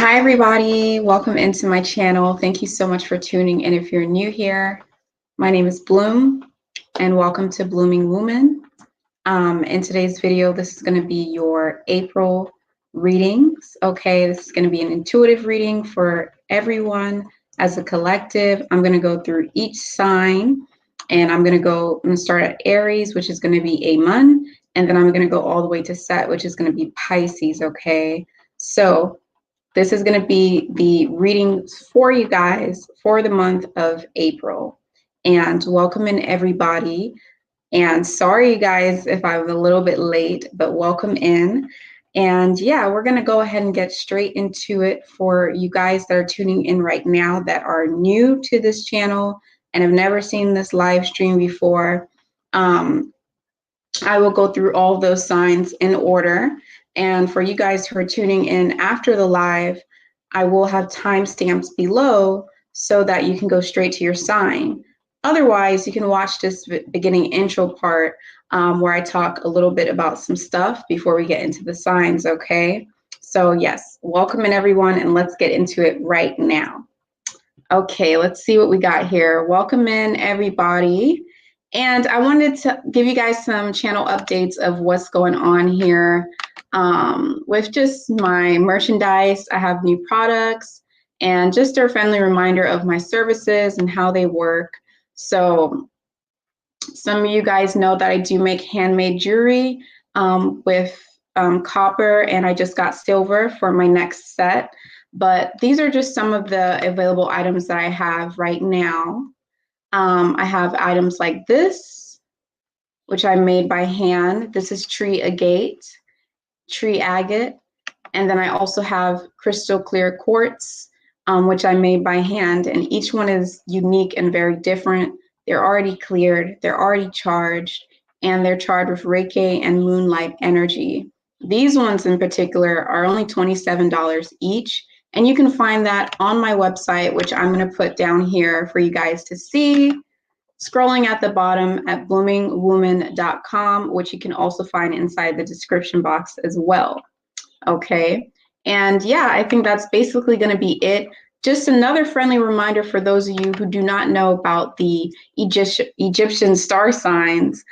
Hi everybody, welcome into my channel. Thank you so much for tuning in. If you're new here, my name is Bloom and welcome to Blooming Woman. In today's video, this is going to be your April readings. Okay, this is going to be an intuitive reading for everyone as a collective. I'm going to go through each sign and I'm going to start at Aries, which is going to be Amun, and then I'm going to go all the way to Set, which is going to be Pisces. Okay, so this is going to be the readings for you guys for the month of April. And welcome in everybody. And sorry, you guys, if I'm a little bit late, but welcome in. And yeah, we're going to go ahead and get straight into it for you guys that are tuning in right now that are new to this channel and have never seen this live stream before. I will go through all of those signs in order. And for you guys who are tuning in after the live, I will have timestamps below so that you can go straight to your sign. Otherwise, you can watch this beginning intro part where I talk a little bit about some stuff before we get into the signs, okay? So yes, welcome in everyone, and let's get into it right now. Okay, let's see what we got here. Welcome in everybody. And I wanted to give you guys some channel updates of what's going on here with just my merchandise. I have new products and just a friendly reminder of my services and how they work. So some of you guys know that I do make handmade jewelry with copper, and I just got silver for my next set. But these are just some of the available items that I have right now. I have items like this, which I made by hand. This is tree agate, and then I also have crystal clear quartz, which I made by hand, and each one is unique and very different. They're already cleared, they're already charged, and they're charged with Reiki and moonlight energy. These ones in particular are only $27 each, and you can find that on my website, which I'm going to put down here for you guys to see. Scrolling at the bottom at bloomingwoman.com, which you can also find inside the description box as well. Okay, and yeah, I think that's basically going to be it. Just another friendly reminder for those of you who do not know about the Egyptian star signs.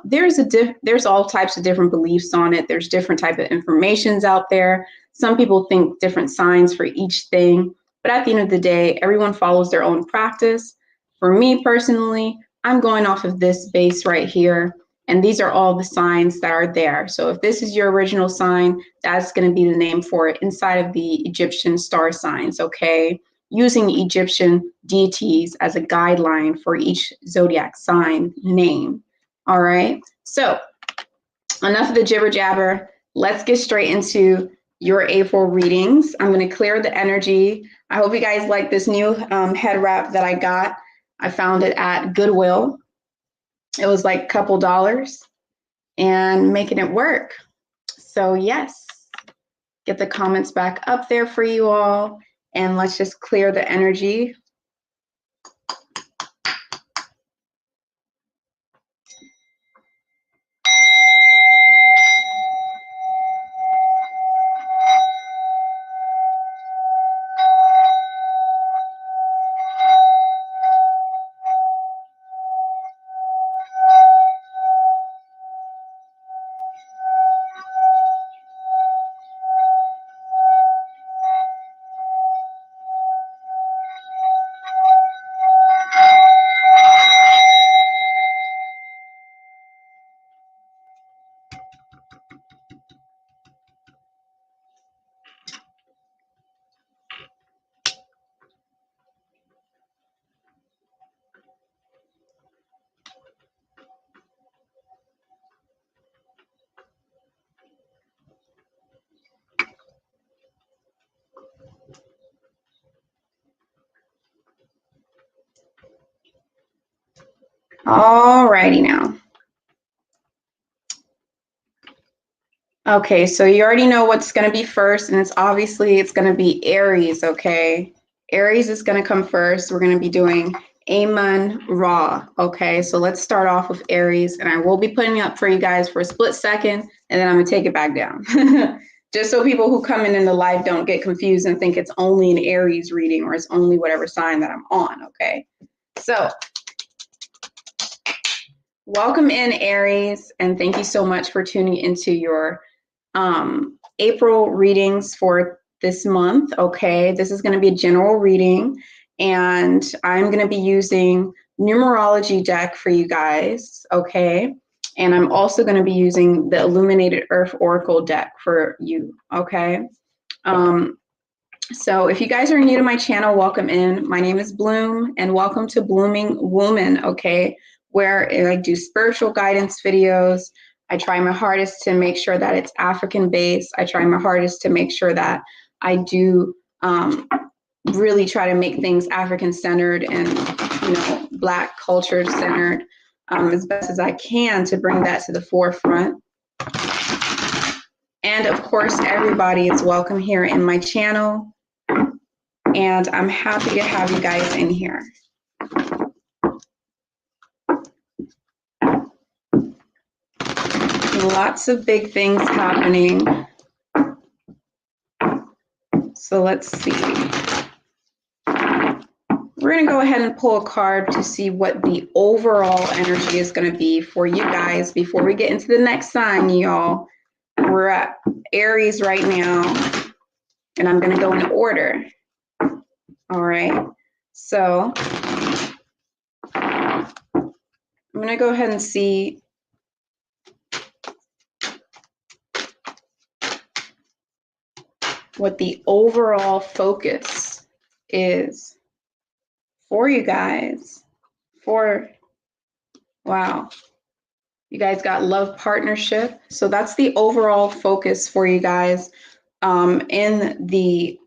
There's all types of different beliefs on it. There's different type of informations out there. Some people think different signs for each thing, but at the end of the day, everyone follows their own practice. For me personally, I'm going off of this base right here, and these are all the signs that are there. So if this is your original sign, that's going to be the name for it inside of the Egyptian star signs, okay? Using Egyptian deities as a guideline for each zodiac sign name, all right? So enough of the jibber jabber. Let's get straight into your April readings. I'm going to clear the energy. I hope you guys like this new head wrap that I got. I found it at Goodwill. It was like a couple dollars and making it work. So yes, get the comments back up there for you all, and let's just clear the energy. All righty now. Okay, so you already know what's going to be first, and it's going to be Aries, okay? Aries is going to come first. We're going to be doing Amun Ra, okay? So let's start off with Aries, and I will be putting it up for you guys for a split second, and then I'm going to take it back down. Just so people who come in the live don't get confused and think it's only an Aries reading or it's only whatever sign that I'm on, okay? So, welcome in, Aries, and thank you so much for tuning into your April readings for this month, okay? This is going to be a general reading, and I'm going to be using numerology deck for you guys, okay? And I'm also going to be using the Illuminated Earth Oracle deck for you, okay? So if you guys are new to my channel, welcome in. My name is Bloom, and welcome to Blooming Woman, okay? Where I do spiritual guidance videos. I try my hardest to make sure that it's African-based. I try my hardest to make sure that I do really try to make things African-centered and, you know, Black culture-centered as best as I can to bring that to the forefront. And of course, everybody is welcome here in my channel. And I'm happy to have you guys in here. Lots of big things happening. So let's see. We're going to go ahead and pull a card to see what the overall energy is going to be for you guys before we get into the next sign, y'all. We're at Aries right now, and I'm going to go in order. All right. So I'm going to go ahead and see what the overall focus is for you guys. Wow, you guys got love partnership. So that's the overall focus for you guys in the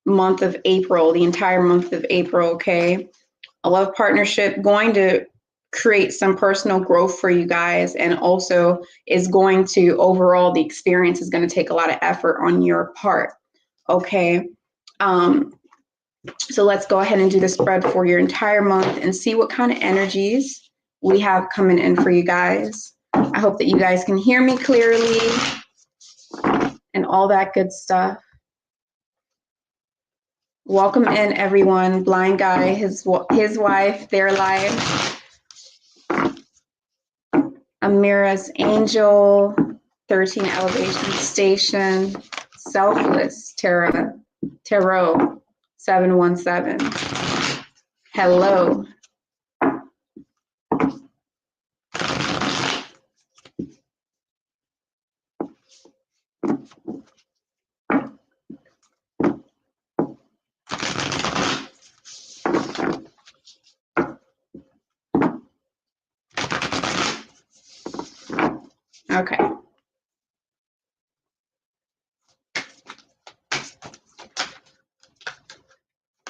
month of April, the entire month of April, okay? A love partnership going to create some personal growth for you guys, and also is going to, overall, the experience is going to take a lot of effort on your part. Okay, so let's go ahead and do the spread for your entire month and see what kind of energies we have coming in for you guys. I hope that you guys can hear me clearly and all that good stuff. Welcome in, everyone. Blind guy, his wife, their life. Amira's angel, 13 elevation station. Selfless tarot 717. Hello. Okay.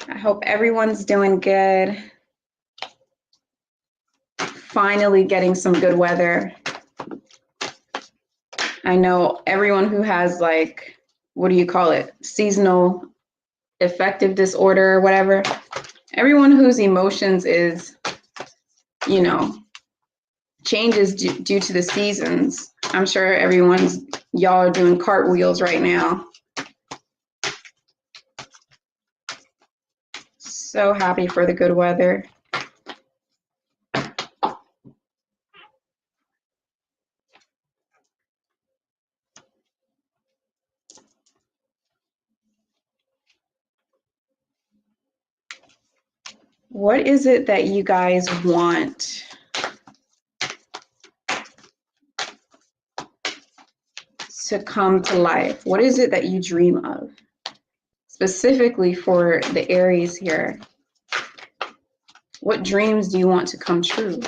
I hope everyone's doing good. Finally getting some good weather. I know everyone who has, like, what do you call it? Seasonal affective disorder or whatever. Everyone whose emotions is, you know, changes due to the seasons. I'm sure y'all are doing cartwheels right now. So happy for the good weather. What is it that you guys want to come to life? What is it that you dream of? Specifically for the Aries here. What dreams do you want to come true?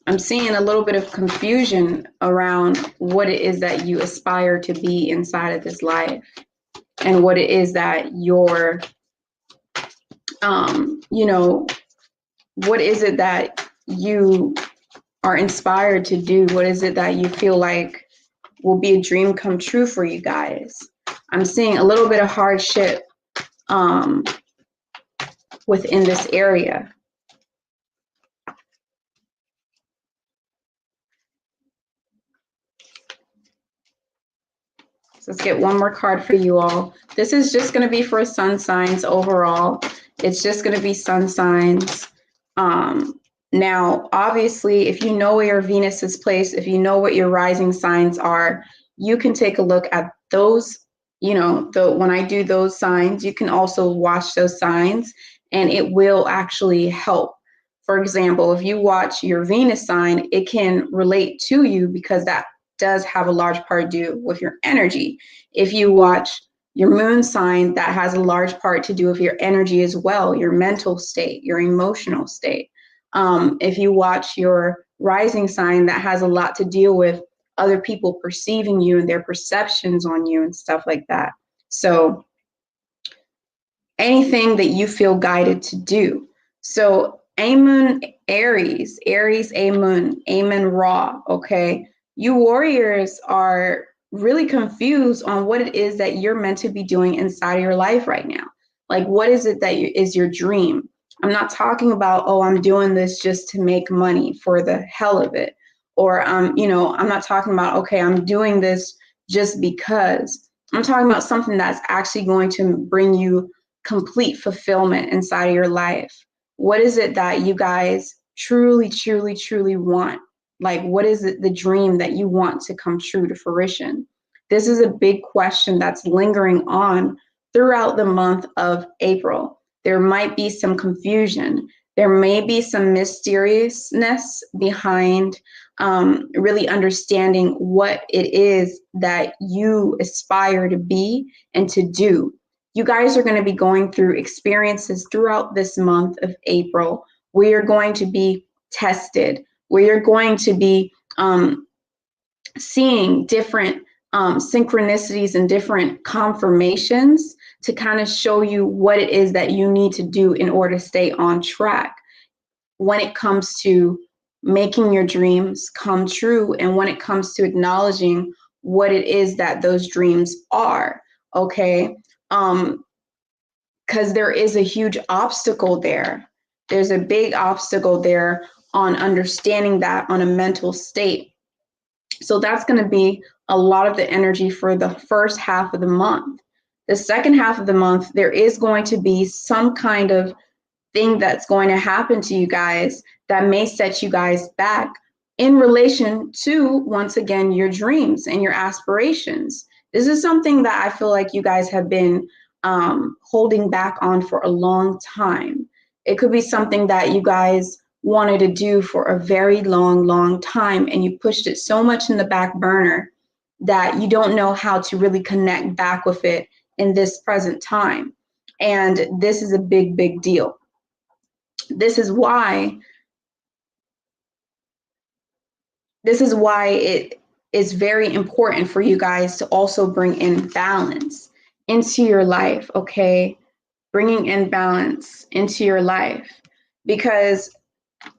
I'm seeing a little bit of confusion around what it is that you aspire to be inside of this life, and what it is that you're, you know, what is it that you are inspired to do? What is it that you feel like will be a dream come true for you guys? I'm seeing a little bit of hardship within this area. Let's get one more card for you all. This is just going to be for sun signs overall. It's just going to be sun signs. Now, obviously, if you know where your Venus is placed, if you know what your rising signs are, you can take a look at those, you know, when I do those signs, you can also watch those signs and it will actually help. For example, if you watch your Venus sign, it can relate to you because that does have a large part to do with your energy. If you watch your moon sign, that has a large part to do with your energy as well, your mental state, your emotional state. If you watch your rising sign, that has a lot to deal with other people perceiving you and their perceptions on you and stuff like that. So anything that you feel guided to do. So Amun, Aries, Amun, Ra, okay? You warriors are really confused on what it is that you're meant to be doing inside of your life right now. Like, what is it that is your dream? I'm not talking about, oh, I'm doing this just to make money for the hell of it. Or, you know, I'm not talking about, okay, I'm doing this just because. I'm talking about something that's actually going to bring you complete fulfillment inside of your life. What is it that you guys truly, truly, truly want? Like, what is it, the dream that you want to come true to fruition? This is a big question that's lingering on throughout the month of April. There might be some confusion. There may be some mysteriousness behind really understanding what it is that you aspire to be and to do. You guys are going to be going through experiences throughout this month of April where you're going to be tested, where you're going to be seeing different synchronicities and different confirmations to kind of show you what it is that you need to do in order to stay on track when it comes to making your dreams come true and when it comes to acknowledging what it is that those dreams are, okay? Because there is a huge obstacle there. There's a big obstacle there on understanding that on a mental state. So that's going to be a lot of the energy for the first half of the month. The second half of the month, there is going to be some kind of thing that's going to happen to you guys that may set you guys back in relation to, once again, your dreams and your aspirations. This is something that I feel like you guys have been holding back on for a long time. It could be something that you guys wanted to do for a very long time, and you pushed it so much in the back burner that you don't know how to really connect back with it in this present time. And this is a big deal. This is why it is very important for you guys to also bring in balance into your life, okay? Bringing in balance into your life, because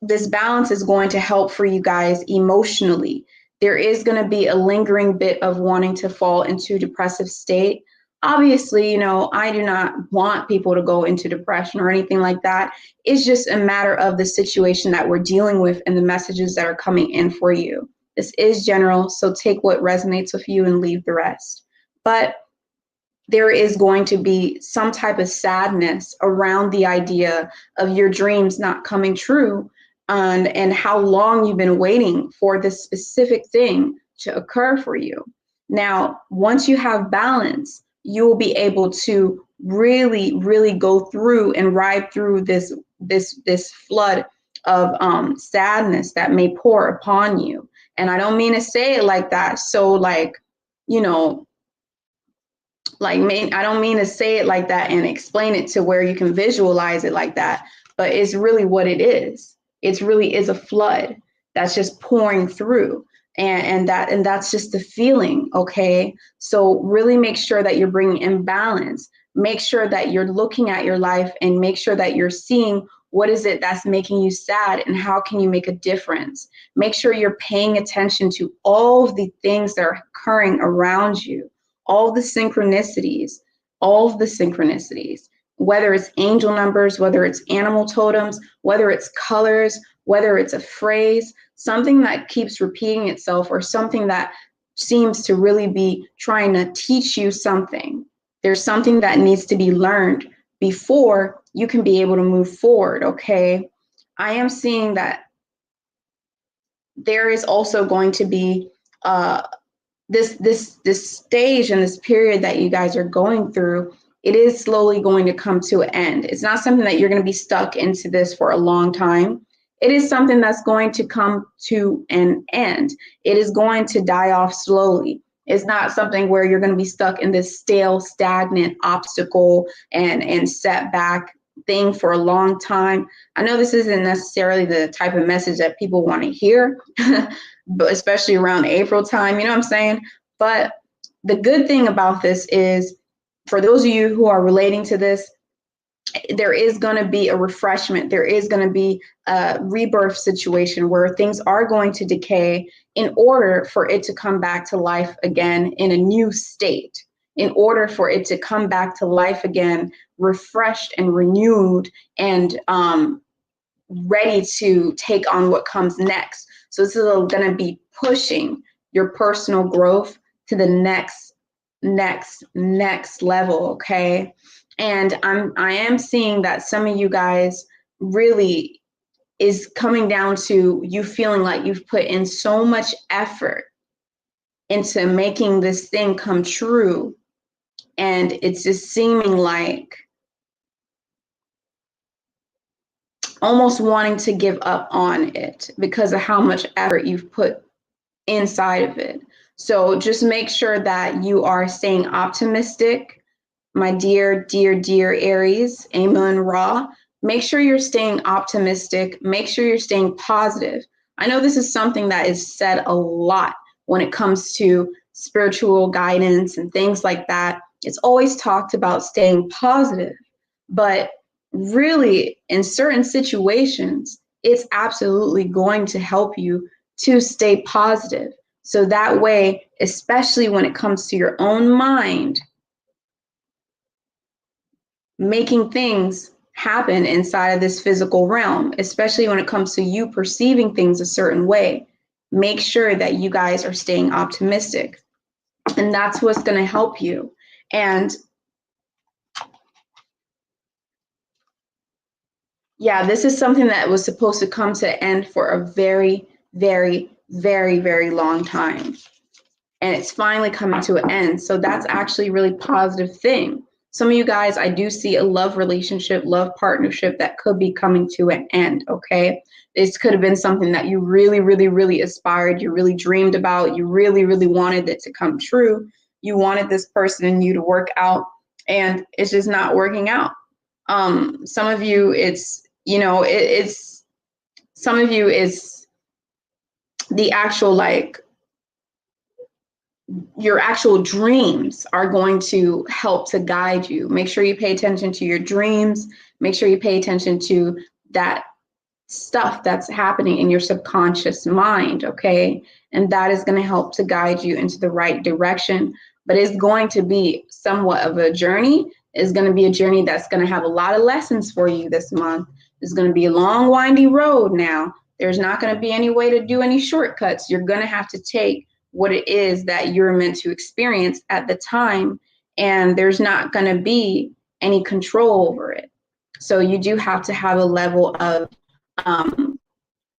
this balance is going to help for you guys emotionally. There is going to be a lingering bit of wanting to fall into a depressive state. Obviously, you know, I do not want people to go into depression or anything like that. It's just a matter of the situation that we're dealing with and the messages that are coming in for you. This is general, so take what resonates with you and leave the rest. But there is going to be some type of sadness around the idea of your dreams not coming true and how long you've been waiting for this specific thing to occur for you. Now, once you have balance, you will be able to really go through and ride through this flood of sadness that may pour upon you. And I don't mean to say it like that. So like, you know, I don't mean to say it like that and explain it to where you can visualize it like that, but it's really what it is. It really is a flood that's just pouring through, and that's just the feeling, okay? So really make sure that you're bringing in balance. Make sure that you're looking at your life and make sure that you're seeing what is it that's making you sad and how can you make a difference. Make sure you're paying attention to all of the things that are occurring around you. All the synchronicities, whether it's angel numbers, whether it's animal totems, whether it's colors, whether it's a phrase, something that keeps repeating itself or something that seems to really be trying to teach you something. There's something that needs to be learned before you can be able to move forward, okay? I am seeing that there is also going to be this stage and this period that you guys are going through. It is slowly going to come to an end. It's not something that you're going to be stuck into this for a long time. It is something that's going to come to an end. It is going to die off slowly. It's not something where you're going to be stuck in this stale, stagnant obstacle and setback thing for a long time. I know this isn't necessarily the type of message that people want to hear, but especially around April time, you know what I'm saying? But the good thing about this is, for those of you who are relating to this, there is going to be a refreshment. There is going to be a rebirth situation where things are going to decay in order for it to come back to life again in a new state, in order for it to come back to life again, refreshed and renewed and ready to take on what comes next. So this is going to be pushing your personal growth to the next level, okay? And I am seeing that some of you guys really is coming down to you feeling like you've put in so much effort into making this thing come true, and it's just seeming like almost wanting to give up on it because of how much effort you've put inside of it. So just make sure that you are staying optimistic, my dear Aries, Amun, Ra. Make sure you're staying optimistic. Make sure you're staying positive. I know this is something that is said a lot when it comes to spiritual guidance and things like that. It's always talked about staying positive, but really in certain situations, it's absolutely going to help you to stay positive. So that way, especially when it comes to your own mind, making things happen inside of this physical realm, especially when it comes to you perceiving things a certain way, make sure that you guys are staying optimistic. And that's what's going to help you. And yeah, this is something that was supposed to come to an end for a very, very, very, very long time. And it's finally coming to an end. So that's actually a really positive thing. Some of you guys, I do see a love relationship, love partnership that could be coming to an end, okay? This could have been something that you really, really, really aspired, you really dreamed about, you really, really wanted it to come true. You wanted this person and you to work out, and it's just not working out. Some of you, it's, you know, it's some of you is the actual, like, your actual dreams are going to help to guide you. Make sure you pay attention to your dreams. Make sure you pay attention to that stuff that's happening in your subconscious mind, okay? And that is going to help to guide you into the right direction. But it's going to be somewhat of a journey. It's going to be a journey that's going to have a lot of lessons for you this month. It's going to be a long, windy road now. There's not going to be any way to do any shortcuts. You're going to have to take what it is that you're meant to experience at the time, and there's not going to be any control over it. So you do have to have a level of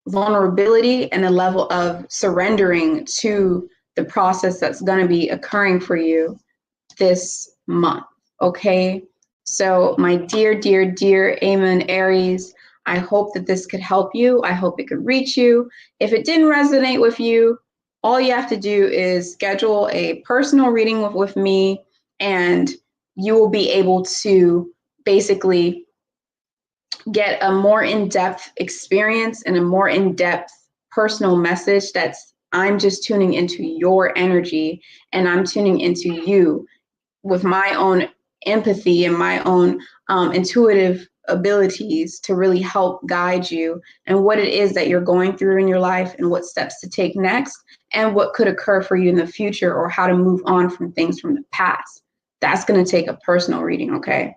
vulnerability and a level of surrendering to the process that's going to be occurring for you this month, okay? So my dear Amun, Aries, I hope that this could help you. I hope it could reach you. If it didn't resonate with you, all you have to do is schedule a personal reading with me, and you will be able to basically get a more in-depth experience and a more in-depth personal message that's, I'm just tuning into your energy and I'm tuning into you with my own empathy and my own intuitive abilities to really help guide you and what it is that you're going through in your life and what steps to take next and what could occur for you in the future, or how to move on from things from the past. That's going to take a personal reading, okay?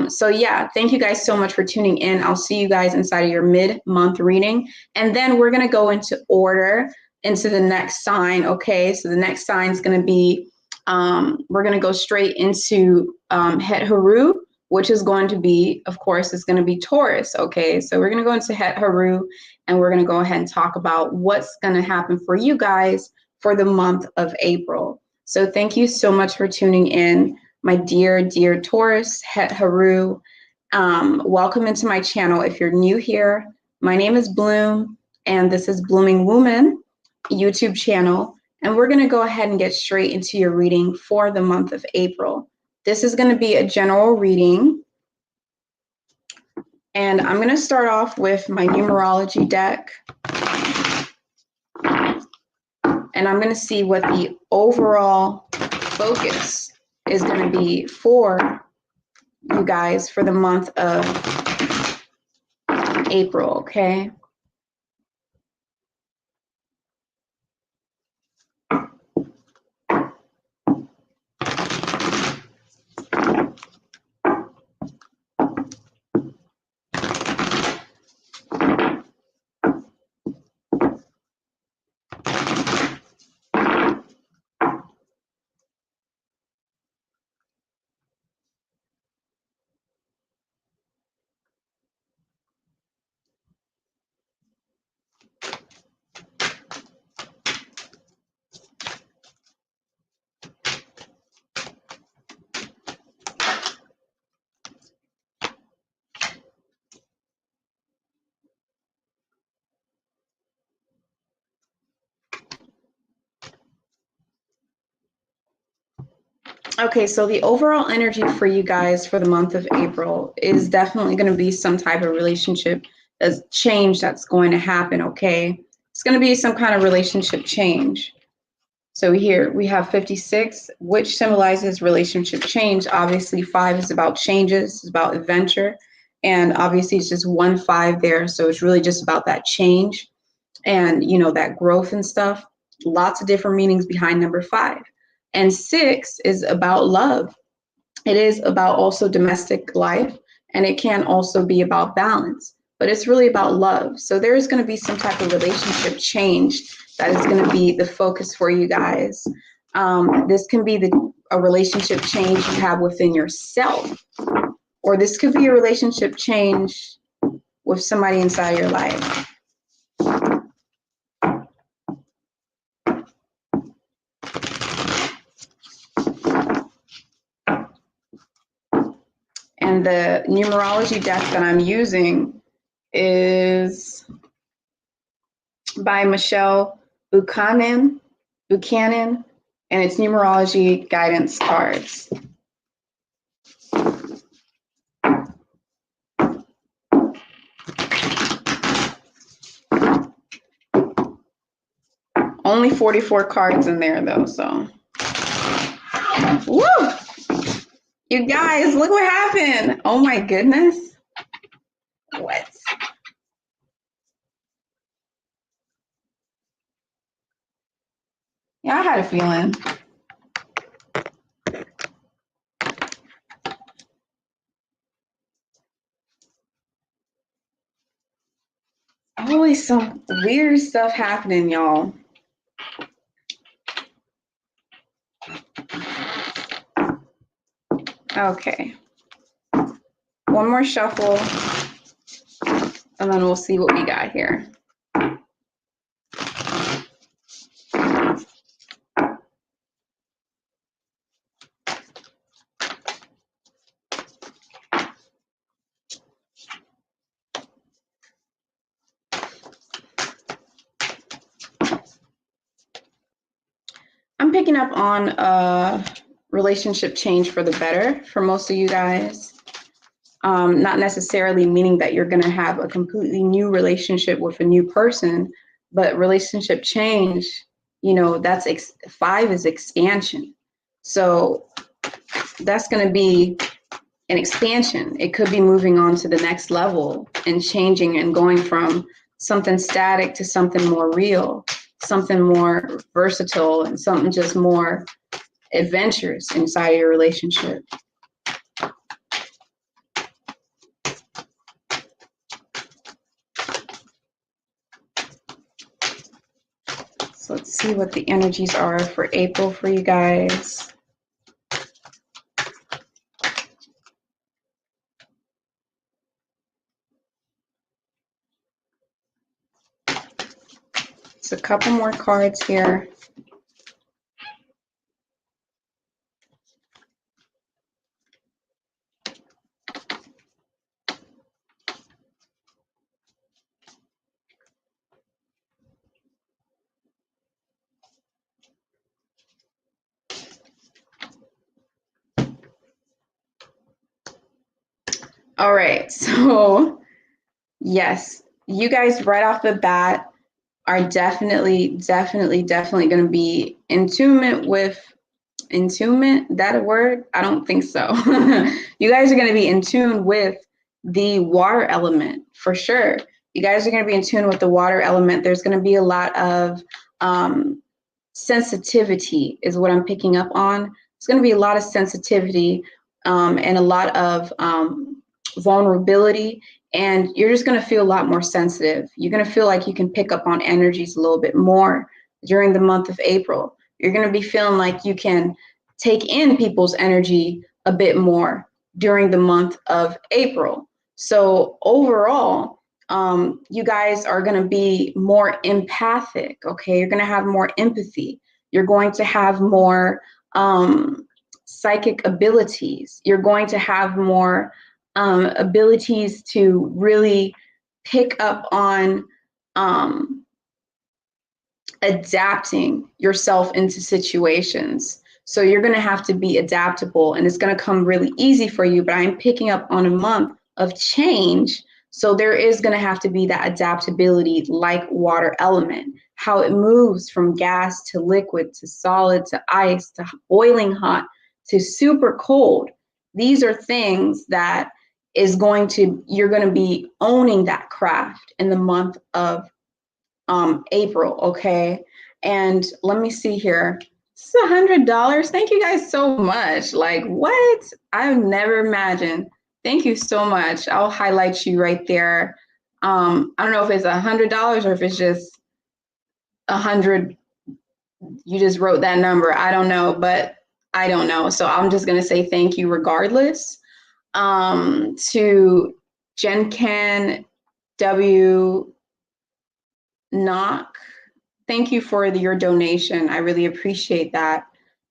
So yeah, thank you guys so much for tuning in. I'll see you guys inside of your mid-month reading. And then we're going to go into order into the next sign. Okay, so the next sign is going to be, we're going to go straight into Het Heru, which is going to be, of course, is going to be Taurus. Okay, so we're going to go into Het Heru, and we're going to go ahead and talk about what's going to happen for you guys for the month of April. So thank you so much for tuning in, my dear Taurus, Het Heru. Welcome into my channel. If you're new here, my name is Bloom, and this is Blooming Woman YouTube channel. And we're going to go ahead and get straight into your reading for the month of April. This is going to be a general reading. And I'm going to start off with my numerology deck. And I'm going to see what the overall focus is going to be for you guys for the month of April, okay? Okay, so the overall energy for you guys for the month of April is definitely going to be some type of relationship change that's going to happen, okay? It's going to be some kind of relationship change. So here we have 56, which symbolizes relationship change. Obviously, 5 is about changes, it's about adventure. And obviously, it's just 1 5 there. So it's really just about that change and, you know, that growth and stuff. Lots of different meanings behind number 5. And 6 is about love. It is about also domestic life, and it can also be about balance, but it's really about love. So there is going to be some type of relationship change that is going to be the focus for you guys. This can be a relationship change you have within yourself, or this could be a relationship change with somebody inside your life. And the numerology deck that I'm using is by Michelle Buchanan, and it's numerology guidance cards. Only 44 cards in there though, so. Woo! You guys, look what happened. Oh my goodness. What? Yeah, I had a feeling. Always some weird stuff happening, y'all. Okay. One more shuffle, and then we'll see what we got here. I'm picking up on a relationship change for the better for most of you guys. Not necessarily meaning that you're going to have a completely new relationship with a new person, but relationship change, you know, that's 5 is expansion. So that's going to be an expansion. It could be moving on to the next level and changing and going from something static to something more real, something more versatile, and something just more adventurous inside your relationship. see what the energies are for April for you guys. It's a couple more cards here. All right, so yes, you guys right off the bat are definitely going to be in tune with, that a word? I don't think so. You guys are going to be in tune with the water element for sure. You guys are going to be in tune with the water element. There's going to be a lot of sensitivity is what I'm picking up on. It's going to be a lot of sensitivity and a lot of vulnerability, and you're just going to feel a lot more sensitive. You're going to feel like you can pick up on energies a little bit more during the month of April. You're going to be feeling like you can take in people's energy a bit more during the month of April. So overall, you guys are going to be more empathic, okay? You're going to have more empathy. You're going to have more psychic abilities. You're going to have more abilities to really pick up on adapting yourself into situations. So you're going to have to be adaptable, and it's going to come really easy for you, but I'm picking up on a month of change. So there is going to have to be that adaptability, like water element, how it moves from gas to liquid to solid to ice to boiling hot to super cold. These are things that you're going to be owning that craft in the month of April, okay? And let me see here. This is $100. Thank you guys so much. Like, what? I've never imagined. Thank you so much. I'll highlight you right there. I don't know if it's $100 or if it's just 100. You just wrote that number. I don't know, but I don't know. So I'm just gonna say thank you regardless. To Jenken W. Knock, thank you for your donation. I really appreciate that.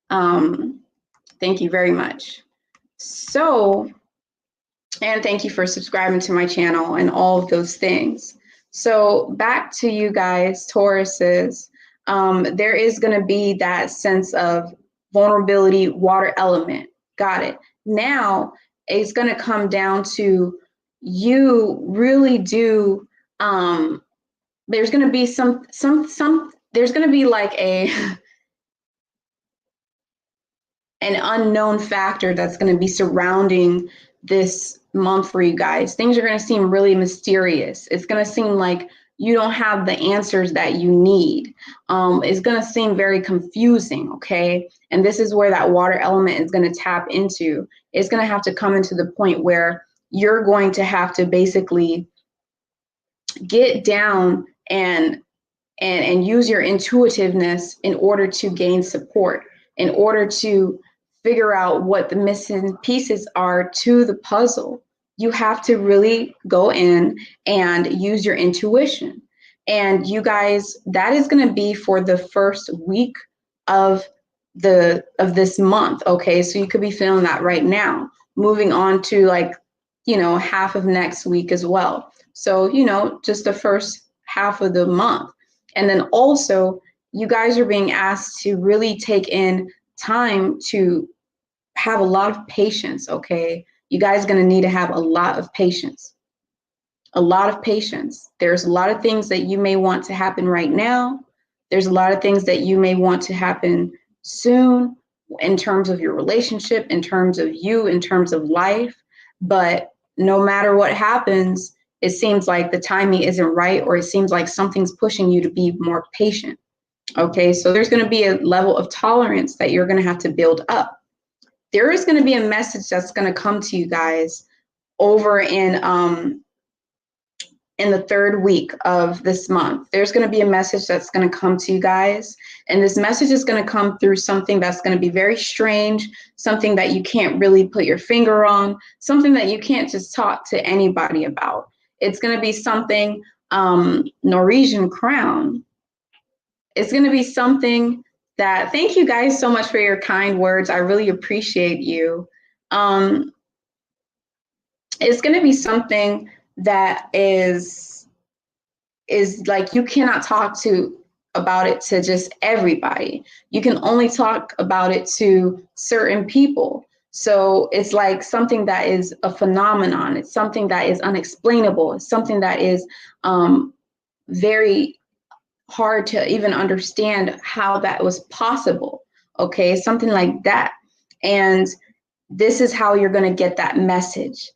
Thank you very much. So, and thank you for subscribing to my channel and all of those things. So back to you guys, Tauruses, there is going to be that sense of vulnerability, water element. Got it. Now it's going to come down to you really do, there's going to be there's going to be like an unknown factor that's going to be surrounding this month for you guys. Things are going to seem really mysterious. It's going to seem like you don't have the answers that you need. It's going to seem very confusing, okay? And this is where that water element is going to tap into. It's going to have to come into the point where you're going to have to basically get down and use your intuitiveness in order to gain support, in order to figure out what the missing pieces are to the puzzle. You have to really go in and use your intuition. And you guys, that is going to be for the first week of this month, okay? So you could be feeling that right now, moving on to like, half of next week as well. So, just the first half of the month. And then also, you guys are being asked to really take in time to have a lot of patience, okay? You guys are going to need to have a lot of patience. A lot of patience. There's a lot of things that you may want to happen right now. There's a lot of things that you may want to happen soon in terms of your relationship, in terms of you, in terms of life. But no matter what happens, it seems like the timing isn't right, or it seems like something's pushing you to be more patient. Okay, so there's going to be a level of tolerance that you're going to have to build up. There is going to be a message that's going to come to you guys over in in the third week of this month. There's going to be a message that's going to come to you guys. And this message is going to come through something that's going to be very strange, something that you can't really put your finger on, something that you can't just talk to anybody about. It's going to be something, Norwegian crown. It's going to be something that, thank you guys so much for your kind words. I really appreciate you. It's going to be something that is like you cannot talk to about it to just everybody. You can only talk about it to certain people. So it's like something that is a phenomenon. It's something that is unexplainable. It's something that is very hard to even understand how that was possible. Okay, something like that. And this is how you're going to get that message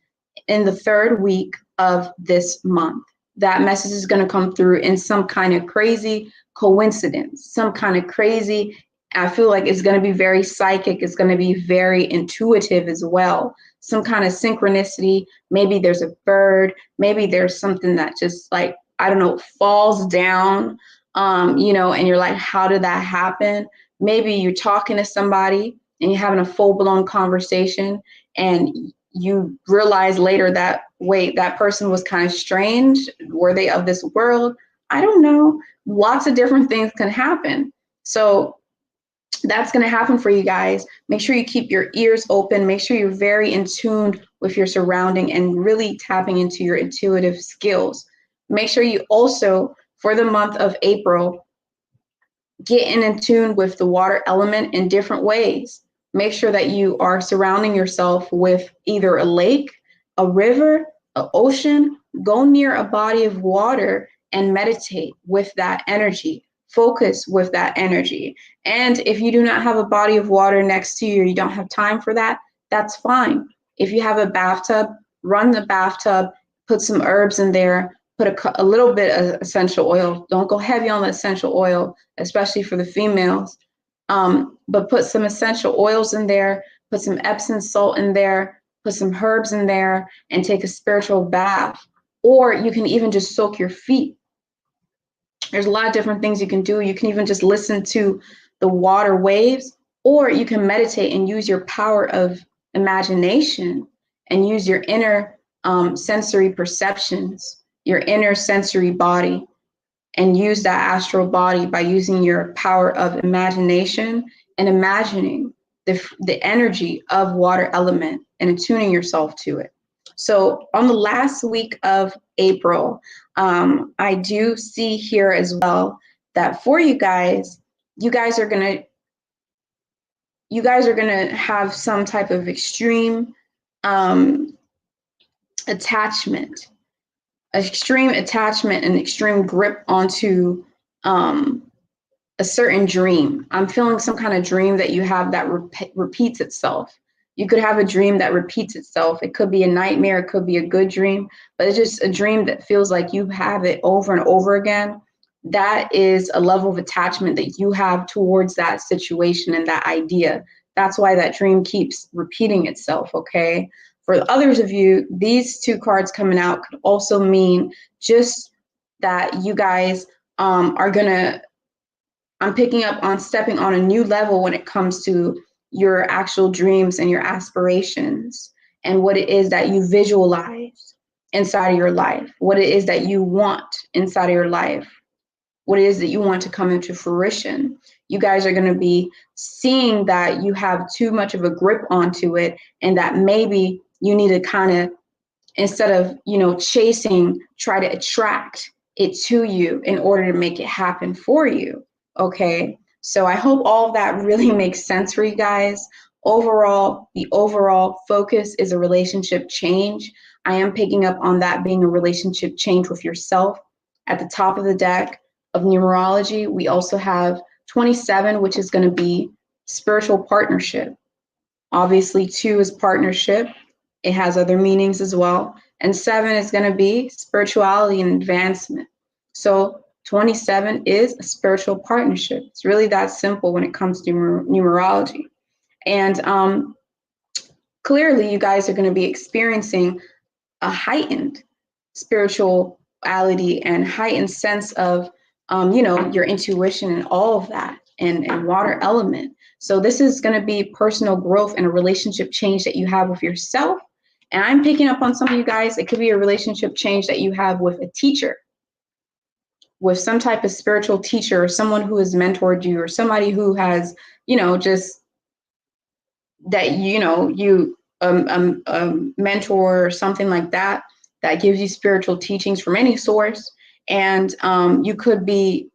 in the third week of this month. That message is going to come through in some kind of crazy coincidence, some kind of crazy, I feel like it's going to be very psychic. It's going to be very intuitive as well. Some kind of synchronicity. Maybe there's a bird. Maybe there's something that just like, I don't know, falls down, you know, and you're like, how did that happen? Maybe you're talking to somebody and you're having a full-blown conversation and you realize later that, wait, that person was kind of strange. Were they of this world? I don't know. Lots of different things can happen. So that's going to happen for you guys. Make sure you keep your ears open. Make sure you're very in tune with your surrounding and really tapping into your intuitive skills. Make sure you also, for the month of April, get in tune with the water element in different ways. Make sure that you are surrounding yourself with either a lake, a river, an ocean. Go near a body of water and meditate with that energy. Focus with that energy. And if you do not have a body of water next to you or you don't have time for that, that's fine. If you have a bathtub, run the bathtub, put some herbs in there, put a little bit of essential oil. Don't go heavy on the essential oil, especially for the females. But put some essential oils in there, put some Epsom salt in there, put some herbs in there, and take a spiritual bath. Or you can even just soak your feet. There's a lot of different things you can do. You can even just listen to the water waves, or you can meditate and use your power of imagination and use your inner sensory perceptions, your inner sensory body, and use that astral body by using your power of imagination and imagining the energy of water element and attuning yourself to it. So on the last week of April, I do see here as well that for you guys are gonna have some type of extreme attachment and extreme grip onto a certain dream. I'm feeling some kind of dream that you have that repeats itself. You could have a dream that repeats itself. It could be a nightmare, it could be a good dream, but it's just a dream that feels like you have it over and over again. That is a level of attachment that you have towards that situation and that idea. That's why that dream keeps repeating itself, okay? For others of you, these two cards coming out could also mean just that you guys are gonna, I'm picking up on stepping on a new level when it comes to your actual dreams and your aspirations and what it is that you visualize inside of your life, what it is that you want inside of your life, what it is that you want to come into fruition. You guys are going to be seeing that you have too much of a grip onto it and that maybe you need to kind of, instead of, you know, chasing, try to attract it to you in order to make it happen for you. Okay. So I hope all of that really makes sense for you guys. Overall, the overall focus is a relationship change. I am picking up on that being a relationship change with yourself. At the top of the deck of numerology, we also have 27, which is going to be spiritual partnership. Obviously, 2 is partnership. It has other meanings as well. And 7 is going to be spirituality and advancement. So 27 is a spiritual partnership. It's really that simple when it comes to numerology. And clearly, you guys are going to be experiencing a heightened spiritual spirituality and heightened sense of, you know, your intuition and all of that, and water element. So this is going to be personal growth and a relationship change that you have with yourself. And I'm picking up on some of you guys. It could be a relationship change that you have with a teacher, with some type of spiritual teacher, or someone who has mentored you, or somebody who has, you know, just that, you know, you mentor or something like that, that gives you spiritual teachings from any source. And you could be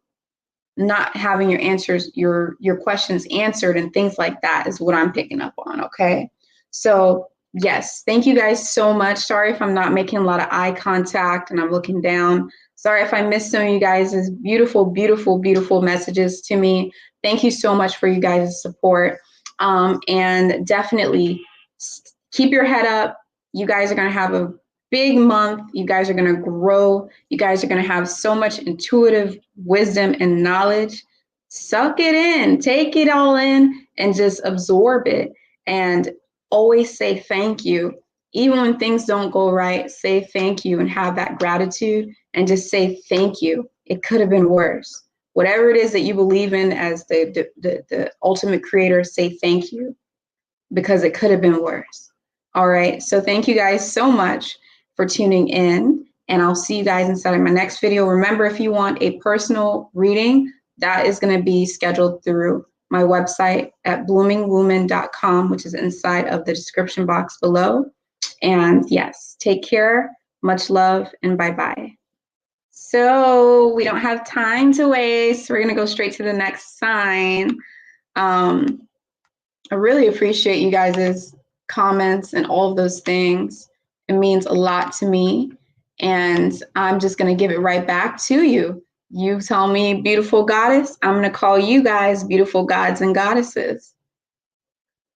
not having your answers, your questions answered, and things like that is what I'm picking up on. Okay. So yes, thank you guys so much. Sorry if I'm not making a lot of eye contact and I'm looking down. Sorry if I missed some of you guys' beautiful, beautiful, beautiful messages to me. Thank you so much for you guys' support. And definitely keep your head up. You guys are going to have a big month. You guys are going to grow. You guys are going to have so much intuitive wisdom and knowledge. Suck it in, take it all in, and just absorb it. And always say thank you. Even when things don't go right, say thank you and have that gratitude, and just say thank you. It could have been worse. Whatever it is that you believe in as the ultimate creator, say thank you, because it could have been worse. All right. So thank you guys so much for tuning in, and I'll see you guys inside of my next video. Remember, if you want a personal reading, that is going to be scheduled through my website at bloomingwoman.com, which is inside of the description box below. And yes, take care, much love, and bye-bye. So we don't have time to waste. We're going to go straight to the next sign. I really appreciate you guys' comments and all of those things. It means a lot to me. And I'm just going to give it right back to you. You tell me, beautiful goddess, I'm going to call you guys beautiful gods and goddesses,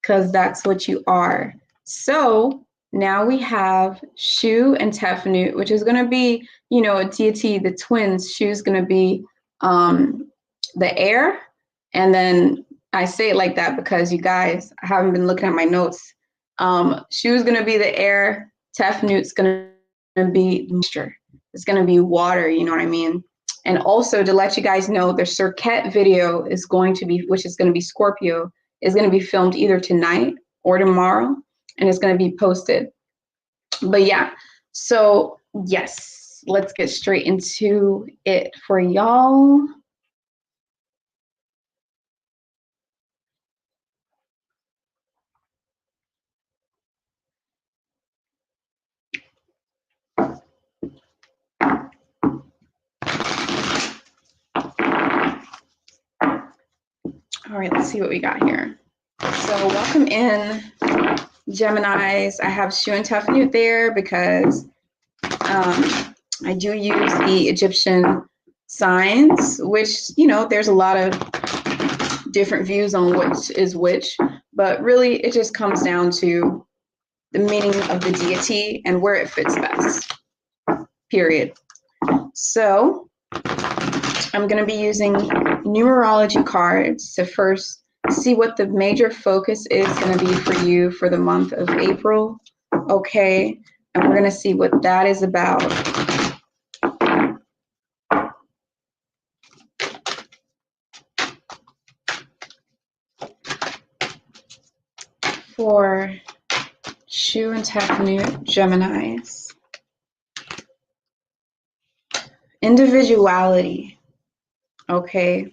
because that's what you are. So now we have Shu and Tef Nut, which is going to be, you know, a deity, the twins. Shu's going to be the air. And then I say it like that because you guys, I haven't been looking at my notes. Shu's going to be the air. Tef Nut's going to be moisture. It's going to be water, you know what I mean? And also to let you guys know, the Serket video is going to be, which is going to be Scorpio, is going to be filmed either tonight or tomorrow, and it's going to be posted. But yeah, so yes, let's get straight into it for y'all. All right, let's see what we got here. So welcome in, Geminis. I have Shu and Tef Nut there because I do use the Egyptian signs, which, you know, there's a lot of different views on which is which, but really it just comes down to the meaning of the deity and where it fits best, period. So I'm going to be using numerology cards to first see what the major focus is going to be for you for the month of April. Okay. And we're going to see what that is about. For Shu and Tef Nut, Geminis. Individuality. Okay.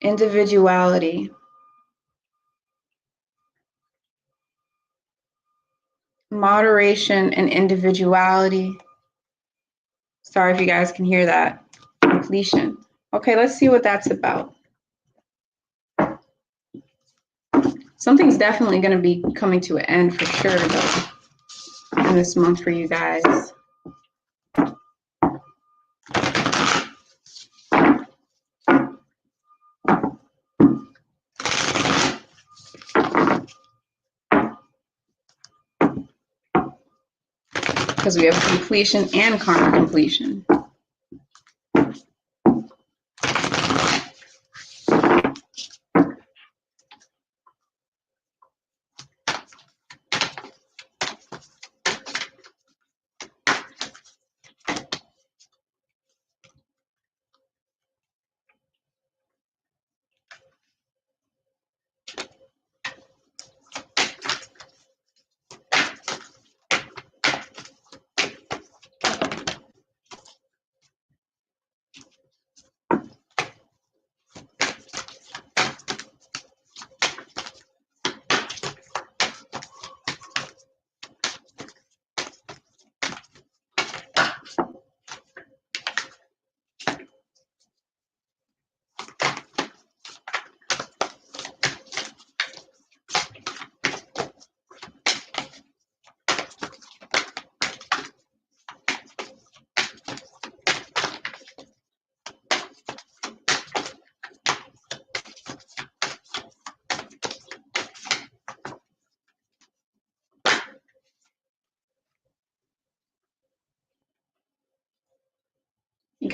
Individuality. Moderation and individuality. Sorry if you guys can hear that. Completion. Okay, let's see what that's about. Something's definitely going to be coming to an end for sure, though, in this month for you guys. Because we have completion and karma completion.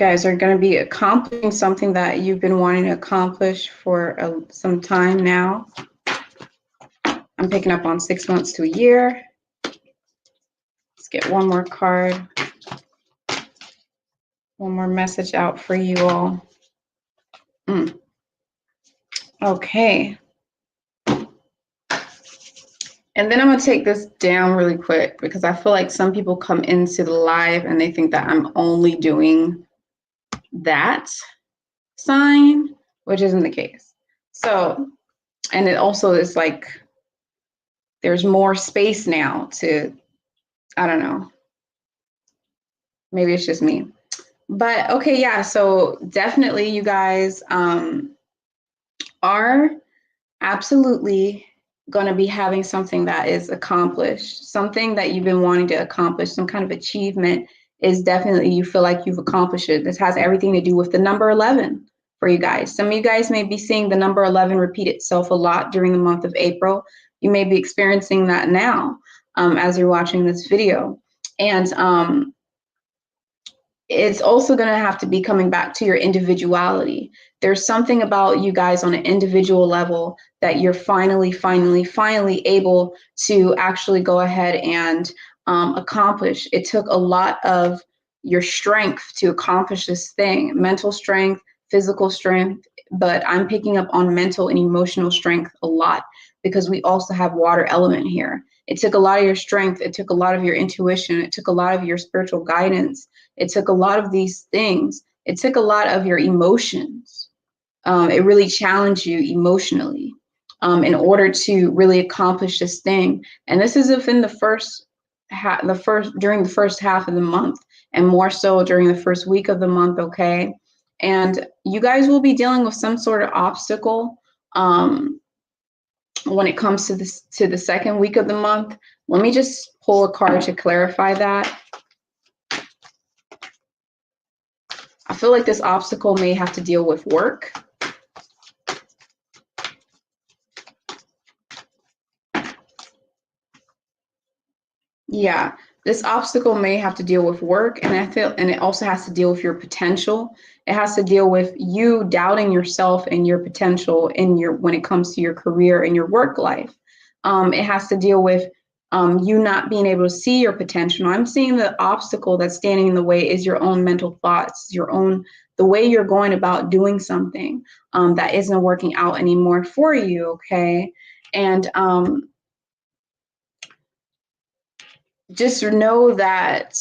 guys are going to be accomplishing something that you've been wanting to accomplish for some time now. I'm picking up on 6 months to a year. Let's get one more card. One more message out for you all. Okay. And then I'm going to take this down really quick because I feel like some people come into the live and they think that I'm only doing that sign, which isn't the case. So, and it also is like there's more space now to, I don't know, maybe it's just me. But okay, yeah, so definitely you guys are absolutely going to be having something that is accomplished, something that you've been wanting to accomplish, some kind of achievement is definitely, you feel like you've accomplished it. This has everything to do with the number 11 for you guys. Some of you guys may be seeing the number 11 repeat itself a lot during the month of April. You may be experiencing that now as you're watching this video. And it's also going to have to be coming back to your individuality. There's something about you guys on an individual level that you're finally able to actually go ahead and accomplish. It took a lot of your strength to accomplish this thing, mental strength, physical strength, but I'm picking up on mental and emotional strength a lot because we also have water element here. It took a lot of your strength. It took a lot of your intuition. It took a lot of your spiritual guidance. It took a lot of these things. It took a lot of your emotions. It really challenged you emotionally in order to really accomplish this thing. And this is within during the first half of the month, and more so during the first week of the month. Okay, and you guys will be dealing with some sort of obstacle when it comes to the second week of the month. Let me just pull a card to clarify that. I feel like this obstacle may have to deal with work. Yeah, this obstacle may have to deal with work, and it also has to deal with your potential. It has to deal with you doubting yourself and your potential when it comes to your career and your work life. It has to deal with you not being able to see your potential. I'm seeing the obstacle that's standing in the way is your own mental thoughts, the way you're going about doing something that isn't working out anymore for you. Okay, and just know that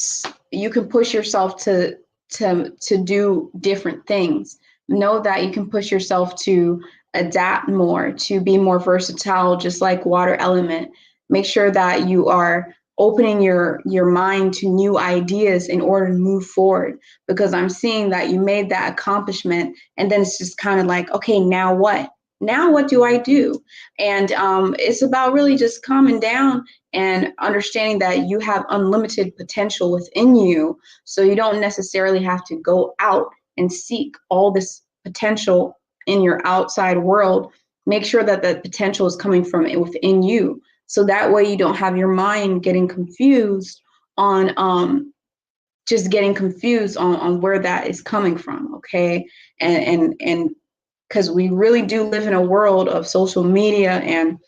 you can push yourself to do different things. Know that you can push yourself to adapt more, to be more versatile, just like water element. Make sure that you are opening your mind to new ideas in order to move forward, because I'm seeing that you made that accomplishment and then it's just kind of like, okay, now what? Now what do I do? And it's about really just calming down and understanding that you have unlimited potential within you. So you don't necessarily have to go out and seek all this potential in your outside world. Make sure that the potential is coming from within you. So that way you don't have your mind getting confused on just getting confused on where that is coming from. Okay. And because we really do live in a world of social media and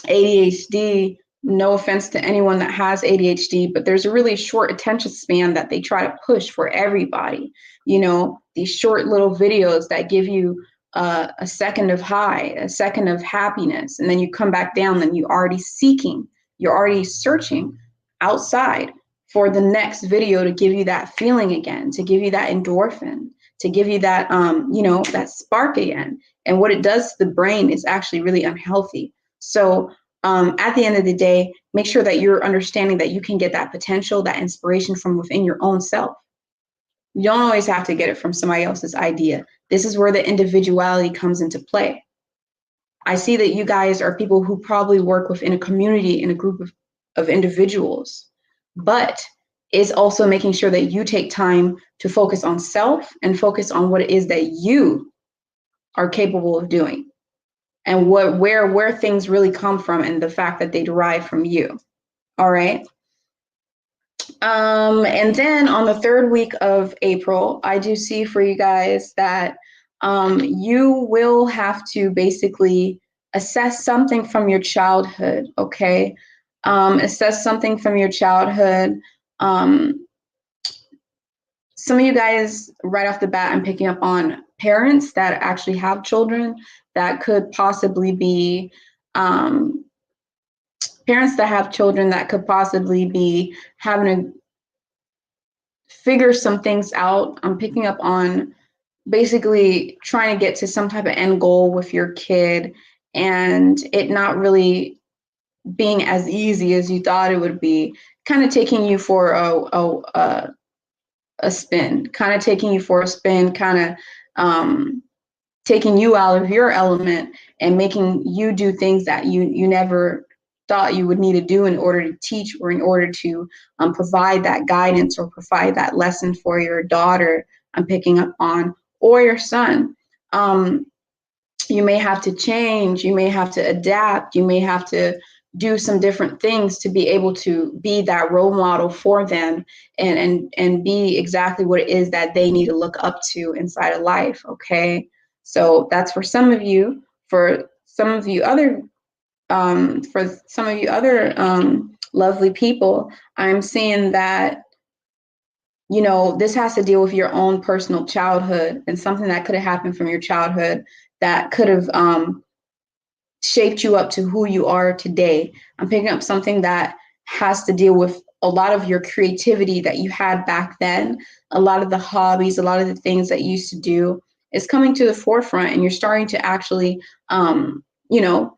ADHD. No offense to anyone that has ADHD, but there's a really short attention span that they try to push for everybody. You know, these short little videos that give you a second of high, a second of happiness, and then you come back down, then you're already searching outside for the next video to give you that feeling again, to give you that endorphin, to give you that, that spark again. And what it does to the brain is actually really unhealthy. So at the end of the day, make sure that you're understanding that you can get that potential, that inspiration from within your own self. You don't always have to get it from somebody else's idea. This is where the individuality comes into play. I see that you guys are people who probably work within a community, in a group of individuals, but it's also making sure that you take time to focus on self and focus on what it is that you are capable of doing, and where things really come from, and the fact that they derive from you. All right. And then on the 3rd week of April, I do see for you guys that you will have to basically assess something from your childhood, okay? Assess something from your childhood. Some of you guys, right off the bat, I'm picking up on parents that actually have children that could possibly be parents that have children that could possibly be having to figure some things out. I'm picking up on basically trying to get to some type of end goal with your kid and it not really being as easy as you thought it would be, kind of taking you for a spin, kind of taking you for a spin, kind of taking you out of your element and making you do things that you never thought you would need to do in order to teach or in order to provide that guidance or provide that lesson for your daughter. I'm picking up on, or your son. You may have to change, you may have to adapt, you may have to do some different things to be able to be that role model for them and be exactly what it is that they need to look up to inside of life. Okay, so that's for some of you. For some of you other lovely people, I'm seeing that, you know, this has to deal with your own personal childhood and something that could have happened from your childhood that could have shaped you up to who you are today. I'm picking up something that has to deal with a lot of your creativity that you had back then, a lot of the hobbies, a lot of the things that you used to do is coming to the forefront, and you're starting to actually, you know,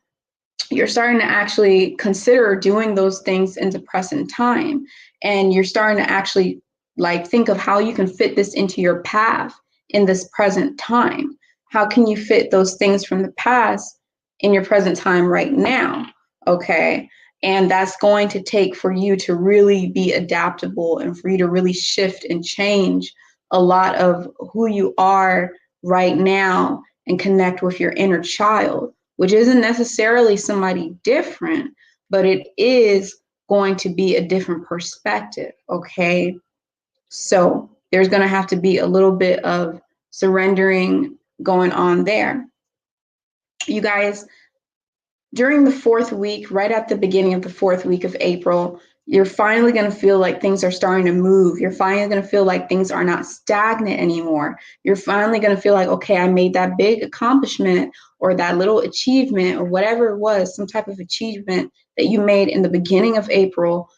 you're starting to actually consider doing those things in the present time, and you're starting to actually like think of how you can fit this into your path in this present time. How can you fit those things from the past in your present time right now? Okay, and that's going to take for you to really be adaptable and for you to really shift and change a lot of who you are right now and connect with your inner child, which isn't necessarily somebody different, but it is going to be a different perspective. Okay, so there's going to have to be a little bit of surrendering going on there. You guys, during the 4th week, right at the beginning of the 4th week of April, you're finally going to feel like things are starting to move. You're finally going to feel like things are not stagnant anymore. You're finally going to feel like, okay, I made that big accomplishment or that little achievement or whatever it was, some type of achievement that you made in the beginning of April,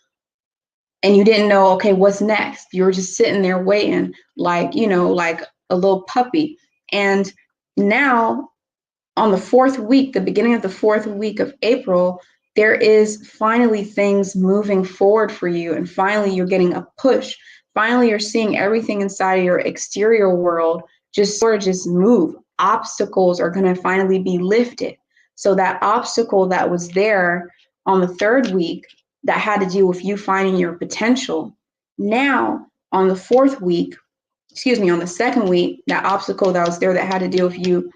and you didn't know, okay, what's next? You were just sitting there waiting, like, you know, like a little puppy. And now on the 4th week, the beginning of the 4th week of April, there is finally things moving forward for you. And finally, you're getting a push. Finally, you're seeing everything inside of your exterior world just sort of just move. Obstacles are going to finally be lifted. So that obstacle that was there on the 3rd week that had to deal with you finding your potential, now on the 4th week, on the 2nd week, that obstacle that was there that had to deal with you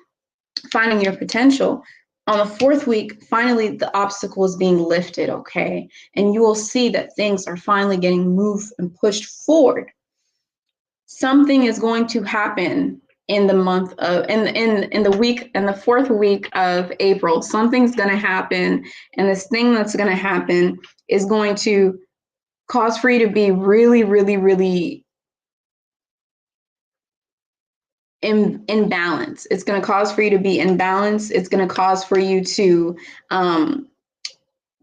finding your potential, on the 4th week, finally the obstacle is being lifted, okay? And you will see that things are finally getting moved and pushed forward. Something is going to happen in the month of, in the week, in the 4th week of April. Something's going to happen, and this thing that's going to happen is going to cause for you to be really, really, really in balance. It's going to cause for you to be in balance. It's going to cause for you to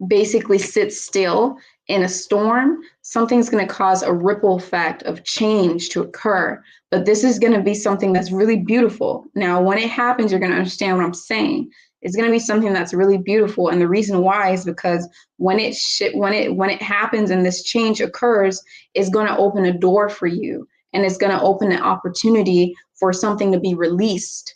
basically sit still in a storm. Something's going to cause a ripple effect of change to occur. But this is going to be something that's really beautiful. Now, when it happens, you're going to understand what I'm saying. It's going to be something that's really beautiful. And the reason why is because when it happens and this change occurs, it's going to open a door for you. And it's going to open an opportunity for something to be released.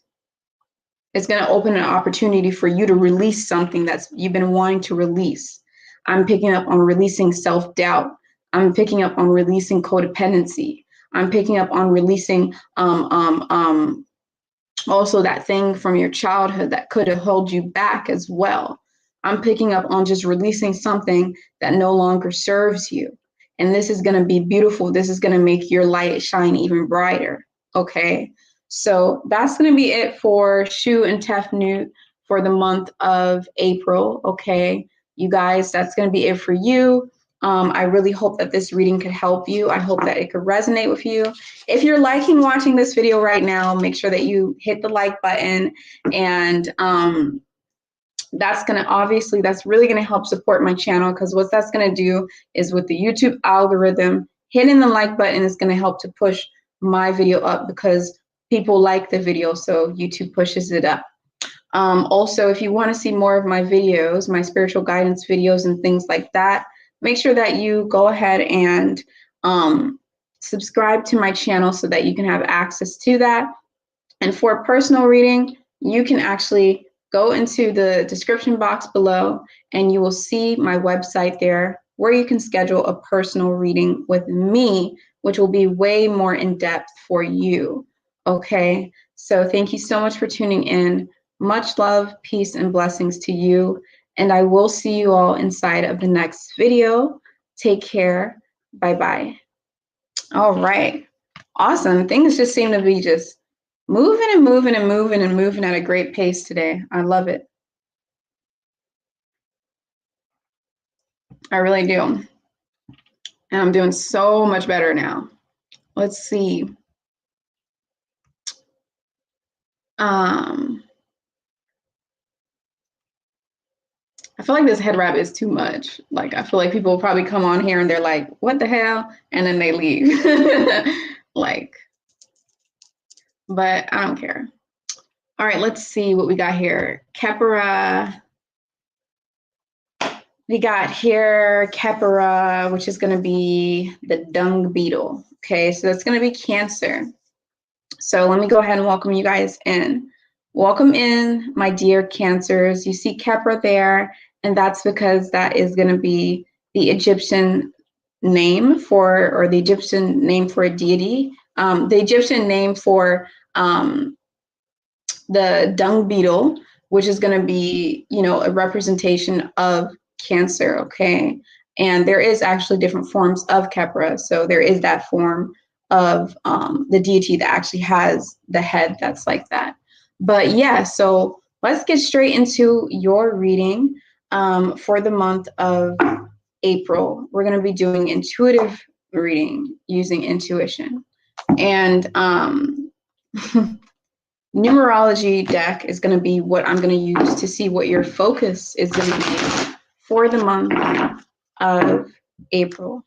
It's going to open an opportunity for you to release something that's you've been wanting to release. I'm picking up on releasing self-doubt. I'm picking up on releasing codependency. I'm picking up on releasing also that thing from your childhood that could have held you back as well. I'm picking up on just releasing something that no longer serves you. and this is going to be beautiful. This is going to make your light shine even brighter. Okay, so that's going to be it for Shu and Tef Nut for the month of April. Okay, you guys, that's going to be it for you. I really hope that this reading could help you. I hope that it could resonate with you. If you're liking watching this video right now, make sure that you hit the like button, and that's really going to help support my channel, because what that's going to do is, with the YouTube algorithm, hitting the like button is going to help to push my video up, because people like the video, so YouTube pushes it up. Also, if you want to see more of my videos, my spiritual guidance videos and things like that, make sure that you go ahead and subscribe to my channel so that you can have access to that. And for a personal reading, you can actually go into the description box below and you will see my website there, where you can schedule a personal reading with me, which will be way more in depth for you. Okay, so thank you so much for tuning in. Much love, peace, and blessings to you. And I will see you all inside of the next video. Take care. Bye-bye. All right. Awesome. Things just seem to be just moving and moving and moving and moving at a great pace today. I love it. I really do. And I'm doing so much better now. Let's see. I feel like this head wrap is too much. Like, I feel like people will probably come on here and they're like, what the hell? And then they leave. Like, but I don't care. All right, let's see what we got here. Kephra. We got here Kephra, which is going to be the dung beetle. Okay, so that's going to be Cancer. So let me go ahead and welcome you guys in. Welcome in, my dear Cancers. You see Kephra there, and that's because that is going to be the Egyptian name for, or the Egyptian name for a deity. The Egyptian name for the dung beetle, which is going to be, you know, a representation of Cancer. Okay, and there is actually different forms of Kephra. So there is that form of the deity that actually has the head that's like that. But yeah, so let's get straight into your reading for the month of April. We're going to be doing intuitive reading using intuition. And numerology deck is going to be what I'm going to use to see what your focus is going to be for the month of April.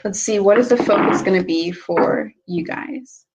Let's see, what is the focus going to be for you guys?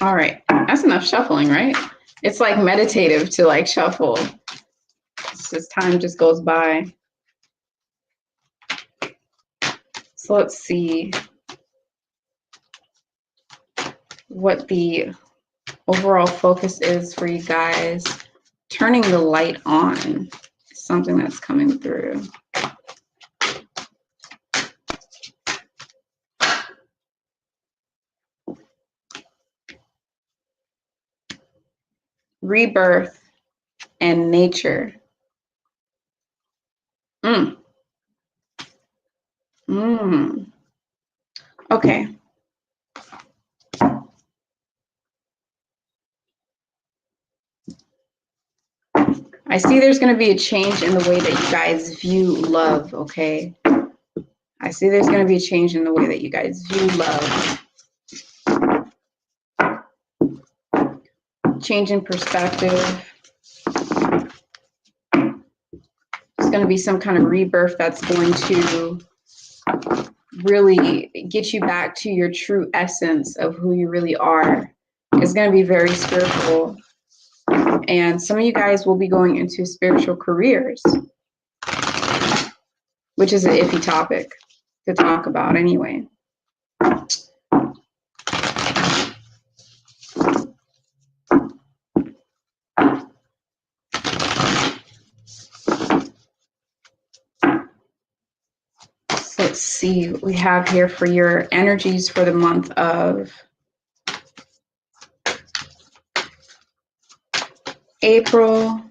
All right, that's enough shuffling, right? It's like meditative to like shuffle. It's just time just goes by. So let's see what the overall focus is for you guys. Turning the light on is something that's coming through. Rebirth and nature. Okay. I see there's going to be a change in the way that you guys view love, okay? I see there's going to be a change in the way that you guys view love. Change in perspective. There's going to be some kind of rebirth that's going to really get you back to your true essence of who you really are. It's going to be very spiritual. And some of you guys will be going into spiritual careers, which is an iffy topic to talk about anyway. So let's see what we have here for your energies for the month of April.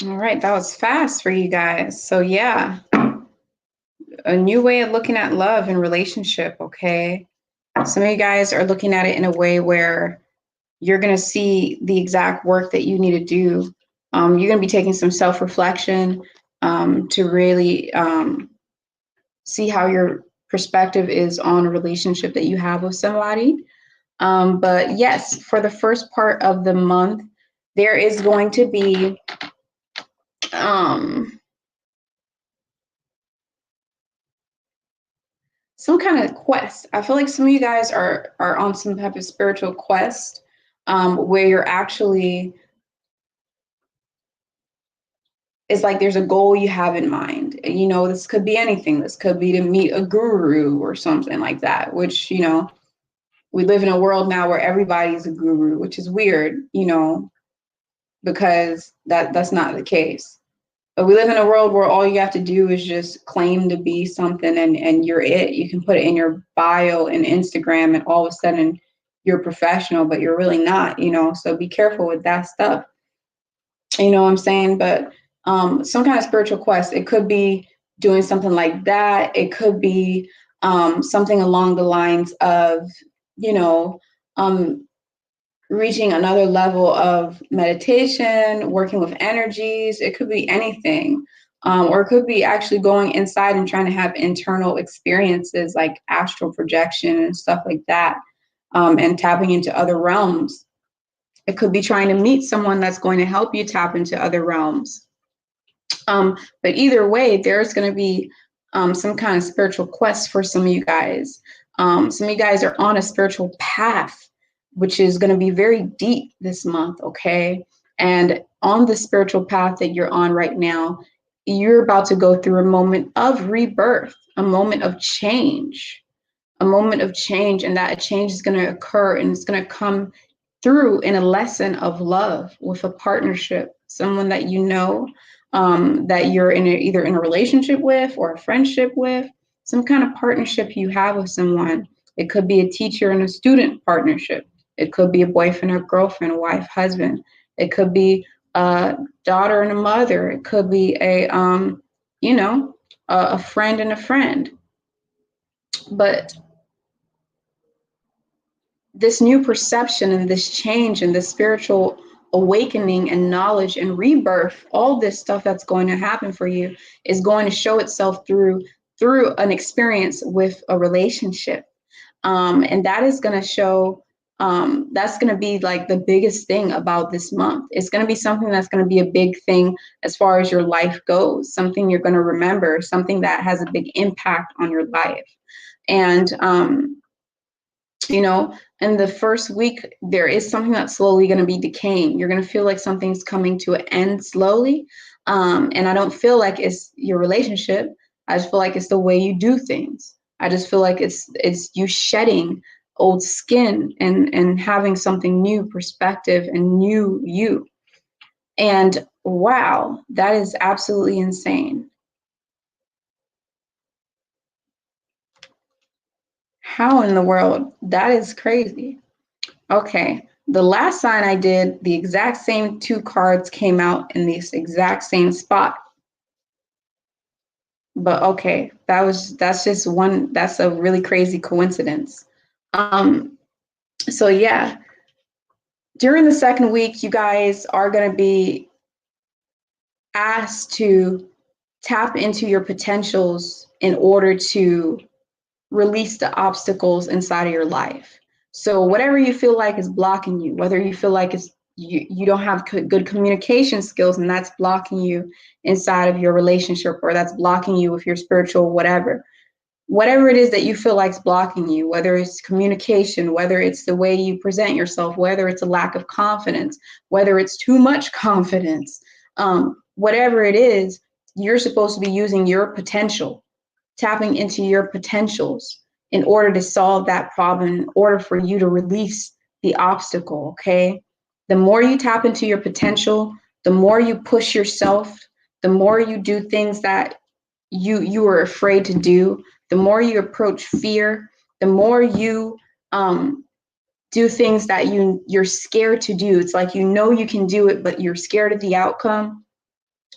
All right, that was fast for you guys. So yeah, a new way of looking at love and relationship, okay? Some of you guys are looking at it in a way where you're going to see the exact work that you need to do. You're going to be taking some self-reflection to really see how your perspective is on a relationship that you have with somebody. But yes, for the first part of the month, there is going to be some kind of quest. I feel like some of you guys are on some type of spiritual quest where you're actually, it's like there's a goal you have in mind. You know, this could be anything. This could be to meet a guru or something like that, which, you know, we live in a world now where everybody's a guru, which is weird, you know, because that's not the case. But we live in a world where all you have to do is just claim to be something and you're it. You can put it in your bio and Instagram and all of a sudden you're professional, but you're really not, you know, so be careful with that stuff. You know what I'm saying? But some kind of spiritual quest, it could be doing something like that. It could be something along the lines of, you know, reaching another level of meditation, working with energies. It could be anything. Or it could be actually going inside and trying to have internal experiences like astral projection and stuff like that, and tapping into other realms. It could be trying to meet someone that's going to help you tap into other realms. But either way, there's going to be some kind of spiritual quest for some of you guys. Some of you guys are on a spiritual path, which is going to be very deep this month, okay? And on the spiritual path that you're on right now, you're about to go through a moment of rebirth, a moment of change, and that a change is going to occur and it's going to come through in a lesson of love with a partnership, someone that you know, that you're either in a relationship with or a friendship with, some kind of partnership you have with someone. It could be a teacher and a student partnership. It could be a boyfriend or girlfriend, a wife, husband. It could be a daughter and a mother. It could be you know, a friend and a friend. But this new perception and this change and this spiritual awakening and knowledge and rebirth, all this stuff that's going to happen for you is going to show itself through an experience with a relationship. And that is going to show, that's going to be like the biggest thing about this month. It's going to be something that's going to be a big thing as far as your life goes, something you're going to remember, something that has a big impact on your life. And you know, in the first week, there is something that's slowly going to be decaying. You're going to feel like something's coming to an end slowly. And I don't feel like it's your relationship. I just feel like it's the way you do things. I just feel like it's you shedding old skin and having something new perspective and new you. And wow, that is absolutely insane. How in the world? That is crazy. Okay, The last sign I did, the exact same 2 cards came out in this exact same spot. But okay, that's just one, that's a really crazy coincidence. So yeah, during the second week, you guys are going to be asked to tap into your potentials in order to release the obstacles inside of your life. So whatever you feel like is blocking you, whether you feel like it's you don't have good communication skills and that's blocking you inside of your relationship, or that's blocking you with your spiritual whatever it is that you feel like is blocking you, whether it's communication, whether it's the way you present yourself, whether it's a lack of confidence, whether it's too much confidence, whatever it is, you're supposed to be using your potential, tapping into your potentials in order to solve that problem, in order for you to release the obstacle, okay? The more you tap into your potential, the more you push yourself, the more you do things that you are afraid to do, the more you approach fear, the more you do things that you're scared to do. It's like you know you can do it, but you're scared of the outcome.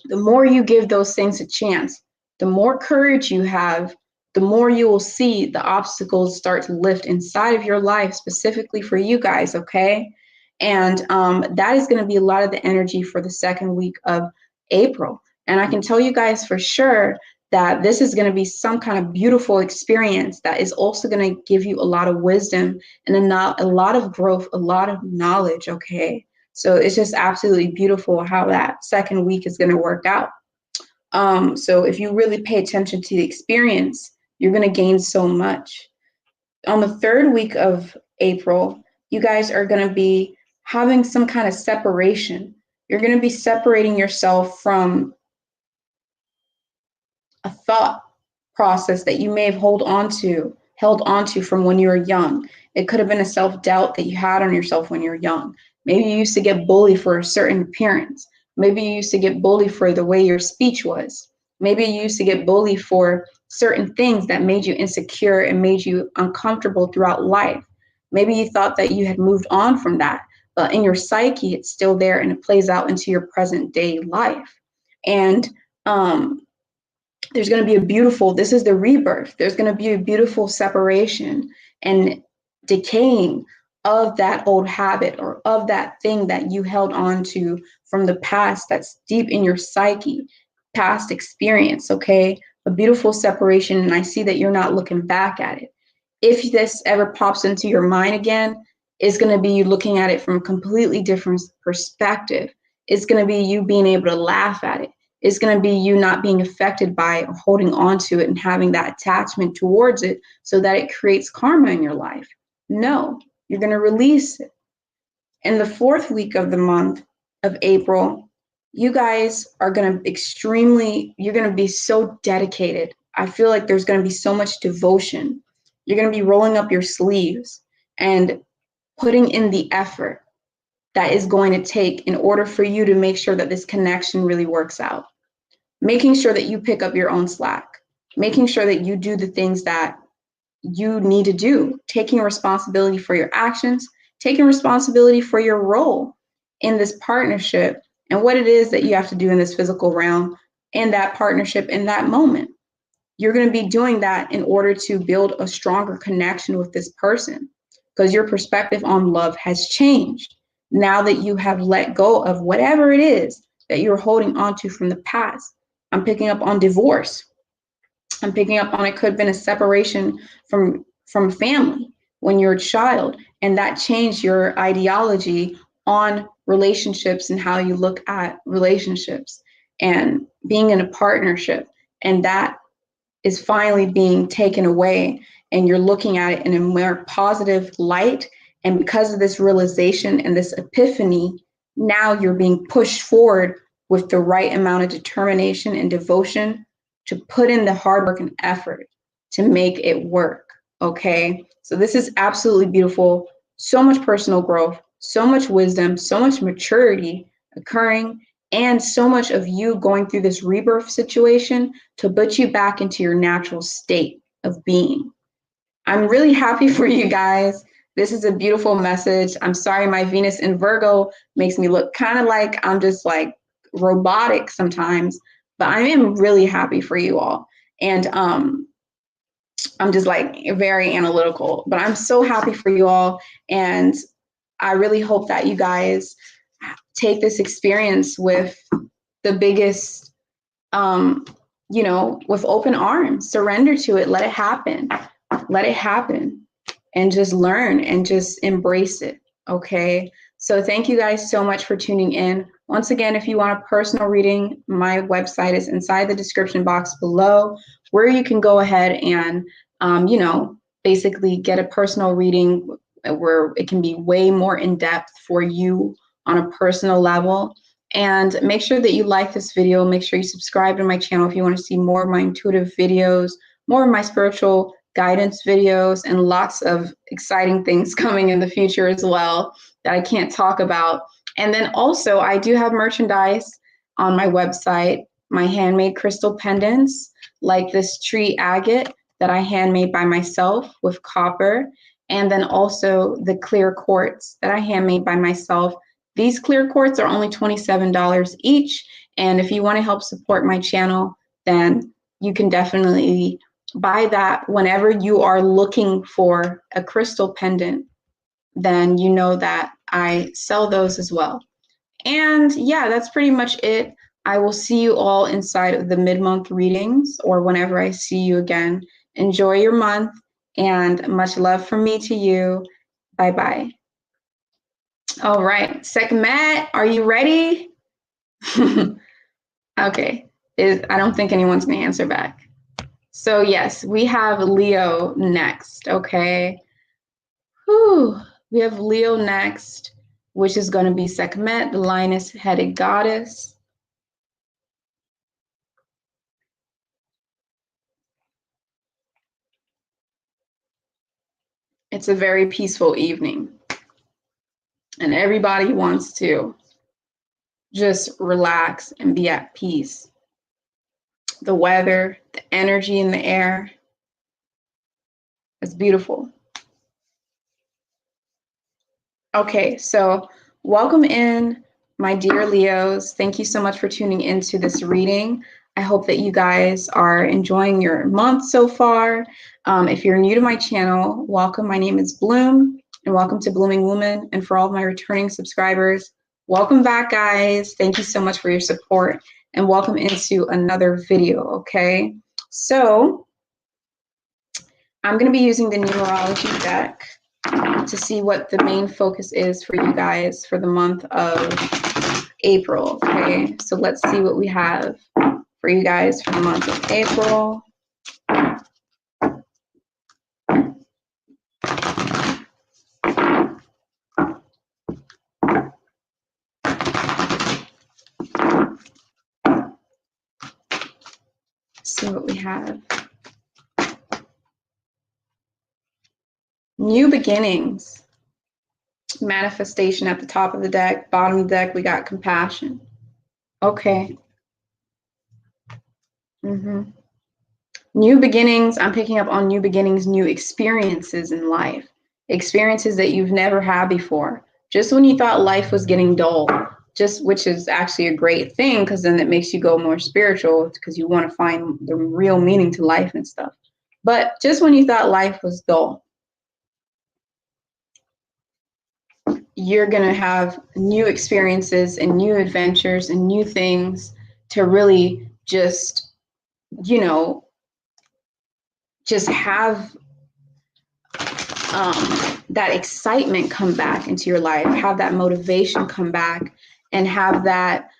The more you give those things a chance, the more courage you have, the more you will see the obstacles start to lift inside of your life, specifically for you guys, okay? And that is going to be a lot of the energy for the second week of April. And I can tell you guys for sure that this is going to be some kind of beautiful experience that is also going to give you a lot of wisdom and a lot of growth, a lot of knowledge, okay? So it's just absolutely beautiful how that second week is going to work out. So if you really pay attention to the experience, you're going to gain so much. On the third week of April, you guys are going to be having some kind of separation. You're going to be separating yourself from a thought process that you may have held on to from when you were young. It could have been a self-doubt that you had on yourself when you were young. Maybe you used to get bullied for a certain appearance. Maybe you used to get bullied for the way your speech was. Maybe you used to get bullied for certain things that made you insecure and made you uncomfortable throughout life. Maybe you thought that you had moved on from that, but in your psyche, it's still there and it plays out into your present day life. And there's going to be this is the rebirth. There's going to be a beautiful separation and decaying of that old habit or of that thing that you held on to from the past that's deep in your psyche, past experience, okay? A beautiful separation, and I see that you're not looking back at it. If this ever pops into your mind again, it's going to be you looking at it from a completely different perspective. It's going to be you being able to laugh at it. It's going to be you not being affected by it or holding on to it and having that attachment towards it so that it creates karma in your life. No, you're going to release it. In the fourth week of the month of April, you guys are going to you're going to be so dedicated. I feel like there's going to be so much devotion. You're going to be rolling up your sleeves and putting in the effort that is going to take in order for you to make sure that this connection really works out. Making sure that you pick up your own slack, making sure that you do the things that you need to do, taking responsibility for your actions, taking responsibility for your role in this partnership and what it is that you have to do in this physical realm in that partnership in that moment. You're going to be doing that in order to build a stronger connection with this person because your perspective on love has changed now that you have let go of whatever it is that you're holding on to from the past. I'm picking up on divorce. I'm picking up on it could have been a separation from family when you're a child, and that changed your ideology on relationships and how you look at relationships and being in a partnership. And that is finally being taken away, and you're looking at it in a more positive light. And because of this realization and this epiphany, now you're being pushed forward with the right amount of determination and devotion to put in the hard work and effort to make it work, okay? So this is absolutely beautiful. So much personal growth, so much wisdom, so much maturity occurring, and so much of you going through this rebirth situation to put you back into your natural state of being. I'm really happy for you guys. This is a beautiful message. I'm sorry my Venus in Virgo makes me look kind of like I'm just like robotic sometimes, but I am really happy for you all. And I'm just like very analytical, but I'm so happy for you all. And I really hope that you guys take this experience with the biggest, you know, with open arms. Surrender to it. Let it happen. Let it happen. And just learn and just embrace it. Okay. So thank you guys so much for tuning in. Once again, if you want a personal reading, my website is inside the description box below, where you can go ahead and, you know, basically get a personal reading where it can be way more in depth for you on a personal level. And make sure that you like this video. Make sure you subscribe to my channel if you want to see more of my intuitive videos, more of my spiritual guidance videos, and lots of exciting things coming in the future as well that I can't talk about. And then also I do have merchandise on my website, my handmade crystal pendants, like this tree agate that I handmade by myself with copper, and then also the clear quartz that I handmade by myself. These clear quartz are only $27 each. And if you want to help support my channel, then you can definitely buy that whenever you are looking for a crystal pendant. Then you know that I sell those as well. And yeah, that's pretty much it. I will see you all inside of the mid-month readings or whenever I see you again. Enjoy your month and much love from me to you. Bye-bye. All right, Sekhmet, are you ready? Okay, I don't think anyone's gonna answer back. So yes, we have Leo next, okay? Whew. We have Leo next, which is gonna be Sekhmet, the lioness-headed goddess. It's a very peaceful evening, and everybody wants to just relax and be at peace. The weather, the energy in the air, it's beautiful. Okay, so welcome in, my dear Leos. Thank you so much for tuning into this reading. I hope that you guys are enjoying your month so far. If you're new to my channel, welcome. My name is Bloom, and welcome to Blooming Woman. And for all of my returning subscribers, welcome back, guys. Thank you so much for your support, and welcome into another video, okay? So I'm going to be using the numerology deck to see what the main focus is for you guys for the month of April, okay? So let's see what we have for you guys for the month of April. See what we have. New beginnings. Manifestation at the top of the deck. Bottom of the deck, we got compassion. Okay. New beginnings. I'm picking up on new beginnings, new experiences in life. Experiences that you've never had before. Just when you thought life was getting dull, which is actually a great thing, because then it makes you go more spiritual, because you want to find the real meaning to life and stuff. But just when you thought life was dull, you're going to have new experiences and new adventures and new things to really just, you know, just have that excitement come back into your life, have that motivation come back, and have that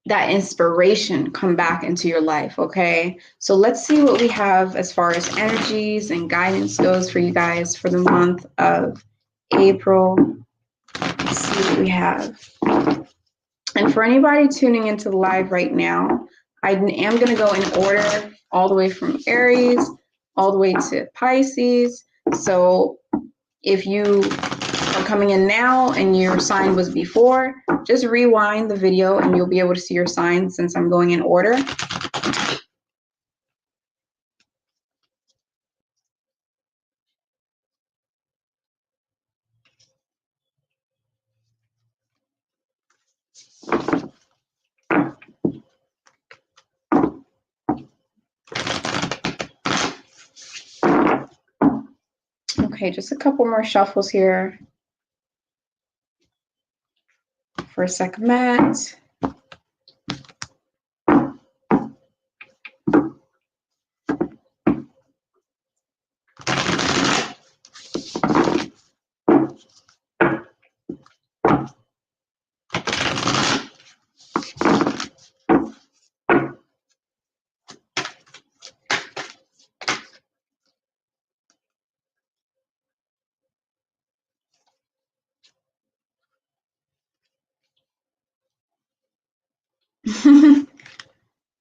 that inspiration come back into your life, okay? So let's see what we have as far as energies and guidance goes for you guys for the month of April. Let's see what we have. And for anybody tuning into the live right now, I am going to go in order all the way from Aries all the way to Pisces. So if you are coming in now and your sign was before, just rewind the video and you'll be able to see your sign since I'm going in order. Okay, just a couple more shuffles here for Sekhmet.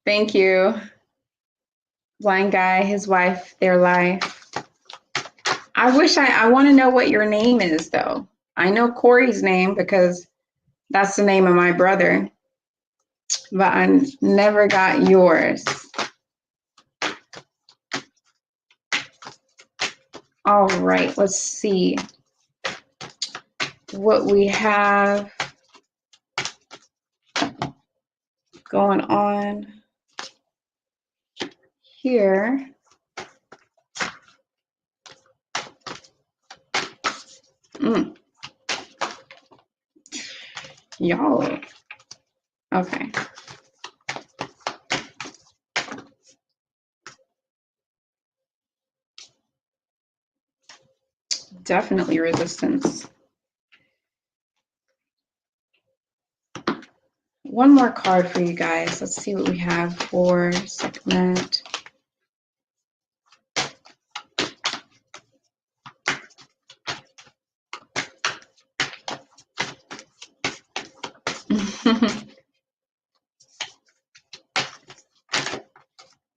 Thank you. Blind guy, his wife, their life. I want to know what your name is, though. I know Corey's name because that's the name of my brother, but I never got yours. All right, let's see what we have going on here. Y'all. Okay. Definitely resistance. One more card for you guys. Let's see what we have for Sekhmet.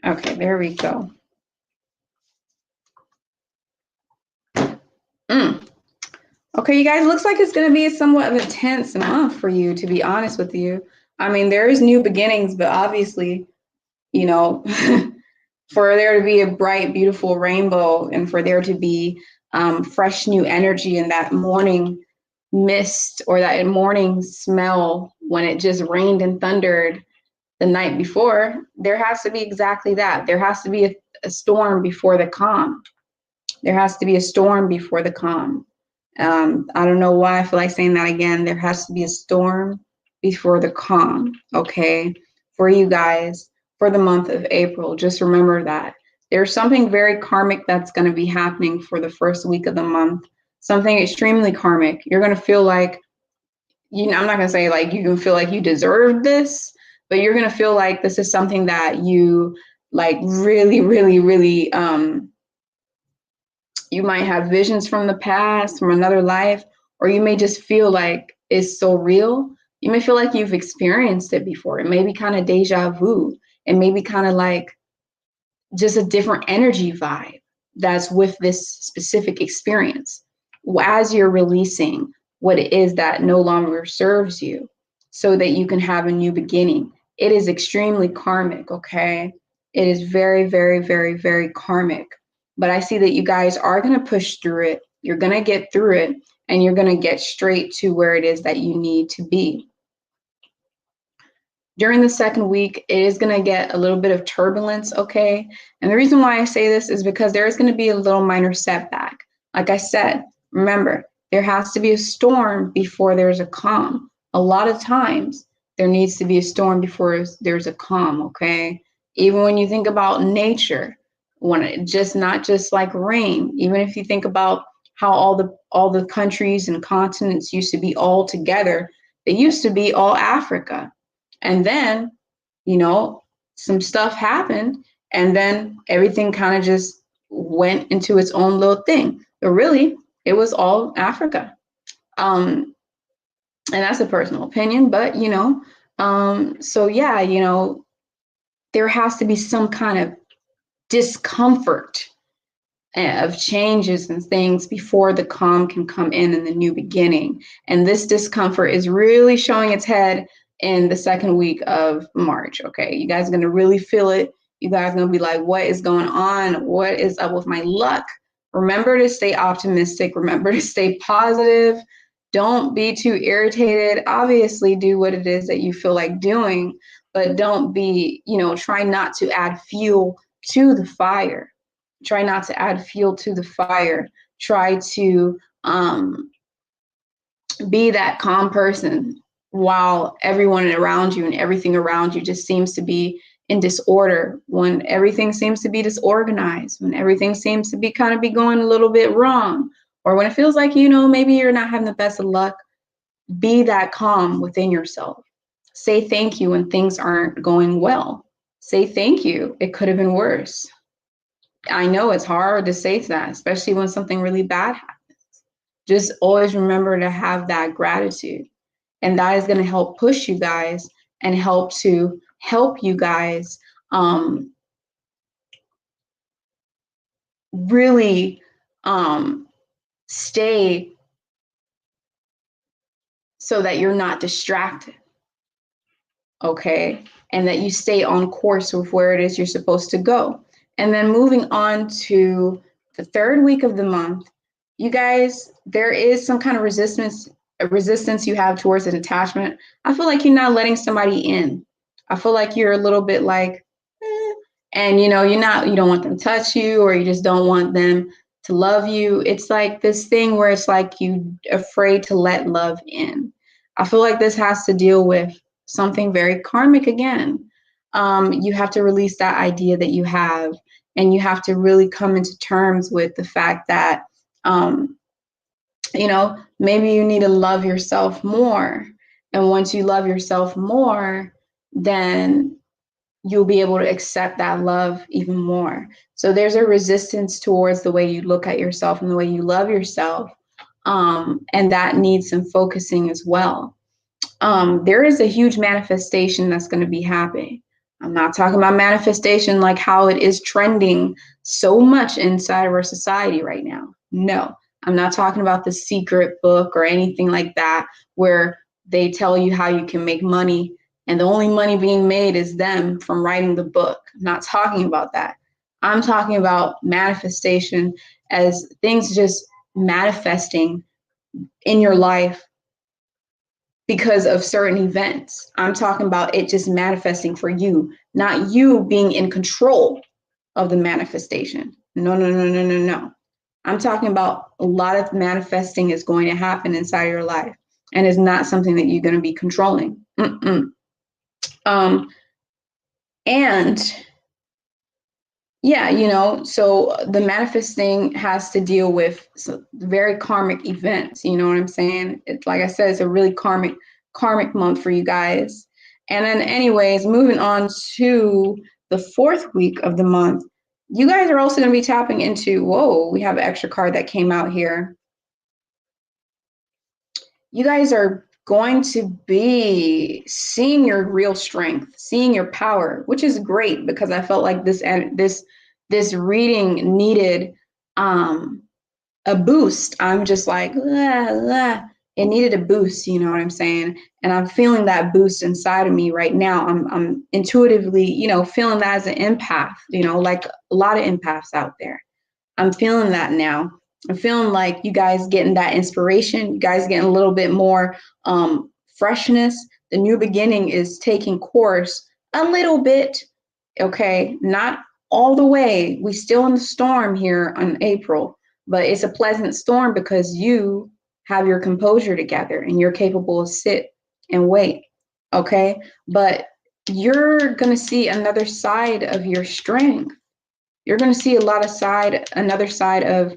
Okay, there we go. Okay, you guys, looks like it's going to be somewhat of a tense month for you, to be honest with you. I mean, there is new beginnings, but obviously, you know, for there to be a bright, beautiful rainbow and for there to be fresh new energy in that morning mist or that morning smell when it just rained and thundered the night before, there has to be exactly that. There has to be a storm before the calm. There has to be a storm before the calm. I don't know why I feel like saying that again. There has to be a storm before the calm, okay? For you guys, for the month of April, just remember that. There's something very karmic that's going to be happening for the first week of the month. Something extremely karmic. You're going to feel like, I'm not going to say like you can feel like you deserve this, but you're going to feel like this is something that you like really, really, really, you might have visions from the past, from another life, or you may just feel like it's so real. You may feel like you've experienced it before. It may be kind of deja vu. It may be kind of like just a different energy vibe that's with this specific experience as you're releasing what it is that no longer serves you so that you can have a new beginning. It is extremely karmic, okay? It is very, very, very, very karmic. But I see that you guys are going to push through it. You're going to get through it, and you're going to get straight to where it is that you need to be. During the second week, it is going to get a little bit of turbulence, okay? And the reason why I say this is because there is going to be a little minor setback. Like I said, remember, there has to be a storm before there's a calm. A lot of times, there needs to be a storm before there's a calm, okay? Even when you think about nature, when it just not just like rain, even if you think about how all the countries and continents used to be all together, they used to be all Africa. And then, you know, some stuff happened and then everything kind of just went into its own little thing. But really, it was all Africa. And that's a personal opinion, but, you know, so yeah, you know, there has to be some kind of discomfort of changes and things before the calm can come in the new beginning. And this discomfort is really showing its head in the second week of March, okay? You guys are going to really feel it. You guys are going to be like, what is going on? What is up with my luck? Remember to stay optimistic. Remember to stay positive. Don't be too irritated. Obviously, do what it is that you feel like doing, but don't be, try not to add fuel to the fire. Try not to add fuel to the fire. Try to be that calm person while everyone around you and everything around you just seems to be in disorder, when everything seems to be disorganized, when everything seems to be kind of be going a little bit wrong, or when it feels like, maybe you're not having the best of luck. Be that calm within yourself. Say thank you when things aren't going well. Say thank you. It could have been worse. I know it's hard to say that, especially when something really bad happens. Just always remember to have that gratitude. And that is going to help push you guys and help you guys really stay so that you're not distracted, okay? And that you stay on course with where it is you're supposed to go. And then moving on to the third week of the month, you guys, there is some kind of resistance you have towards an attachment. I feel like you're not letting somebody in. I feel like you're a little bit like, and you don't want them to touch you, or you just don't want them to love you. It's like this thing where it's like you afraid to let love in. I feel like this has to deal with something very karmic again. You have to release that idea that you have, and you have to really come into terms with the fact that, maybe you need to love yourself more. And once you love yourself more, then you'll be able to accept that love even more. So there's a resistance towards the way you look at yourself and the way you love yourself. And that needs some focusing as well. There is a huge manifestation that's going to be happening. I'm not talking about manifestation like how it is trending so much inside of our society right now. No, I'm not talking about the secret book or anything like that, where they tell you how you can make money and the only money being made is them from writing the book. I'm not talking about that. I'm talking about manifestation as things just manifesting in your life because of certain events. I'm talking about it just manifesting for you, not you being in control of the manifestation. No. I'm talking about a lot of manifesting is going to happen inside your life, and it's not something that you're going to be controlling. And yeah, so the manifesting has to deal with very karmic events. You know what I'm saying? It's like I said, it's a really karmic month for you guys. And then anyways, moving on to the fourth week of the month, you guys are also going to be tapping into, whoa, we have an extra card that came out here. You guys are going to be seeing your real strength, seeing your power, which is great, because I felt like this reading needed a boost. I'm just like, it needed a boost, you know what I'm saying? And I'm feeling that boost inside of me right now. I'm intuitively, feeling that as an empath, like a lot of empaths out there. I'm feeling that now. I'm feeling like you guys getting that inspiration, you guys getting a little bit more freshness. The new beginning is taking course a little bit, okay? Not all the way. We still in the storm here on April, but it's a pleasant storm because you have your composure together and you're capable of sit and wait, okay? But you're going to see another side of your strength. You're going to see another side of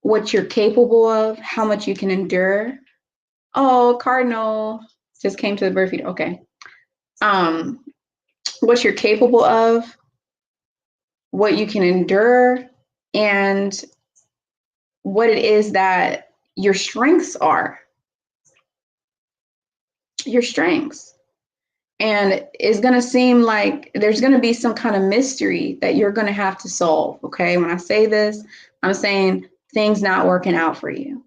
what you're capable of, how much you can endure. Oh, Cardinal just came to the birth feed. Okay. What you're capable of, what you can endure, and what it is that your strengths are. Your strengths. And it's going to seem like there's going to be some kind of mystery that you're going to have to solve, okay? When I say this, I'm saying things not working out for you.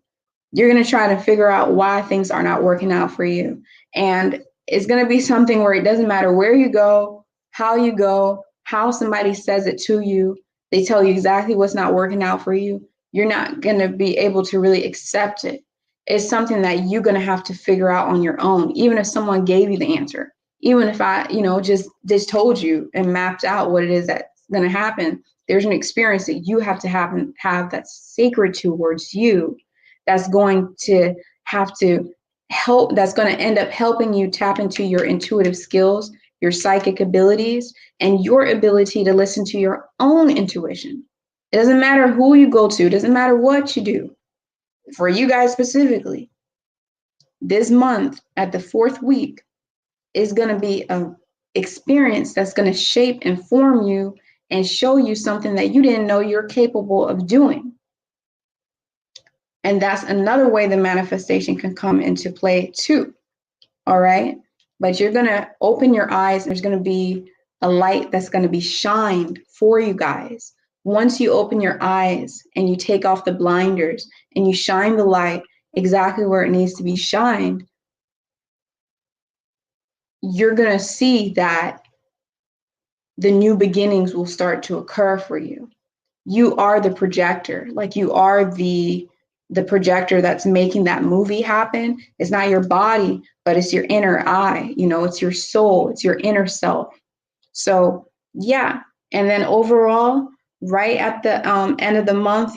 You're going to try to figure out why things are not working out for you. And it's going to be something where it doesn't matter where you go, how somebody says it to you, they tell you exactly what's not working out for you. You're not going to be able to really accept it. is something that you're going to have to figure out on your own, even if someone gave you the answer. Even if I, just told you and mapped out what it is that's going to happen, there's an experience that you have to have that's sacred towards you, that's going to have to help, that's going to end up helping you tap into your intuitive skills, your psychic abilities, and your ability to listen to your own intuition. It doesn't matter who you go to, it doesn't matter what you do. For you guys specifically, this month at the 4th week is going to be an experience that's going to shape and form you and show you something that you didn't know you're capable of doing. And that's another way the manifestation can come into play too. All right. But you're going to open your eyes. There's going to be a light that's going to be shined for you guys. Once you open your eyes and you take off the blinders and you shine the light exactly where it needs to be shined, you're going to see that the new beginnings will start to occur for you. You are the projector, like you are the projector that's making that movie happen. It's not your body, but it's your inner eye. It's your soul, it's your inner self. So yeah. And then overall, right at the end of the month,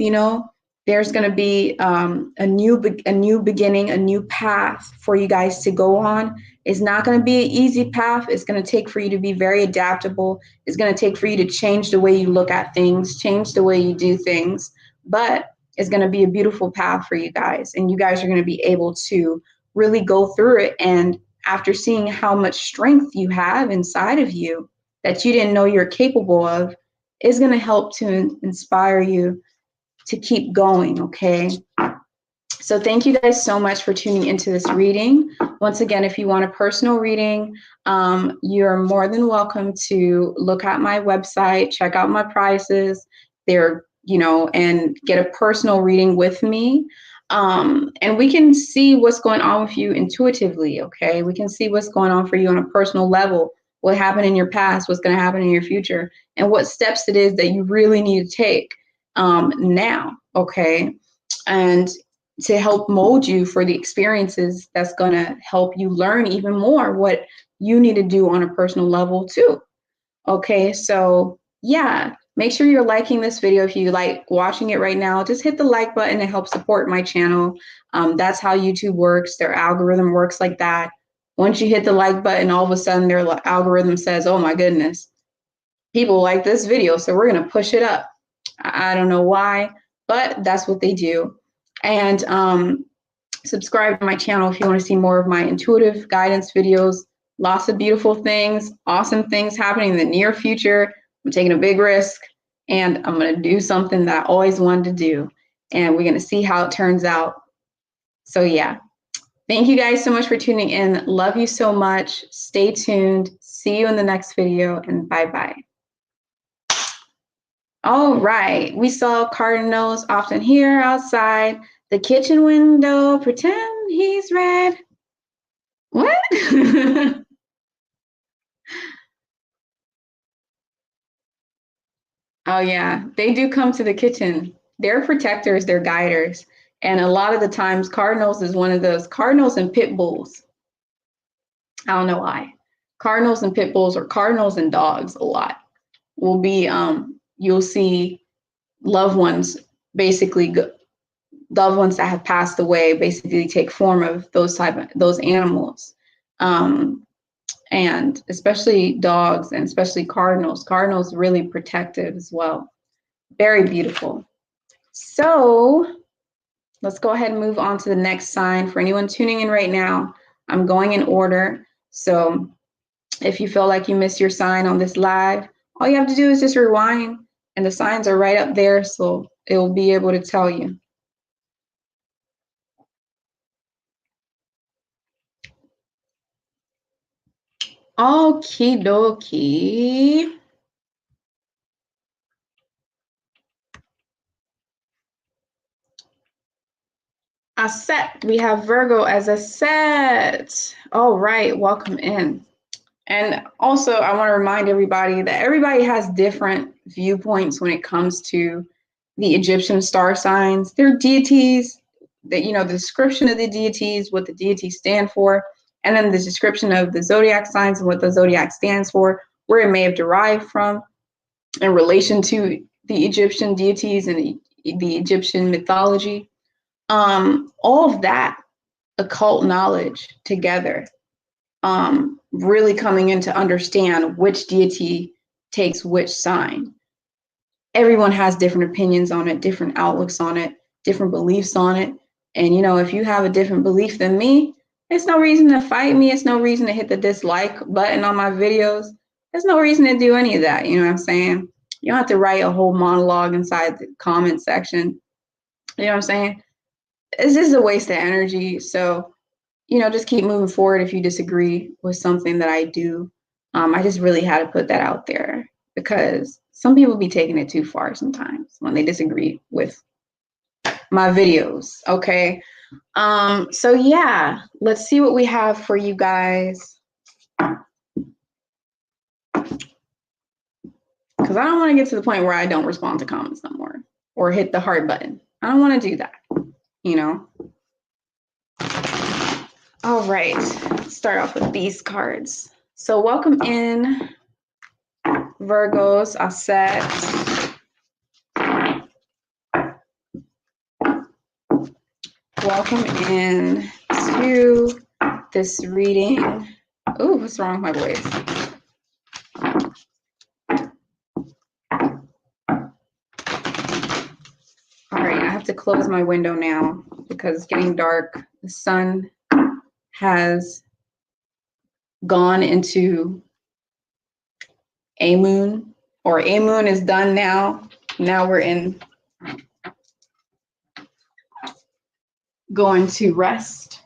there's going to be a new beginning, a new path for you guys to go on. It's not going to be an easy path. It's going to take for you to be very adaptable. It's going to take for you to change the way you look at things, change the way you do things. But it's going to be a beautiful path for you guys. And you guys are going to be able to really go through it. And after seeing how much strength you have inside of you that you didn't know you're capable of, is going to help to inspire you to keep going, okay? So thank you guys so much for tuning into this reading. Once again, if you want a personal reading, you're more than welcome to look at my website, check out my prices there, and get a personal reading with me. And we can see what's going on with you intuitively, okay? We can see what's going on for you on a personal level, what happened in your past, what's going to happen in your future, and what steps it is that you really need to take now, okay? And to help mold you for the experiences that's going to help you learn even more what you need to do on a personal level too. Okay, so yeah, make sure you're liking this video. If you like watching it right now, just hit the like button to help support my channel. That's how YouTube works. Their algorithm works like that. Once you hit the like button, all of a sudden their algorithm says, oh my goodness, people like this video, so we're going to push it up. I don't know why, but that's what they do. And subscribe to my channel if you want to see more of my intuitive guidance videos. Lots of beautiful things, awesome things happening in the near future. I'm taking a big risk, and I'm going to do something that I always wanted to do. And we're going to see how it turns out. So yeah, thank you guys so much for tuning in. Love you so much. Stay tuned. See you in the next video, and bye-bye. All right, we saw cardinals often here outside the kitchen window. Pretend he's red. What? Oh yeah, they do come to the kitchen. They're protectors, they're guiders. And a lot of the times cardinals is one of those, cardinals and pit bulls. I don't know why. Cardinals and pit bulls, or cardinals and dogs a lot, will be, you'll see loved ones, basically loved ones that have passed away, basically take form of those animals. And especially dogs, and especially cardinals really protective as well. Very beautiful. So let's go ahead and move on to the next sign. For anyone tuning in right now, I'm going in order. So if you feel like you missed your sign on this live, all you have to do is just rewind, and the signs are right up there, so it will be able to tell you. Okie dokie. Auset, we have Virgo as a set. All right, welcome in. And also, I want to remind everybody that everybody has different viewpoints when it comes to the Egyptian star signs. They're deities. the, you know, the description of the deities, what the deities stand for, and then the description of the zodiac signs and what the zodiac stands for, where it may have derived from in relation to the Egyptian deities and the Egyptian mythology. All of that occult knowledge together, really coming in to understand which deity takes which sign. Everyone has different opinions on it, different outlooks on it, different beliefs on it. And, you know, if you have a different belief than me, it's no reason to fight me. It's no reason to hit the dislike button on my videos. There's no reason to do any of that. You know what I'm saying? You don't have to write a whole monologue inside the comment section. You know what I'm saying? It's just a waste of energy. So, you know, just keep moving forward if you disagree with something that I do. I just really had to put that out there because some people be taking it too far sometimes when they disagree with my videos. Okay. So yeah, let's see what we have for you guys. Because I don't want to get to the point where I don't respond to comments no more or hit the heart button. I don't want to do that, you know. All right, let's start off with these cards. So welcome in, Virgos, Auset. Welcome in to this reading. Oh, what's wrong with my voice? All right, I have to close my window now because it's getting dark. The sun has gone into Amun, or Amun is done now. Now we're in going to rest.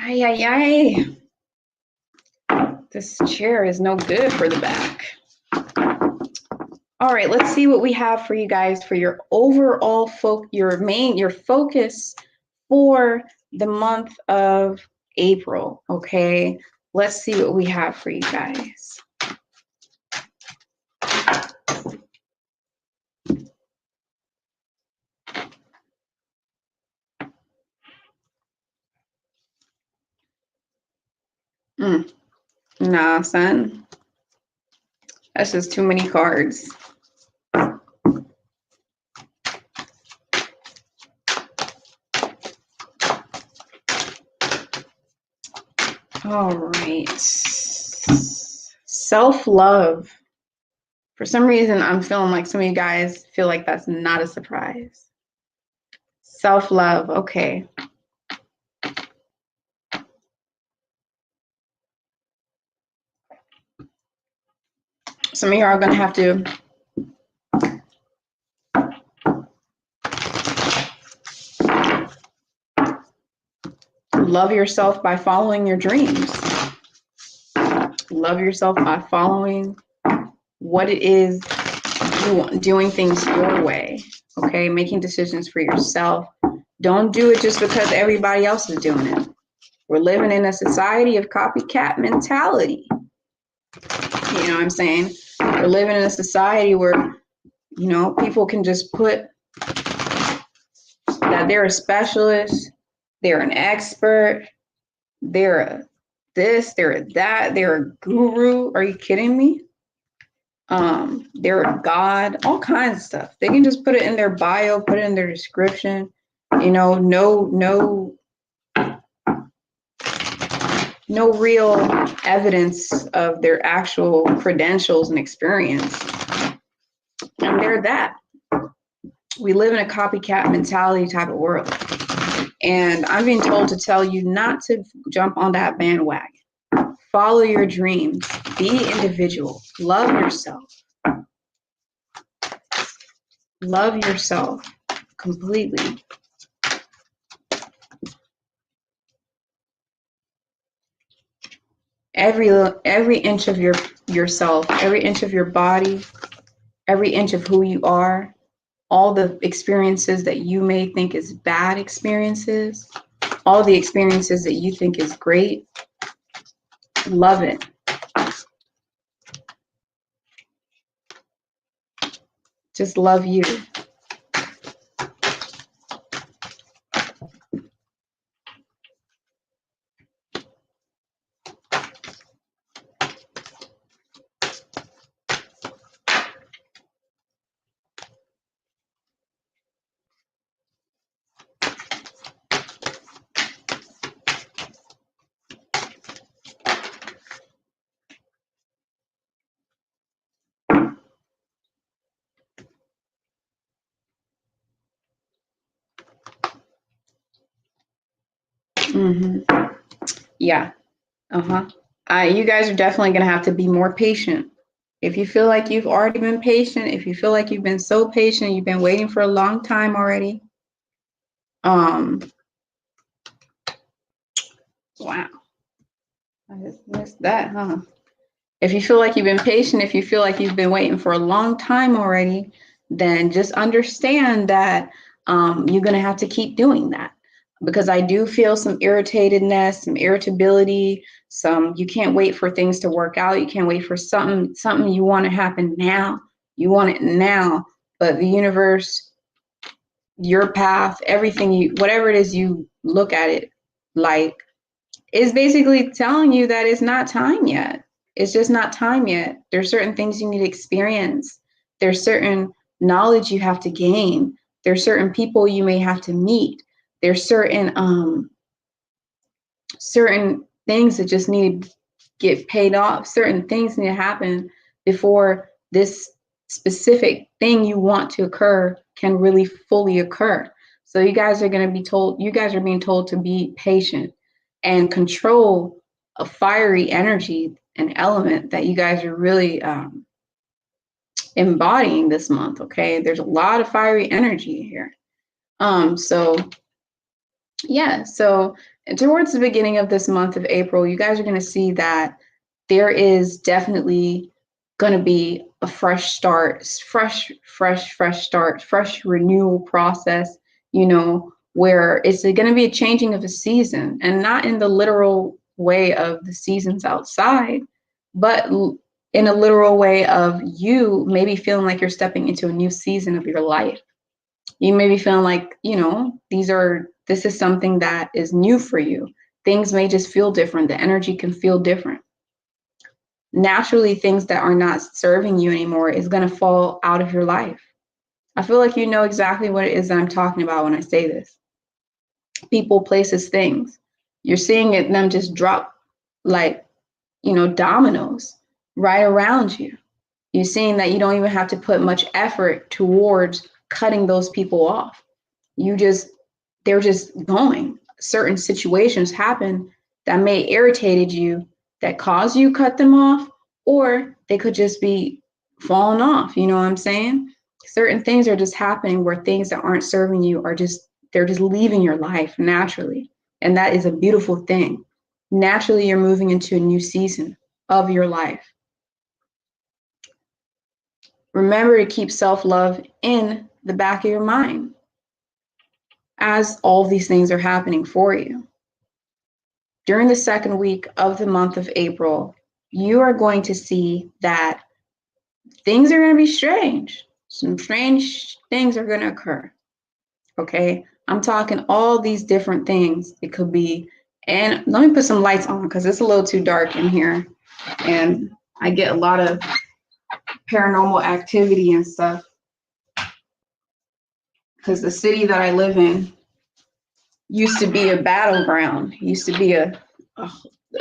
Ay, ay, ay. This chair is no good for the back. All right, let's see what we have for you guys for your overall your focus for the month of April. Okay, let's see what we have for you guys. Nah, son. That's just too many cards. All right. Self-love. For some reason, I'm feeling like some of you guys feel like that's not a surprise. Self-love. Okay. Some of you are going to have to love yourself by following your dreams. Love yourself by following what it is you want, doing things your way. Okay, making decisions for yourself. Don't do it just because everybody else is doing it. We're living in a society of copycat mentality. You know what I'm saying? We're living in a society where, you know, people can just put that they're a specialist, they're an expert, they're a this, they're a that, they're a guru. Are you kidding me? They're a god, all kinds of stuff. They can just put it in their bio, put it in their description. You know, no real evidence of their actual credentials and experience. And they're that. We live in a copycat mentality type of world. And I'm being told to tell you not to jump on that bandwagon. Follow your dreams. Be individual. Love yourself. Love yourself completely. Every inch of your yourself, every inch of your body, every inch of who you are, all the experiences that you may think is bad experiences, all the experiences that you think is great. Love it. Just love you. Yeah. You guys are definitely going to have to be more patient. If you feel like you've already been patient, if you feel like you've been so patient, you've been waiting for a long time already. Wow. I just missed that, huh? If you feel like you've been patient, if you feel like you've been waiting for a long time already, then just understand that you're going to have to keep doing that. Because I do feel some irritatedness, some irritability, you can't wait for things to work out. You can't wait for something you want to happen now. You want it now, but the universe, your path, everything, whatever it is you look at it like, is basically telling you that it's not time yet. It's just not time yet. There's certain things you need to experience. There's certain knowledge you have to gain. There's certain people you may have to meet. There's certain things that just need to get paid off. Certain things need to happen before this specific thing you want to occur can really fully occur. So you guys are being told to be patient and control a fiery energy, an element that you guys are really embodying this month. Okay, there's a lot of fiery energy here. So towards the beginning of this month of April, you guys are going to see that there is definitely going to be a fresh start, fresh start, fresh renewal process, where it's going to be a changing of a season, and not in the literal way of the seasons outside, but in a literal way of you maybe feeling like you're stepping into a new season of your life. You may be feeling like, this is something that is new for you. Things may just feel different. The energy can feel different. Naturally, things that are not serving you anymore is going to fall out of your life. I feel like you know exactly what it is that I'm talking about when I say this. People, places, things. You're seeing them just drop like, dominoes right around you. You're seeing that you don't even have to put much effort towards cutting those people off. They're just going. Certain situations happen that may irritated you, that cause you cut them off, or they could just be falling off. You know what I'm saying? Certain things are just happening where things that aren't serving you they're just leaving your life naturally. And that is a beautiful thing. Naturally, you're moving into a new season of your life. Remember to keep self-love in the back of your mind as all these things are happening for you. During the second week of the month of April, you are going to see that things are going to be strange. Some strange things are going to occur. Okay? I'm talking all these different things. It could be, and let me put some lights on because it's a little too dark in here. And I get a lot of paranormal activity and stuff. Because the city that I live in used to be a battleground. Used to be a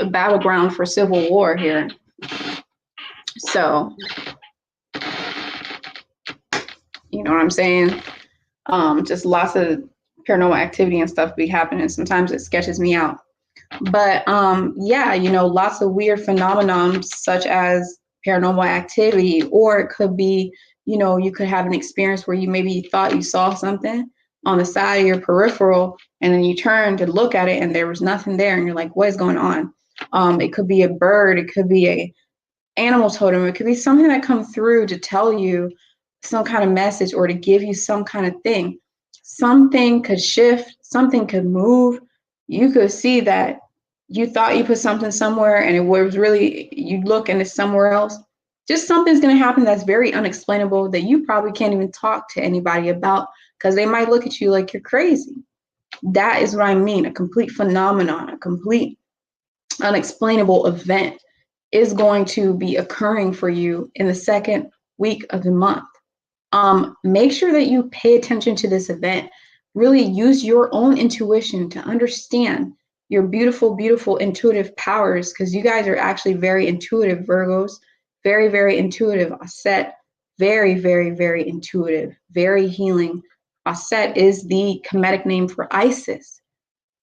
battleground for civil war here. So, you know what I'm saying? Just lots of paranormal activity and stuff be happening. Sometimes it sketches me out. But lots of weird phenomenons such as paranormal activity, or it could be, you could have an experience where you maybe thought you saw something on the side of your peripheral, and then you turn to look at it and there was nothing there, and you're like, what is going on? It could be a bird, it could be animal totem. It could be something that comes through to tell you some kind of message or to give you some kind of thing. Something could shift, something could move. You could see that you thought you put something somewhere and it was really, you look and it's somewhere else. Just something's going to happen that's very unexplainable that you probably can't even talk to anybody about because they might look at you like you're crazy. That is what I mean. A complete phenomenon, a complete unexplainable event is going to be occurring for you in the second week of the month. Make sure that you pay attention to this event. Really use your own intuition to understand your beautiful, beautiful intuitive powers, because you guys are actually very intuitive, Virgos. Very, very intuitive. Auset, very, very, very intuitive, very healing. Auset is the Kemetic name for Isis.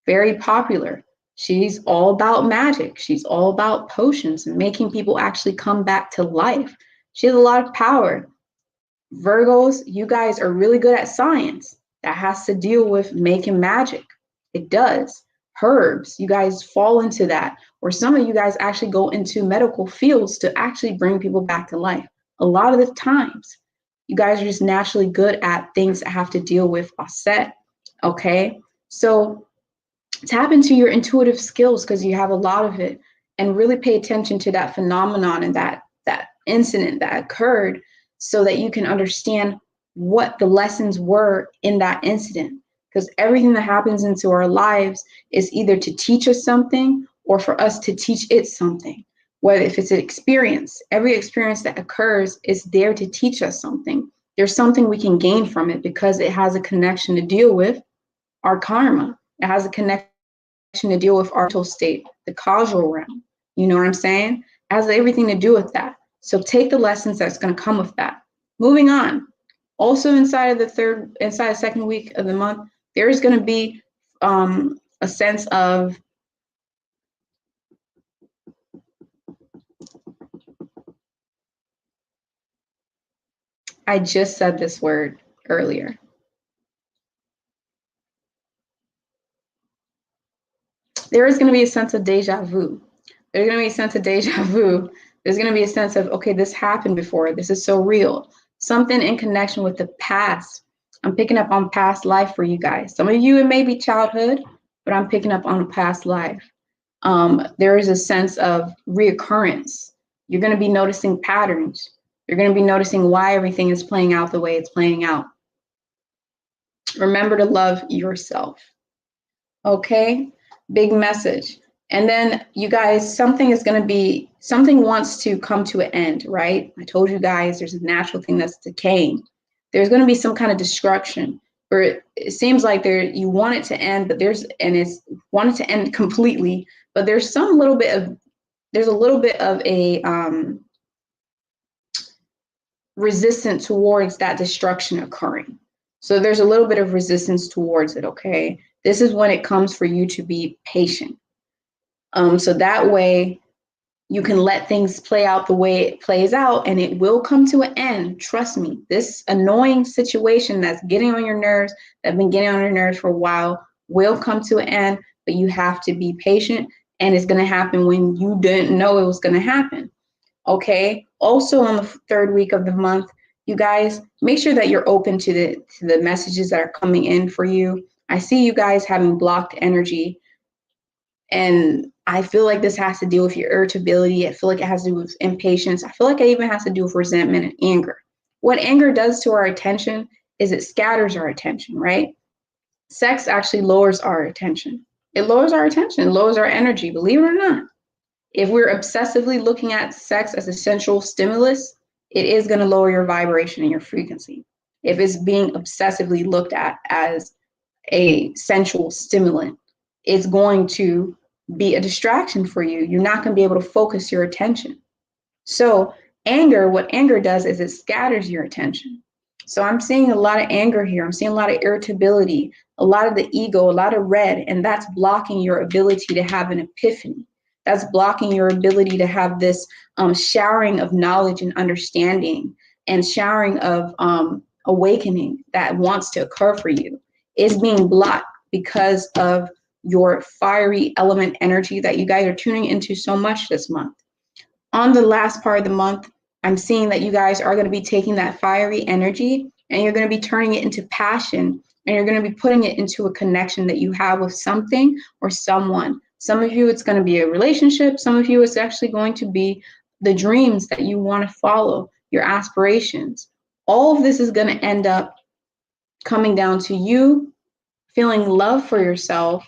Very popular. She's all about magic. She's all about potions and making people actually come back to life. She has a lot of power. Virgos, you guys are really good at science. That has to deal with making magic. It does. Herbs, you guys fall into that. Or some of you guys actually go into medical fields to actually bring people back to life. A lot of the times, you guys are just naturally good at things that have to deal with Auset. Okay? So tap into your intuitive skills because you have a lot of it, and really pay attention to that phenomenon and that incident that occurred so that you can understand what the lessons were in that incident. Because everything that happens into our lives is either to teach us something or for us to teach it something. Whether if it's an experience, every experience that occurs is there to teach us something. There's something we can gain from it because it has a connection to deal with our karma. It has a connection to deal with our mental state, the causal realm. You know what I'm saying? It has everything to do with that. So take the lessons that's going to come with that. Moving on. Also inside the second week of the month, there is going to be a sense of I just said this word earlier. There is going to be a sense of deja vu. There's going to be a sense of deja vu. There's going to be a sense of, okay, this happened before. This is so real. Something in connection with the past. I'm picking up on past life for you guys. Some of you, it may be childhood, but I'm picking up on a past life. There is a sense of reoccurrence. You're going to be noticing patterns. You're going to be noticing why everything is playing out the way it's playing out. Remember to love yourself. Okay? Big message. And then you guys, something wants to come to an end, right? I told you guys there's a natural thing that's decaying. There's going to be some kind of destruction, or it seems like you want it to end, but it's wanted to end completely, but there's a little bit of a resistance towards that destruction occurring. So there's a little bit of resistance towards it, okay? This is when it comes for you to be patient. So that way you can let things play out the way it plays out, and it will come to an end. Trust me, this annoying situation that's getting on your nerves, that's been getting on your nerves for a while, will come to an end, but you have to be patient, and it's going to happen when you didn't know it was going to happen. Okay. Also on the third week of the month, you guys make sure that you're open to the messages that are coming in for you. I see you guys having blocked energy, and I feel like this has to do with your irritability. I feel like it has to do with impatience. I feel like it even has to do with resentment and anger. What anger does to our attention is it scatters our attention, right? Sex actually lowers our attention. It lowers our attention, it lowers our energy, believe it or not. If we're obsessively looking at sex as a sensual stimulus, it is going to lower your vibration and your frequency. If it's being obsessively looked at as a sensual stimulant, it's going to be a distraction for you. You're not going to be able to focus your attention. So what anger does is it scatters your attention. So I'm seeing a lot of anger here. I'm seeing a lot of irritability, a lot of the ego, a lot of red, and that's blocking your ability to have an epiphany. That's blocking your ability to have this showering of knowledge and understanding and showering of awakening that wants to occur for you. Is being blocked because of your fiery element energy that you guys are tuning into so much this month. on the last part of the month, I'm seeing that you guys are going to be taking that fiery energy and you're going to be turning it into passion, and you're going to be putting it into a connection that you have with something or someone. Some of you, it's going to be a relationship. Some of you, it's actually going to be the dreams that you want to follow, your aspirations. All of this is going to end up coming down to you feeling love for yourself,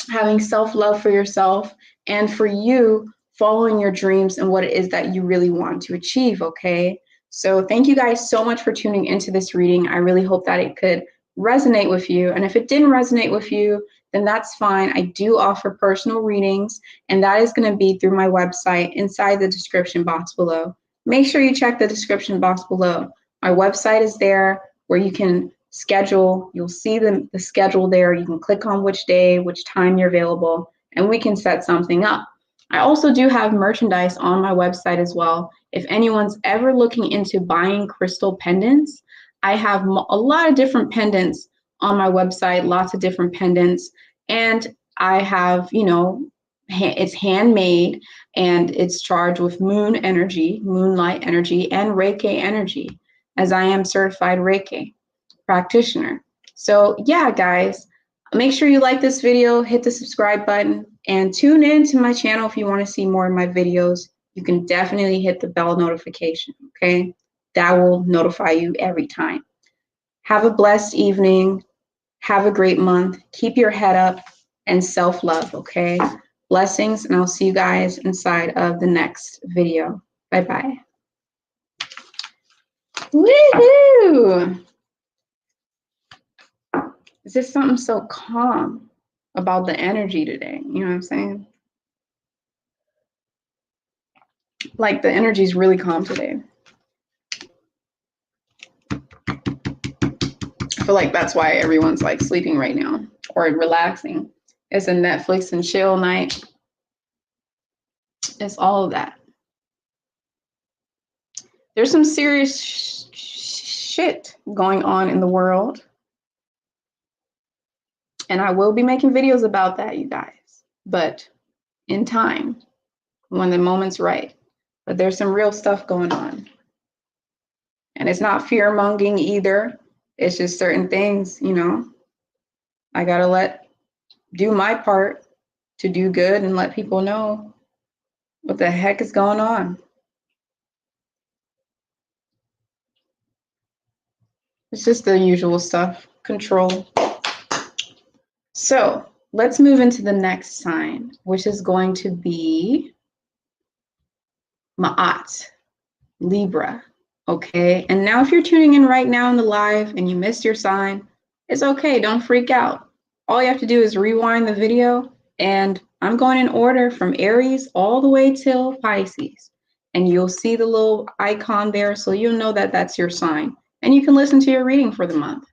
having self-love for yourself, and for you following your dreams and what it is that you really want to achieve, okay? So thank you guys so much for tuning into this reading. I really hope that it could resonate with you. And if it didn't resonate with you, then that's fine. I do offer personal readings, and that is going to be through my website inside the description box below. Make sure you check the description box below. My website is there where you can schedule. You'll see the schedule there. You can click on which day, which time you're available, and we can set something up. I also do have merchandise on my website as well. If anyone's ever looking into buying crystal pendants, I have a lot of different pendants on my website, lots of different pendants. And I have, you know, it's handmade and it's charged with moon energy, moonlight energy, and Reiki energy, as I am certified Reiki practitioner. So yeah, guys, make sure you like this video, hit the subscribe button, and tune in to my channel if you want to see more of my videos. You can definitely hit the bell notification, okay? That will notify you every time. Have a blessed evening. Have a great month. Keep your head up and self-love, okay? Blessings, and I'll see you guys inside of the next video. Bye-bye. Woohoo! It's just something so calm about the energy today. You know what I'm saying? Like the energy is really calm today. I feel like that's why everyone's like sleeping right now or relaxing. It's a Netflix and chill night. It's all of that. There's some serious shit going on in the world. And I will be making videos about that, you guys. But in time, when the moment's right. But there's some real stuff going on. And it's not fear-mongering either. It's just certain things, you know. I gotta do my part to do good and let people know what the heck is going on. It's just the usual stuff. Control. So let's move into the next sign, which is going to be Maat, Libra. Okay, and now if you're tuning in right now in the live and you missed your sign, it's okay, don't freak out. All you have to do is rewind the video, and I'm going in order from Aries all the way till Pisces. And you'll see the little icon there, so you'll know that that's your sign. And you can listen to your reading for the month.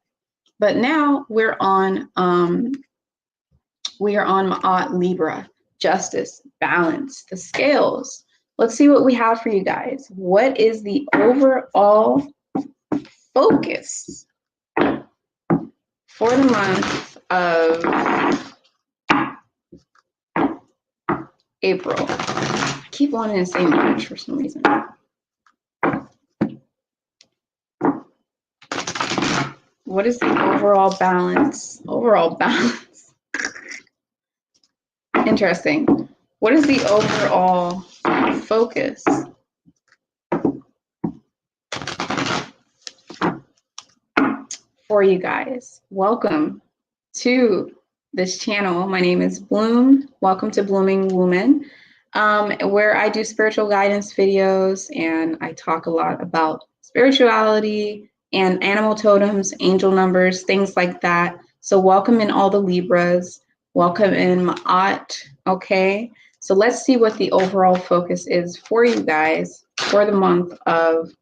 But now we're on Maat, Libra, justice, balance, the scales. Let's see what we have for you guys. What is the overall focus for the month of April? I keep wanting to say March for some reason. What is the overall balance? Overall balance. Interesting. What is the overall focus for you guys? Welcome to this channel. My name is Bloom. Welcome to Blooming Woman, where I do spiritual guidance videos and I talk a lot about spirituality and animal totems, angel numbers, things like that. So welcome in all the Libras. Welcome in Maat, okay? So let's see what the overall focus is for you guys for the month of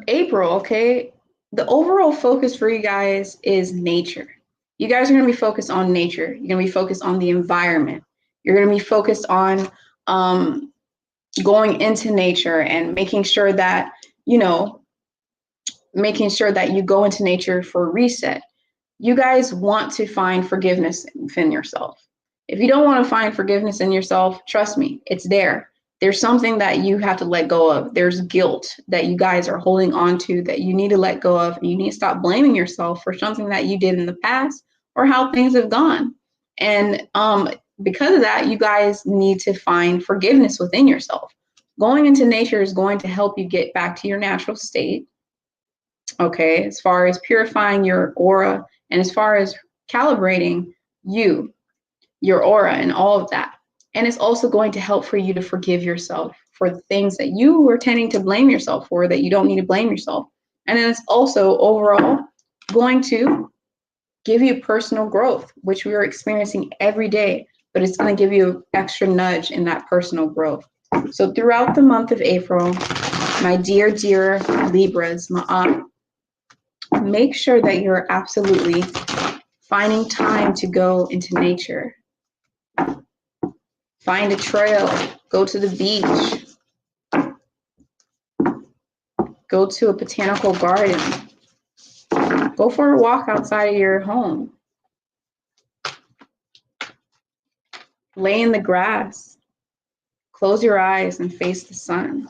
April, okay? The overall focus for you guys is nature. You guys are going to be focused on nature. You're going to be focused on the environment. You're going to be focused on going into nature and making sure that, you know, making sure that you go into nature for a reset. you guys want to find forgiveness within yourself. If you don't want to find forgiveness in yourself, trust me, it's there. There's something that you have to let go of. There's guilt that you guys are holding on to that you need to let go of. You need to stop blaming yourself for something that you did in the past or how things have gone. And because of that, you guys need to find forgiveness within yourself. Going into nature is going to help you get back to your natural state. Okay, as far as purifying your aura and as far as calibrating your aura and all of that. And it's also going to help for you to forgive yourself for the things that you were tending to blame yourself for that you don't need to blame yourself. And then it's also overall going to give you personal growth, which we are experiencing every day, but it's going to give you an extra nudge in that personal growth. So throughout the month of April, my dear Libras, Maat, make sure that you're absolutely finding time to go into nature. Find a trail, go to the beach, go to a botanical garden, go for a walk outside of your home, lay in the grass, close your eyes and face the sun.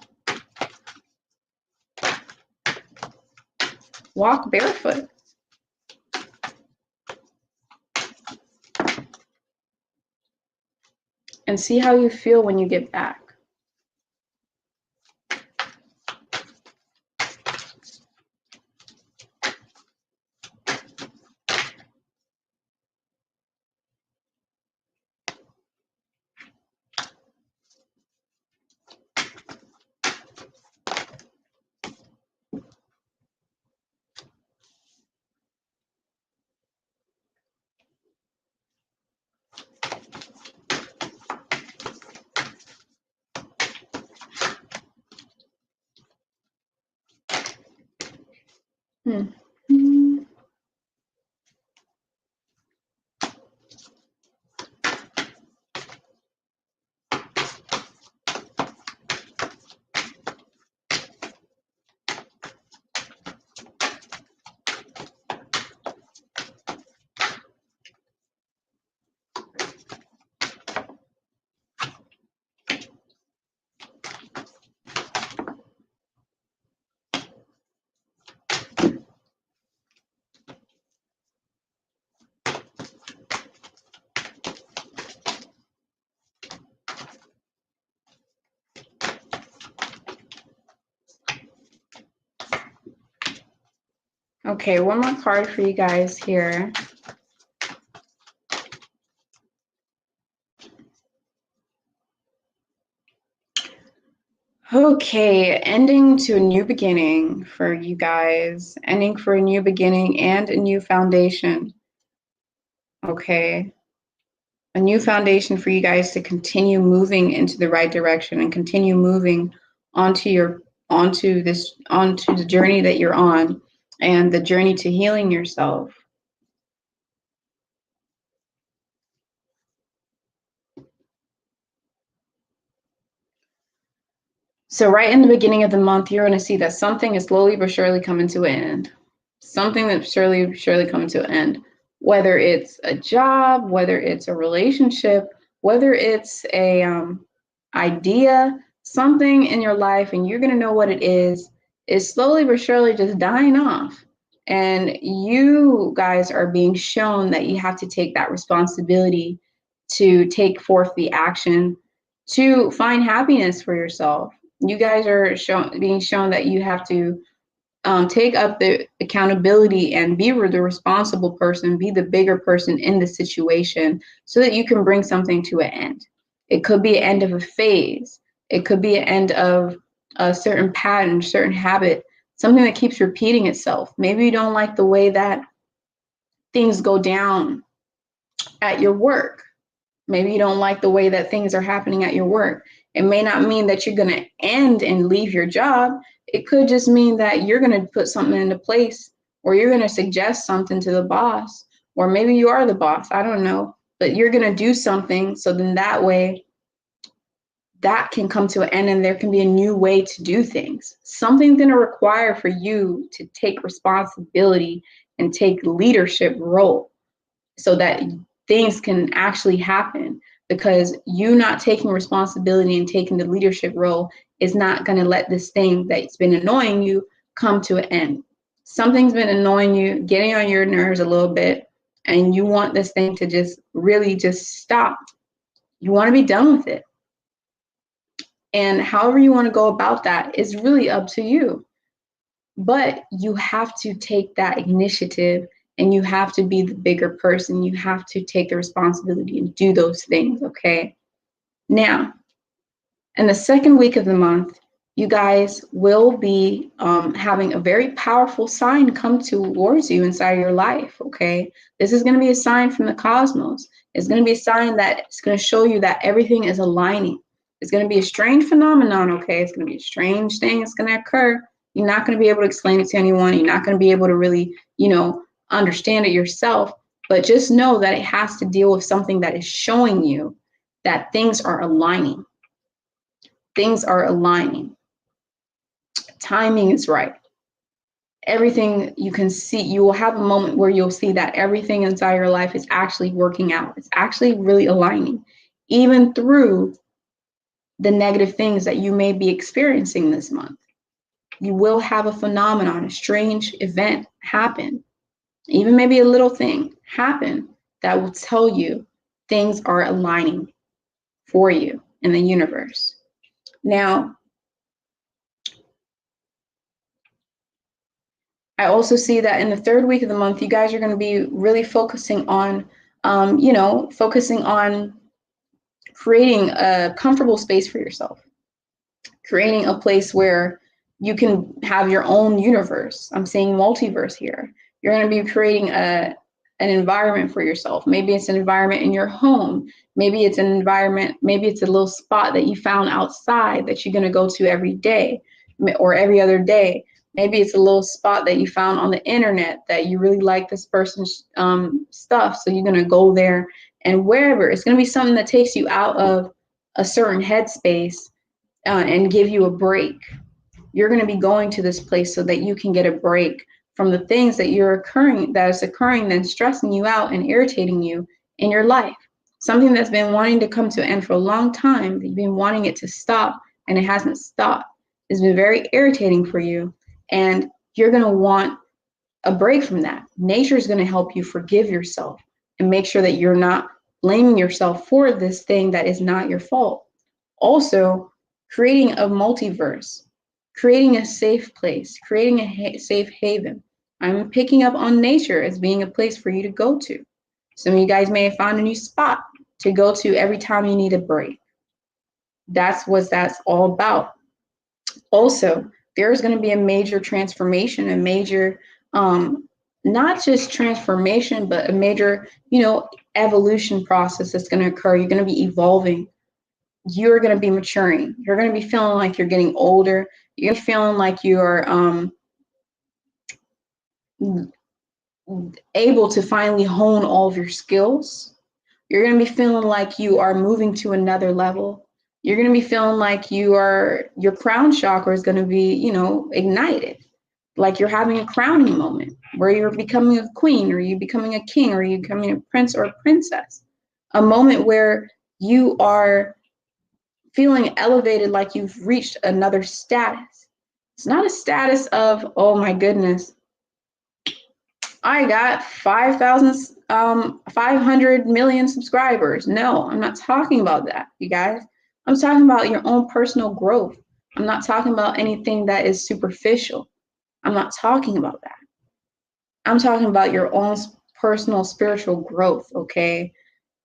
Walk barefoot. And see how you feel when you get back. Okay, one more card for you guys here. Okay, ending to a new beginning for you guys. Ending for a new beginning and a new foundation. Okay. A new foundation for you guys to continue moving into the right direction and continue moving onto the journey that you're on and the journey to healing yourself. So right in the beginning of the month, you're going to see that something is slowly but surely coming to an end. Something that's surely coming to an end. Whether it's a job, whether it's a relationship, whether it's a idea, something in your life, and you're going to know what it is slowly but surely just dying off. And you guys are being shown that you have to take that responsibility to take forth the action to find happiness for yourself. You guys are being shown that you have to take up the accountability and be the responsible person, be the bigger person in the situation so that you can bring something to an end. It could be an end of a phase. It could be an end of a certain pattern, certain habit, something that keeps repeating itself. Maybe you don't like the way that things go down at your work. Maybe you don't like the way that things are happening at your work. It may not mean that you're going to end and leave your job. It could just mean that you're going to put something into place, or you're going to suggest something to the boss, or maybe you are the boss. I don't know, but you're going to do something. So then that way that can come to an end and there can be a new way to do things. Something's going to require for you to take responsibility and take leadership role so that things can actually happen, because you not taking responsibility and taking the leadership role is not going to let this thing that's been annoying you come to an end. Something's been annoying you, getting on your nerves a little bit, and you want this thing to just really just stop. You want to be done with it. And however you want to go about that is really up to you. But you have to take that initiative, and you have to be the bigger person. You have to take the responsibility and do those things, okay? Now, in the second week of the month, you guys will be having a very powerful sign come towards you inside your life, okay? This is going to be a sign from the cosmos. It's going to be a sign that's going to show you that everything is aligning. It's going to be a strange phenomenon, okay? It's going to be a strange thing that's going to occur. You're not going to be able to explain it to anyone. You're not going to be able to really, understand it yourself. But just know that it has to deal with something that is showing you that things are aligning. Things are aligning. Timing is right. Everything you can see, you will have a moment where you'll see that everything inside your life is actually working out. It's actually really aligning, even through the negative things that you may be experiencing this month. You will have a phenomenon, a strange event happen, even maybe a little thing happen that will tell you things are aligning for you in the universe. Now, I also see that in the third week of the month, you guys are going to be really focusing on, creating a comfortable space for yourself, creating a place where you can have your own universe. I'm saying multiverse here. You're going to be creating an environment for yourself. Maybe it's an environment in your home. Maybe it's an environment, maybe it's a little spot that you found outside that you're going to go to every day or every other day. Maybe it's a little spot that you found on the internet that you really like this person's stuff. So you're going to go there, and wherever, it's going to be something that takes you out of a certain headspace and give you a break. You're going to be going to this place so that you can get a break from the things that is occurring, then stressing you out and irritating you in your life. Something that's been wanting to come to an end for a long time, that you've been wanting it to stop, and it hasn't stopped. It's been very irritating for you, and you're going to want a break from that. Nature is going to help you forgive yourself and make sure that you're not blaming yourself for this thing that is not your fault. Also, creating a multiverse, creating a safe place, creating a safe haven. I'm picking up on nature as being a place for you to go to. Some of you guys may have found a new spot to go to every time you need a break. That's what that's all about. Also, there's going to be a major transformation, a major, not just transformation, but a major, evolution process that's going to occur. You're going to be evolving. You're going to be maturing. You're going to be feeling like you're getting older. You're going to be feeling like you are able to finally hone all of your skills. You're going to be feeling like you are moving to another level. You're going to be feeling like your crown chakra is going to be, ignited. Like you're having a crowning moment where you're becoming a queen, or you're becoming a king, or you're becoming a prince or a princess. A moment where you are feeling elevated, like you've reached another status. It's not a status of, oh my goodness, I got 500 million subscribers. No, I'm not talking about that, you guys. I'm talking about your own personal growth. I'm not talking about anything that is superficial. I'm not talking about that. I'm talking about your own personal spiritual growth, okay?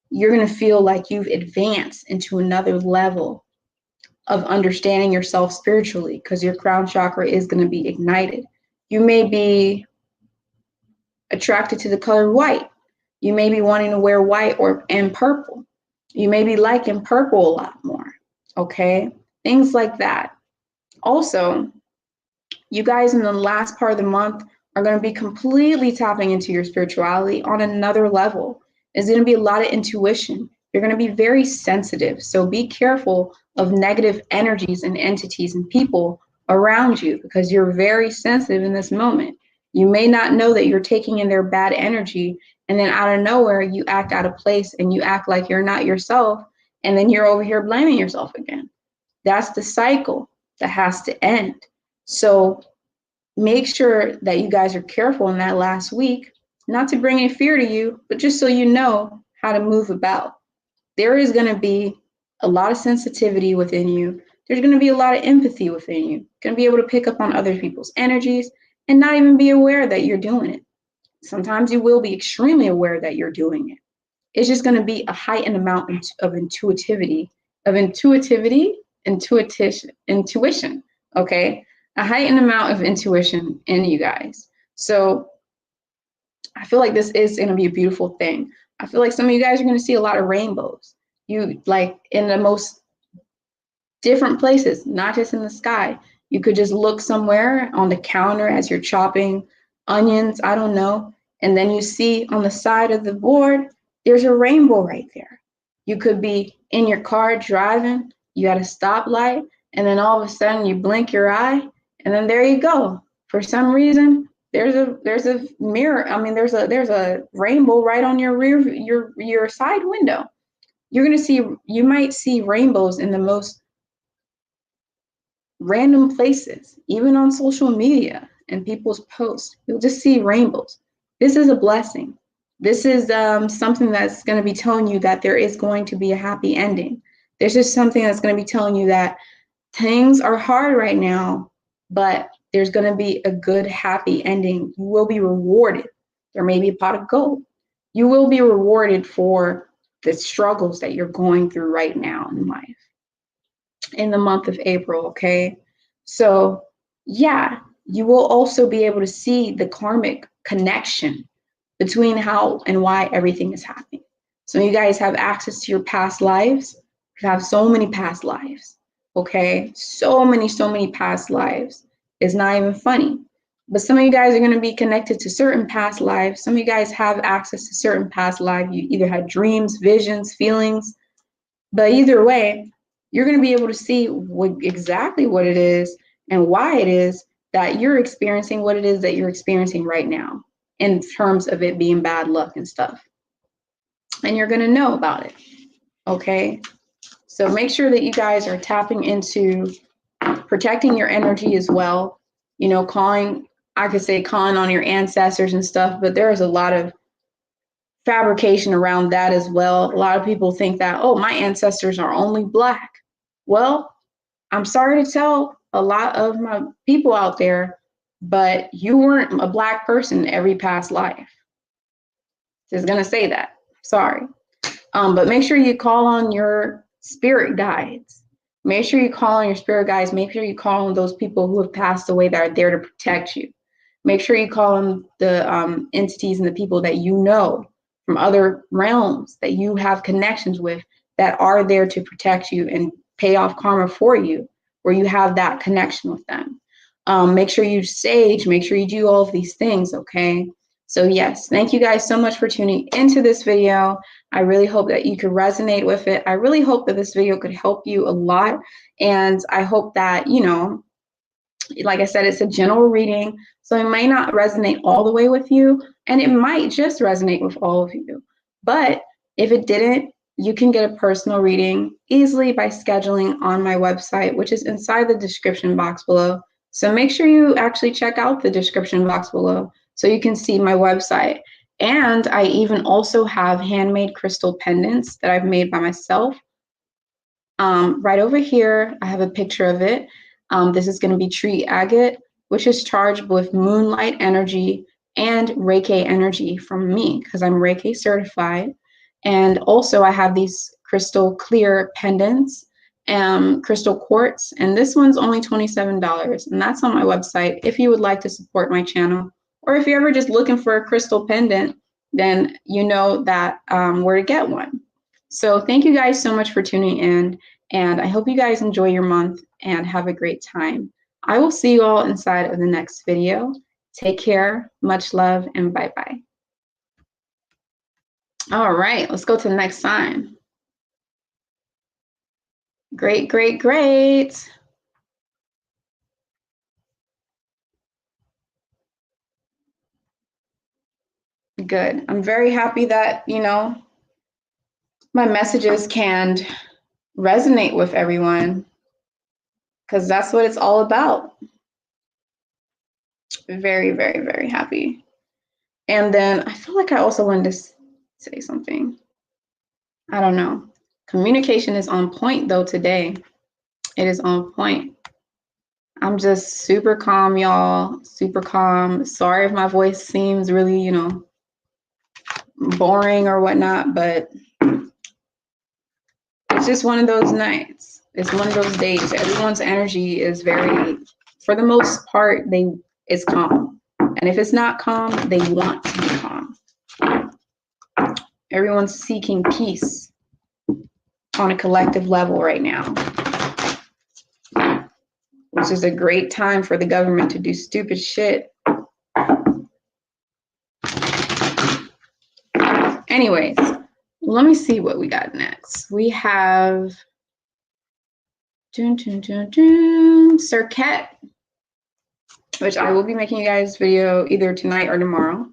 You're going to feel like you've advanced into another level of understanding yourself spiritually, because your crown chakra is going to be ignited. You may be attracted to the color white. You may be wanting to wear white and purple. You may be liking purple a lot more, okay? Things like that. Also, you guys in the last part of the month are going to be completely tapping into your spirituality on another level. There's going to be a lot of intuition. You're going to be very sensitive. So be careful of negative energies and entities and people around you, because you're very sensitive in this moment. You may not know that you're taking in their bad energy, and then out of nowhere, you act out of place and you act like you're not yourself, and then you're over here blaming yourself again. That's the cycle that has to end. So make sure that you guys are careful in that last week, not to bring any fear to you, but just so you know how to move about. There is going to be a lot of sensitivity within you. There's going to be a lot of empathy within you. You're going to be able to pick up on other people's energies and not even be aware that you're doing it. Sometimes you will be extremely aware that you're doing it. It's just going to be a heightened amount of intuition, okay? A heightened amount of intuition in you guys. So I feel like this is going to be a beautiful thing. I feel like some of you guys are going to see a lot of rainbows. You like in the most different places, not just in the sky. You could just look somewhere on the counter as you're chopping onions, I don't know, and then you see on the side of the board, there's a rainbow right there. You could be in your car driving, you got a stoplight, and then all of a sudden you blink your eye, and then there you go. For some reason, there's a mirror. I mean, there's a rainbow right on your side window. You might see rainbows in the most random places, even on social media and people's posts. You'll just see rainbows. This is a blessing. This is something that's going to be telling you that there is going to be a happy ending. There's just something that's going to be telling you that things are hard right now, but there's going to be a good, happy ending. You will be rewarded. There may be a pot of gold. You will be rewarded for the struggles that you're going through right now in life in the month of April, okay? So, yeah, you will also be able to see the karmic connection between how and why everything is happening. So you guys have access to your past lives. You have so many past lives, okay? So many past lives. It's not even funny. But some of you guys are going to be connected to certain past lives. Some of you guys have access to certain past lives. You either had dreams, visions, feelings. But either way, you're going to be able to see exactly what it is and why it is that you're experiencing what it is that you're experiencing right now in terms of it being bad luck and stuff. And you're going to know about it, okay? So make sure that you guys are tapping into protecting your energy as well. You know, I could say calling on your ancestors and stuff, but there is a lot of fabrication around that as well. A lot of people think that, oh, my ancestors are only Black. Well, I'm sorry to tell a lot of my people out there, but you weren't a Black person every past life. Just gonna say that. Sorry. But make sure you call on your spirit guides. Make sure you call on your spirit guides. Make sure you call on those people who have passed away that are there to protect you. Make sure you call on the entities and the people that you know from other realms that you have connections with that are there to protect you and pay off karma for you, where you have that connection with them. Make sure you sage, make sure you do all of these things, okay? So yes, thank you guys so much for tuning into this video. I really hope that you could resonate with it. I really hope that this video could help you a lot. And I hope that, you know, like I said, it's a general reading, so it may not resonate all the way with you, and it might just resonate with all of you. But if it didn't, you can get a personal reading easily by scheduling on my website, which is inside the description box below. So make sure you actually check out the description box below so you can see my website. And I even also have handmade crystal pendants that I've made by myself. Right over here, I have a picture of it. This is going to be tree agate, which is charged with moonlight energy and Reiki energy from me because I'm Reiki certified. And also I have these crystal clear pendants, crystal quartz, and this one's only $27, and that's on my website if you would like to support my channel. Or if you're ever just looking for a crystal pendant, then you know that where to get one. So thank you guys so much for tuning in, and I hope you guys enjoy your month and have a great time. I will see you all inside of the next video. Take care, much love, and bye-bye. All right, let's go to the next sign. Great, great, great. Good. I'm very happy that, you know, my messages can resonate with everyone, because that's what it's all about. Very, very, very happy. And then I feel like I also wanted to say something. I don't know. Communication is on point though today. It is on point. I'm just super calm, y'all. Super calm. Sorry if my voice seems really, you know, boring or whatnot, but it's just one of those nights. It's one of those days. Everyone's energy is very, for the most part, it's calm. And if it's not calm, they want to be calm. Everyone's seeking peace on a collective level right now, which is a great time for the government to do stupid shit. Anyways, let me see what we got next. We have Serket, which I will be making you guys video either tonight or tomorrow.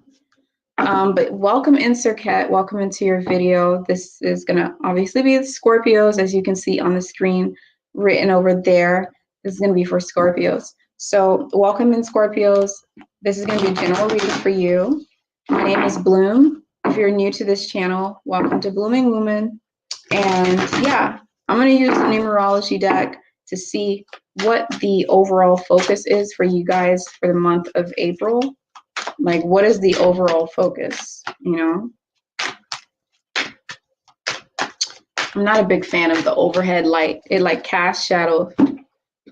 But welcome in, Serket. Welcome into your video. This is going to obviously be the Scorpios, as you can see on the screen written over there. This is going to be for Scorpios. So welcome in, Scorpios. This is going to be a general reading for you. My name is Bloom. If you're new to this channel, welcome to Blooming Woman. And yeah, I'm going to use the numerology deck to see what the overall focus is for you guys for the month of April. Like, what is the overall focus, you know? I'm not a big fan of the overhead light. It like casts shadow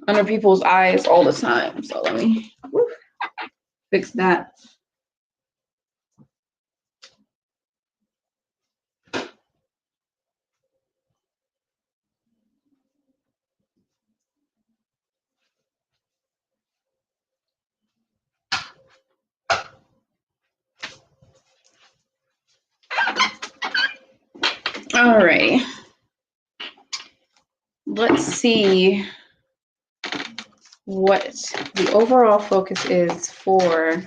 under people's eyes all the time. So let me fix that. All right. Let's see what the overall focus is for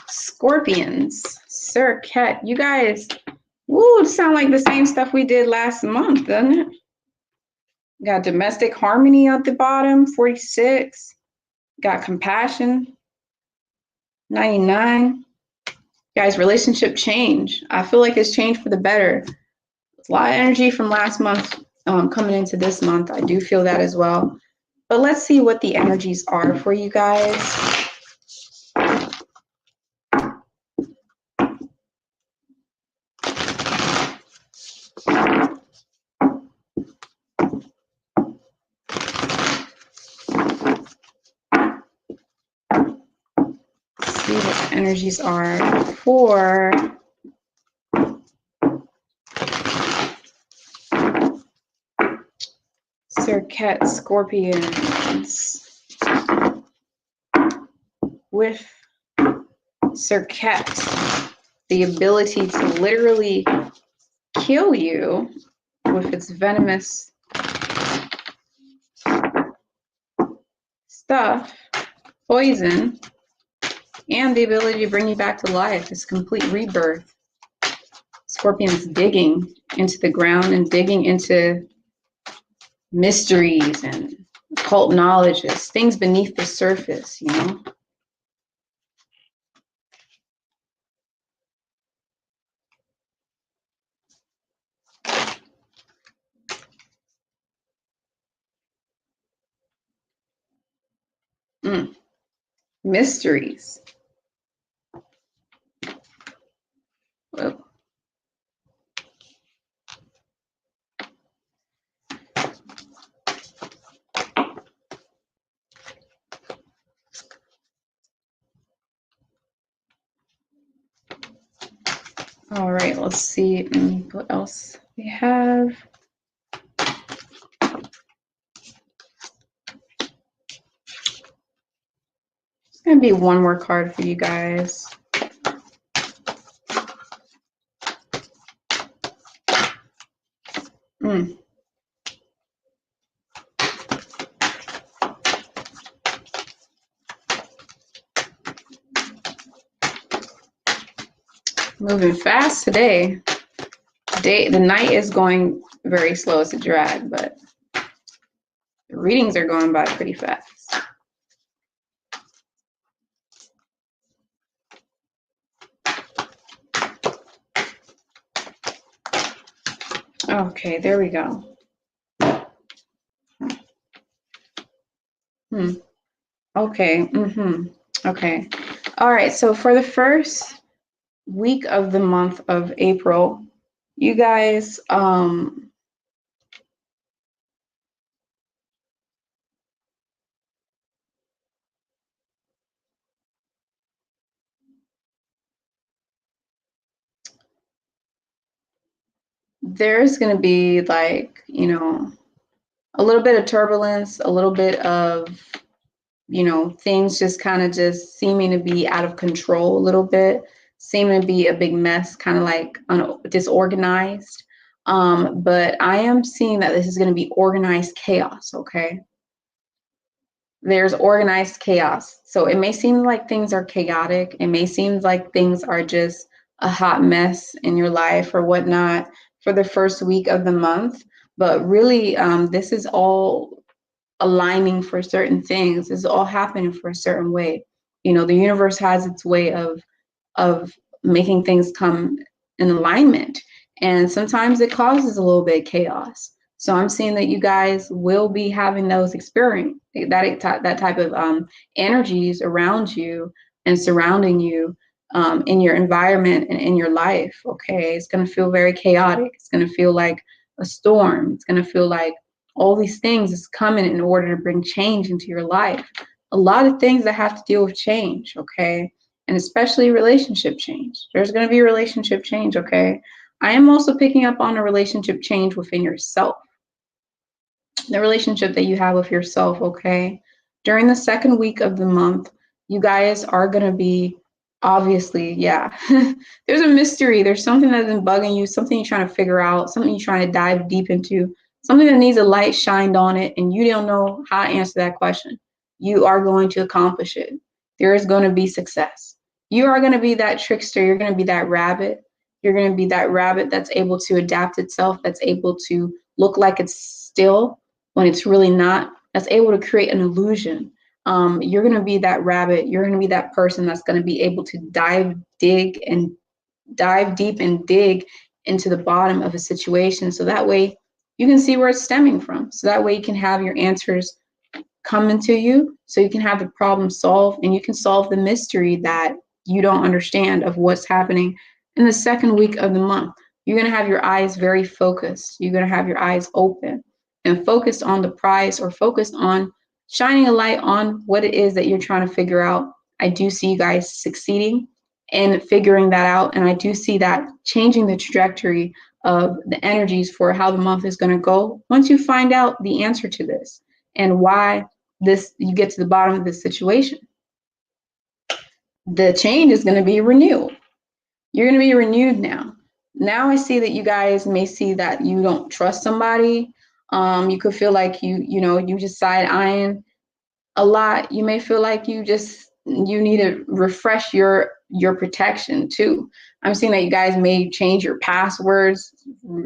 Scorpions. Serket, you guys, woo, sound like the same stuff we did last month, doesn't it? Got domestic harmony at the bottom, 46. Got compassion, 99. Guys, relationship change. I feel like it's changed for the better. A lot of energy from last month coming into this month. I do feel that as well. But let's see what the energies are for you guys. See what the energies are for Serket Scorpions. With Serket, the ability to literally kill you with its venomous stuff, poison, and the ability to bring you back to life. This complete rebirth. Scorpions digging into the ground and digging into mysteries and occult knowledges, things beneath the surface, you know? Mysteries. Whoa. All right, let's see what else we have. It's gonna be one more card for you guys. Moving fast today. The night is going very slow. It's a drag, but the readings are going by pretty fast. Okay, there we go. Okay. Okay. All right. So for the first week of the month of April, you guys, there's going to be like, you know, a little bit of turbulence, a little bit of, you know, things just kind of just seeming to be out of control a little bit, seeming to be a big mess, kind of like disorganized. But I am seeing that this is going to be organized chaos, okay? There's organized chaos. So it may seem like things are chaotic. It may seem like things are just a hot mess in your life or whatnot for the first week of the month. But really, this is all aligning for certain things. This is all happening for a certain way. You know, the universe has its way of making things come in alignment. And sometimes it causes a little bit of chaos. So I'm seeing that you guys will be having those experience that type of energies around you and surrounding you in your environment and in your life. Okay, it's going to feel very chaotic. It's going to feel like a storm. It's going to feel like all these things is coming in order to bring change into your life. A lot of things that have to deal with change. Okay, and especially relationship change. There's going to be relationship change. Okay, I am also picking up on a relationship change within yourself, the relationship that you have with yourself. Okay, during the second week of the month, you guys are going to be obviously, yeah, there's a mystery. There's something that's been bugging you, something you're trying to figure out, something you're trying to dive deep into, something that needs a light shined on it, and you don't know how to answer that question. You are going to accomplish it. There is going to be success. You are going to be that trickster. You're going to be that rabbit. You're going to be that rabbit that's able to adapt itself, that's able to look like it's still when it's really not, that's able to create an illusion. You're going to be that rabbit. You're going to be that person that's going to be able to dive deep and dig into the bottom of a situation. So that way you can see where it's stemming from. So that way you can have your answers come into you. So you can have the problem solved and you can solve the mystery that you don't understand of what's happening in the second week of the month. You're going to have your eyes very focused. You're going to have your eyes open and focused on the prize or focused on shining a light on what it is that you're trying to figure out. I do see you guys succeeding in figuring that out. And I do see that changing the trajectory of the energies for how the month is going to go once you find out the answer to this and why this you get to the bottom of this situation. The change is going to be renewed. You're going to be renewed now. Now I see that you guys may see that you don't trust somebody. You could feel like you just side eyeing a lot. You may feel like you need to refresh your protection too. I'm seeing that you guys may change your passwords.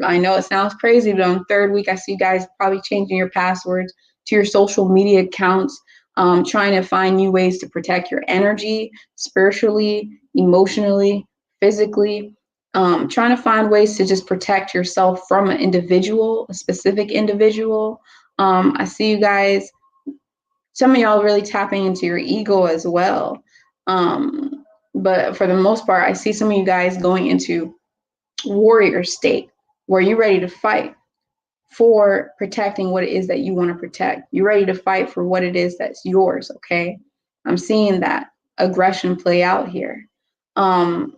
I know it sounds crazy, but on the third week, I see you guys probably changing your passwords to your social media accounts, trying to find new ways to protect your energy, spiritually, emotionally, physically, trying to find ways to just protect yourself from an individual, a specific individual. I see you guys, some of y'all really tapping into your ego as well. But for the most part, I see some of you guys going into warrior state where you're ready to fight for protecting what it is that you want to protect. You're ready to fight for what it is that's yours, okay? I'm seeing that aggression play out here. I'm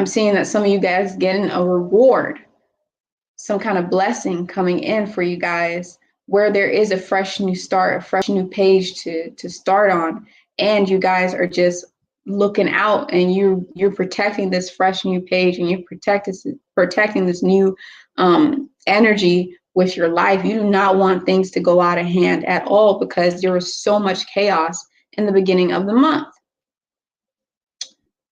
seeing that some of you guys getting a reward, some kind of blessing coming in for you guys, where there is a fresh new start, a fresh new page to start on, and you guys are just looking out and you're protecting this fresh new page and you're protecting this new energy with your life. You do not want things to go out of hand at all because there was so much chaos in the beginning of the month.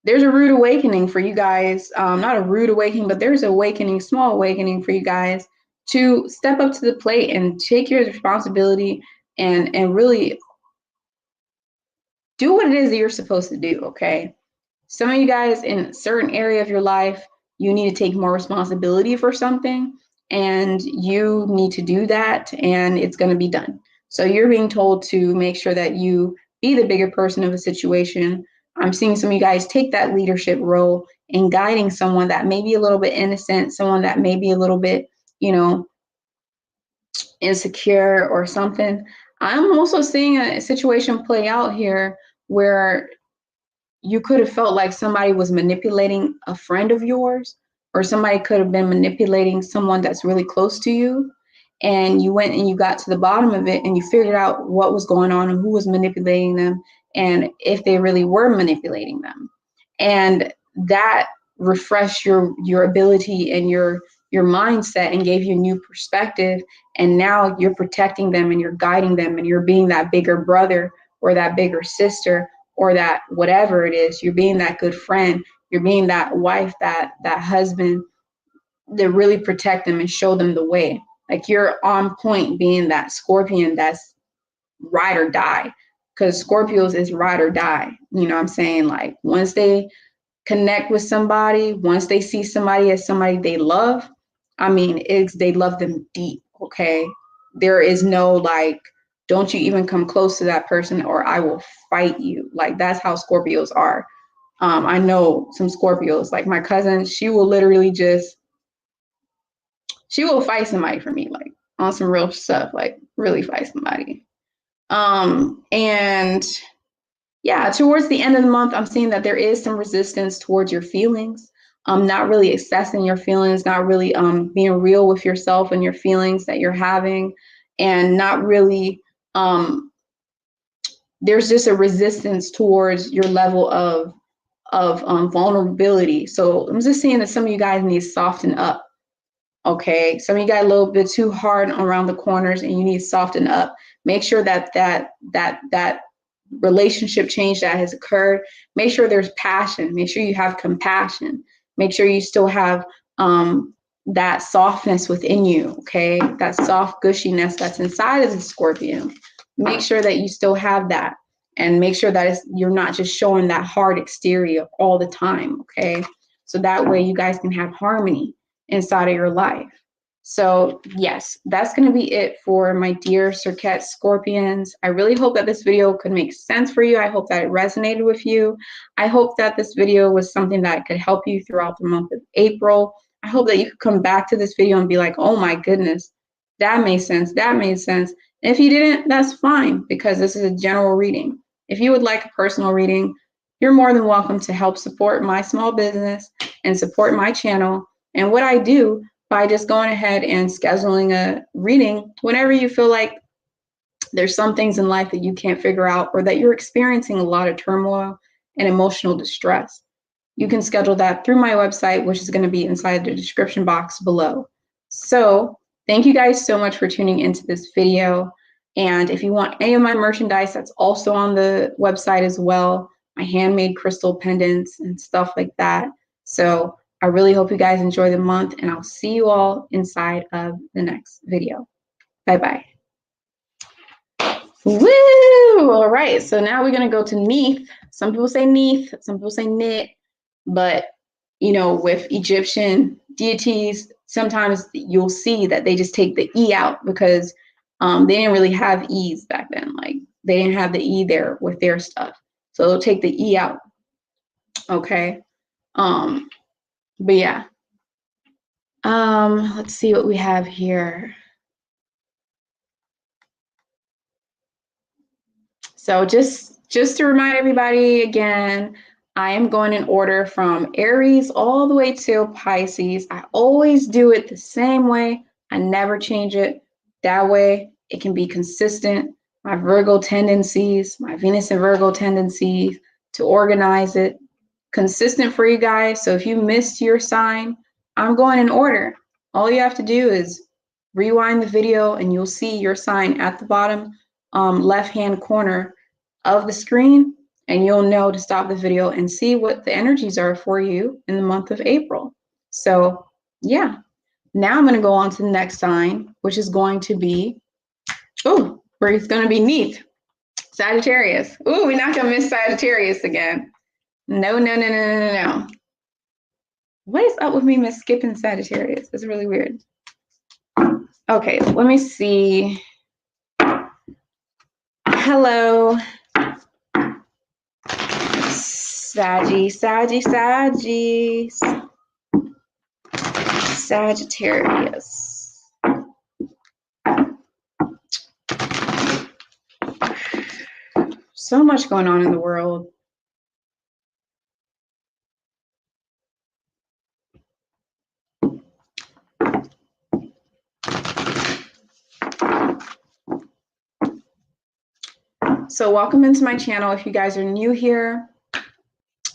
there's a rude awakening for you guys. Not a rude awakening, but there's an awakening, small awakening for you guys to step up to the plate and take your responsibility and really do what it is that you're supposed to do, okay? Some of you guys in a certain area of your life, you need to take more responsibility for something, and you need to do that, and it's going to be done. So you're being told to make sure that you be the bigger person of a situation. I'm seeing some of you guys take that leadership role in guiding someone that may be a little bit innocent, someone that may be a little bit, you know, insecure or something. I'm also seeing a situation play out here where you could have felt like somebody was manipulating a friend of yours, or somebody could have been manipulating someone that's really close to you. And you went and you got to the bottom of it and you figured out what was going on and who was manipulating them and if they really were manipulating them. And that refreshed your ability and your mindset and gave you a new perspective. And now you're protecting them and you're guiding them and you're being that bigger brother or that bigger sister or that whatever it is. You're being that good friend. You're being that wife, that husband, to really protect them and show them the way. Like you're on point being that Scorpion that's ride or die, because Scorpios is ride or die. You know what I'm saying? Like once they connect with somebody, once they see somebody as somebody they love, I mean, they love them deep, okay? There is no like, don't you even come close to that person or I will fight you. Like that's how Scorpios are. I know some Scorpios, like my cousin, she will literally she will fight somebody for me, like on some real stuff, like really fight somebody. And yeah, towards the end of the month, I'm seeing that there is some resistance towards your feelings. Not really assessing your feelings, not really being real with yourself and your feelings that you're having, and not really there's just a resistance towards your level of vulnerability. So I'm just saying that some of you guys need to soften up. Okay, some of you got a little bit too hard around the corners, and you need to soften up. Make sure that relationship change that has occurred. Make sure there's passion. Make sure you have compassion. Make sure you still have that softness within you. Okay, that soft gushiness that's inside of the Scorpion. Make sure that you still have that, and make sure that you're not just showing that hard exterior all the time. Okay, so that way you guys can have harmony inside of your life. So yes, that's going to be it for my dear Serket Scorpions. I really hope that this video could make sense for you. I hope that it resonated with you. I hope that this video was something that could help you throughout the month of April. I hope that you could come back to this video and be like, oh my goodness, that made sense. That made sense. And if you didn't, that's fine, because this is a general reading. If you would like a personal reading, you're more than welcome to help support my small business and support my channel and what I do by just going ahead and scheduling a reading whenever you feel like there's some things in life that you can't figure out, or that you're experiencing a lot of turmoil and emotional distress. You can schedule that through my website, which is going to be inside the description box below. So thank you guys so much for tuning into this video. And if you want any of my merchandise, that's also on the website as well. My handmade crystal pendants and stuff like that. So I really hope you guys enjoy the month, and I'll see you all inside of the next video. Bye-bye. Woo! All right, so now we're going to go to Neith. Some people say Neith, some people say Nit, but you know, with Egyptian deities, sometimes you'll see that they just take the E out because they didn't really have E's back then. Like they didn't have the E there with their stuff. So they'll take the E out. Okay. But yeah. Let's see what we have here. So just to remind everybody again, I am going in order from Aries all the way to Pisces. I always do it the same way. I never change it. That way it can be consistent. My Virgo tendencies, my Venus and Virgo tendencies, to organize it. Consistent for you guys. So if you missed your sign, I'm going in order. All you have to do is rewind the video and you'll see your sign at the bottom left-hand corner of the screen. and you'll know to stop the video and see what the energies are for you in the month of April. So yeah, now I'm going to go on to the next sign, which is going to be, where it's going to be neat. Sagittarius. Ooh, we're not going to miss Sagittarius again. No, no, no, no, no, no, no. What is up with me miss skipping Sagittarius? It's really weird. Okay, let me see. Hello. Sagittarius. So much going on in the world. So welcome into my channel. If you guys are new here,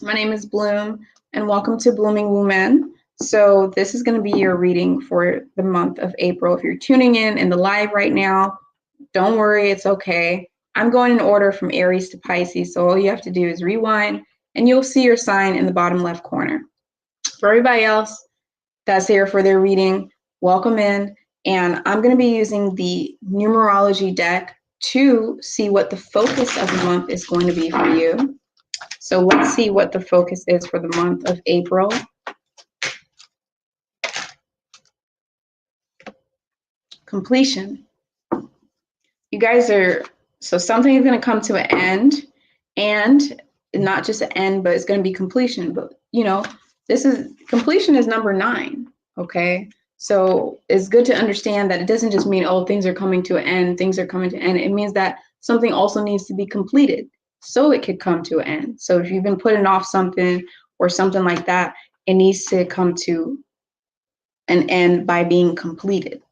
my name is Bloom, and welcome to Blooming Woman. So this is going to be your reading for the month of April. If you're tuning in the live right now, don't worry, it's okay. I'm going in order from Aries to Pisces, so all you have to do is rewind, and you'll see your sign in the bottom left corner. For everybody else that's here for their reading, welcome in, and I'm going to be using the numerology deck to see what the focus of the month is going to be for you. So let's see what the focus is for the month of April. Completion. You guys are, so something is going to come to an end, and not just an end, but it's going to be completion. But you know, completion is number 9. Okay. So it's good to understand that it doesn't just mean, oh, things are coming to an end, things are coming to an end. It means that something also needs to be completed so it could come to an end. So if you've been putting off something or something like that, it needs to come to an end by being completed.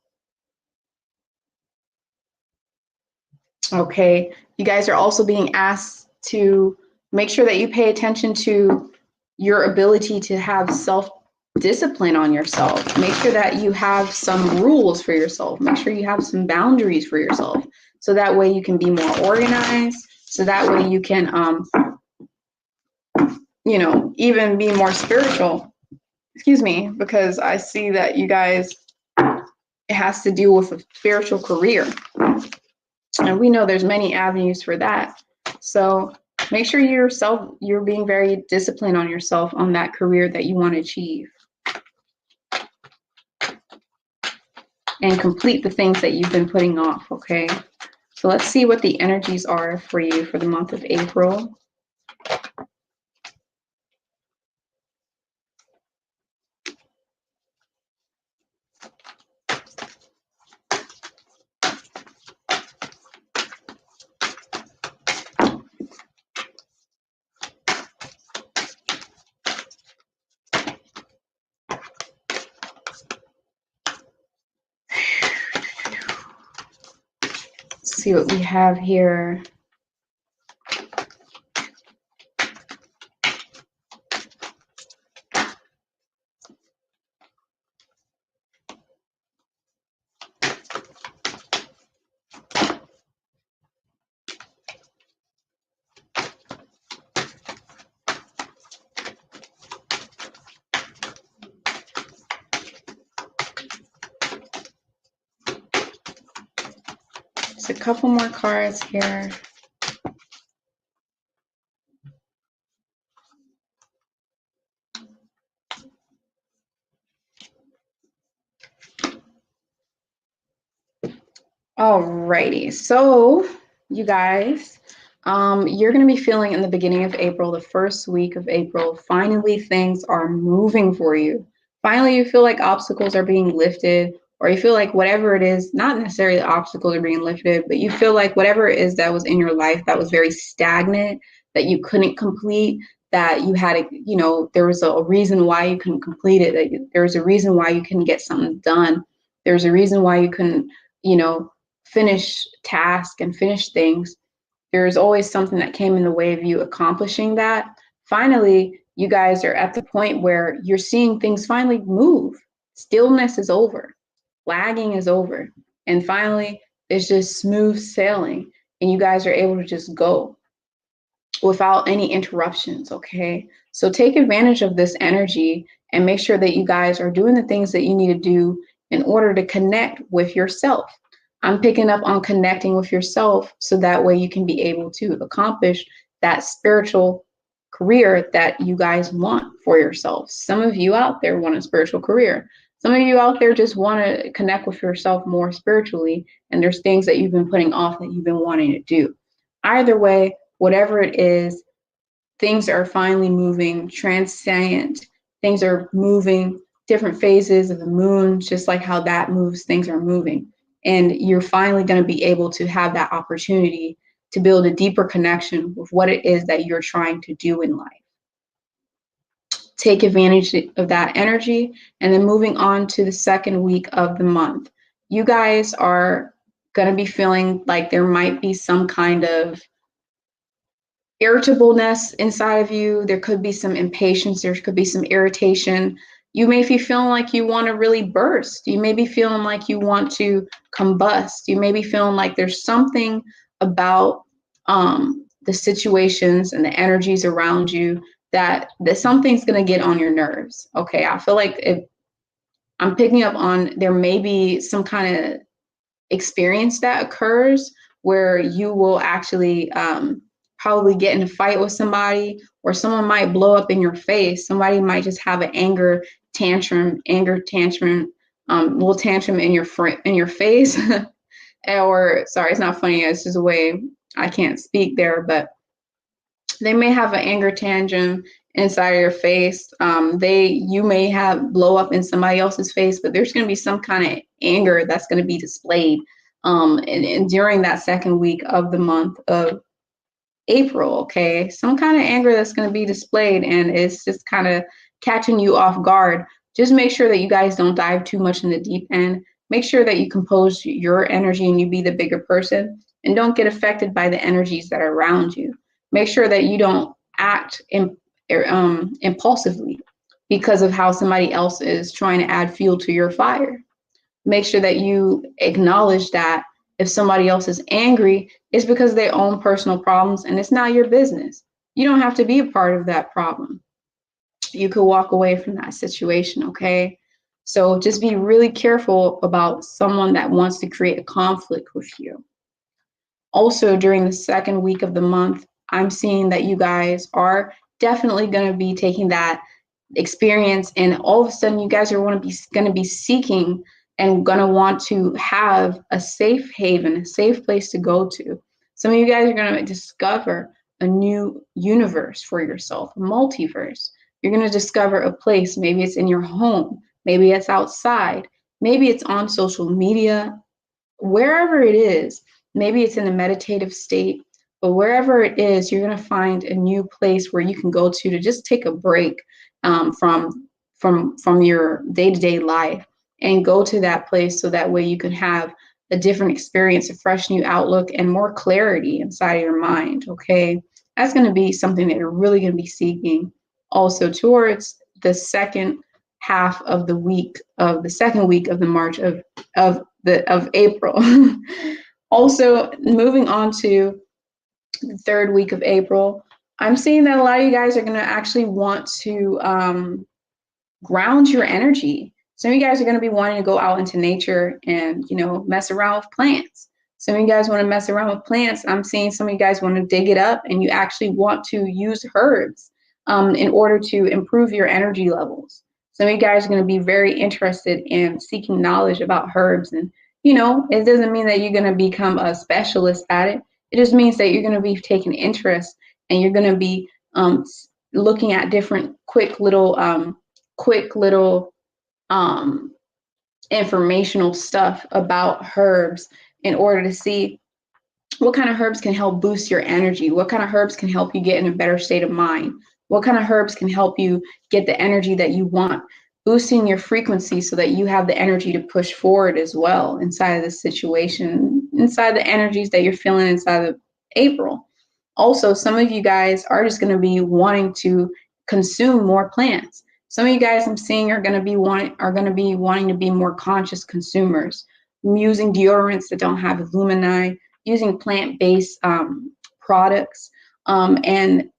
Okay, you guys are also being asked to make sure that you pay attention to your ability to have self-discipline on yourself. Make sure that you have some rules for yourself. Make sure you have some boundaries for yourself. So that way you can be more organized. So that way you can, you know, even be more spiritual. Excuse me, because I see that you guys, it has to do with a spiritual career. And we know there's many avenues for that. So make sure you're being very disciplined on yourself on that career that you want to achieve. And complete the things that you've been putting off, okay? So let's see what the energies are for you for the month of April. See what we have here. Just a couple more cards here. Alrighty, so you guys, you're going to be feeling in the beginning of April, the first week of April, finally things are moving for you. Finally, you feel like obstacles are being lifted, or you feel like whatever it is, not necessarily obstacles are being lifted, but you feel like whatever it is that was in your life that was very stagnant, that you couldn't complete, that you had, you know, there was a reason why you couldn't complete it, that there was a reason why you couldn't get something done. There's a reason why you couldn't, you know, finish tasks and finish things. There's always something that came in the way of you accomplishing that. Finally, you guys are at the point where you're seeing things finally move. Stillness is over. Lagging is over. And finally, it's just smooth sailing. And you guys are able to just go. without any interruptions, okay? So take advantage of this energy and make sure that you guys are doing the things that you need to do in order to connect with yourself. I'm picking up on connecting with yourself so that way you can be able to accomplish that spiritual career that you guys want for yourself. Some of you out there want a spiritual career. Some of you out there just want to connect with yourself more spiritually, and there's things that you've been putting off that you've been wanting to do. Either way, whatever it is, things are finally moving transcendent. Things are moving, different phases of the moon, just like how that moves, things are moving. And you're finally going to be able to have that opportunity to build a deeper connection with what it is that you're trying to do in life. Take advantage of that energy. And then moving on to the second week of the month, you guys are going to be feeling like there might be some kind of irritableness inside of you. There could be some impatience. There could be some irritation. You may be feeling like you want to really burst. You may be feeling like you want to combust. You may be feeling like there's something about the situations and the energies around you that something's going to get on your nerves. Okay, I feel like I'm picking up on there may be some kind of experience that occurs where you will actually probably get in a fight with somebody, or someone might blow up in your face. Somebody might just have an anger tantrum, little tantrum in your face. Or sorry, it's not funny. It's just a way I can't speak there, but they may have an anger tantrum inside of your face. You may have blow up in somebody else's face, but there's going to be some kind of anger that's going to be displayed and during that second week of the month of April, okay? Some kind of anger that's going to be displayed, and it's just kind of catching you off guard. Just make sure that you guys don't dive too much in the deep end. Make sure that you compose your energy and you be the bigger person, and don't get affected by the energies that are around you. Make sure that you don't act impulsively because of how somebody else is trying to add fuel to your fire. Make sure that you acknowledge that if somebody else is angry, it's because of their own personal problems and it's not your business. You don't have to be a part of that problem. You could walk away from that situation, okay? So just be really careful about someone that wants to create a conflict with you. Also, during the second week of the month, I'm seeing that you guys are definitely going to be taking that experience, and all of a sudden you guys are going to be seeking and going to want to have a safe haven, a safe place to go to. Some of you guys are going to discover a new universe for yourself, a multiverse. You're going to discover a place. Maybe it's in your home. Maybe it's outside. Maybe it's on social media. Wherever it is, maybe it's in a meditative state, but wherever it is, you're going to find a new place where you can go to just take a break from your day-to-day life, and go to that place so that way you can have a different experience, a fresh new outlook, and more clarity inside of your mind, okay? That's going to be something that you're really going to be seeking also towards the second half of the week of the second week of the March of April. Also, moving on to the third week of April, I'm seeing that a lot of you guys are going to actually want to ground your energy. Some of you guys are going to be wanting to go out into nature and, mess around with plants. Some of you guys want to mess around with plants. I'm seeing some of you guys want to dig it up, and you actually want to use herbs in order to improve your energy levels. Some of you guys are going to be very interested in seeking knowledge about herbs. And, it doesn't mean that you're going to become a specialist at it. It just means that you're going to be taking interest, and you're going to be looking at different quick little informational stuff about herbs in order to see what kind of herbs can help boost your energy, what kind of herbs can help you get in a better state of mind, what kind of herbs can help you get the energy that you want, boosting your frequency so that you have the energy to push forward as well inside of this situation, inside the energies that you're feeling inside of April. Also, some of you guys are just going to be wanting to consume more plants. Some of you guys I'm seeing are going to be wanting to be more conscious consumers, using deodorants that don't have alumini, using plant-based products, and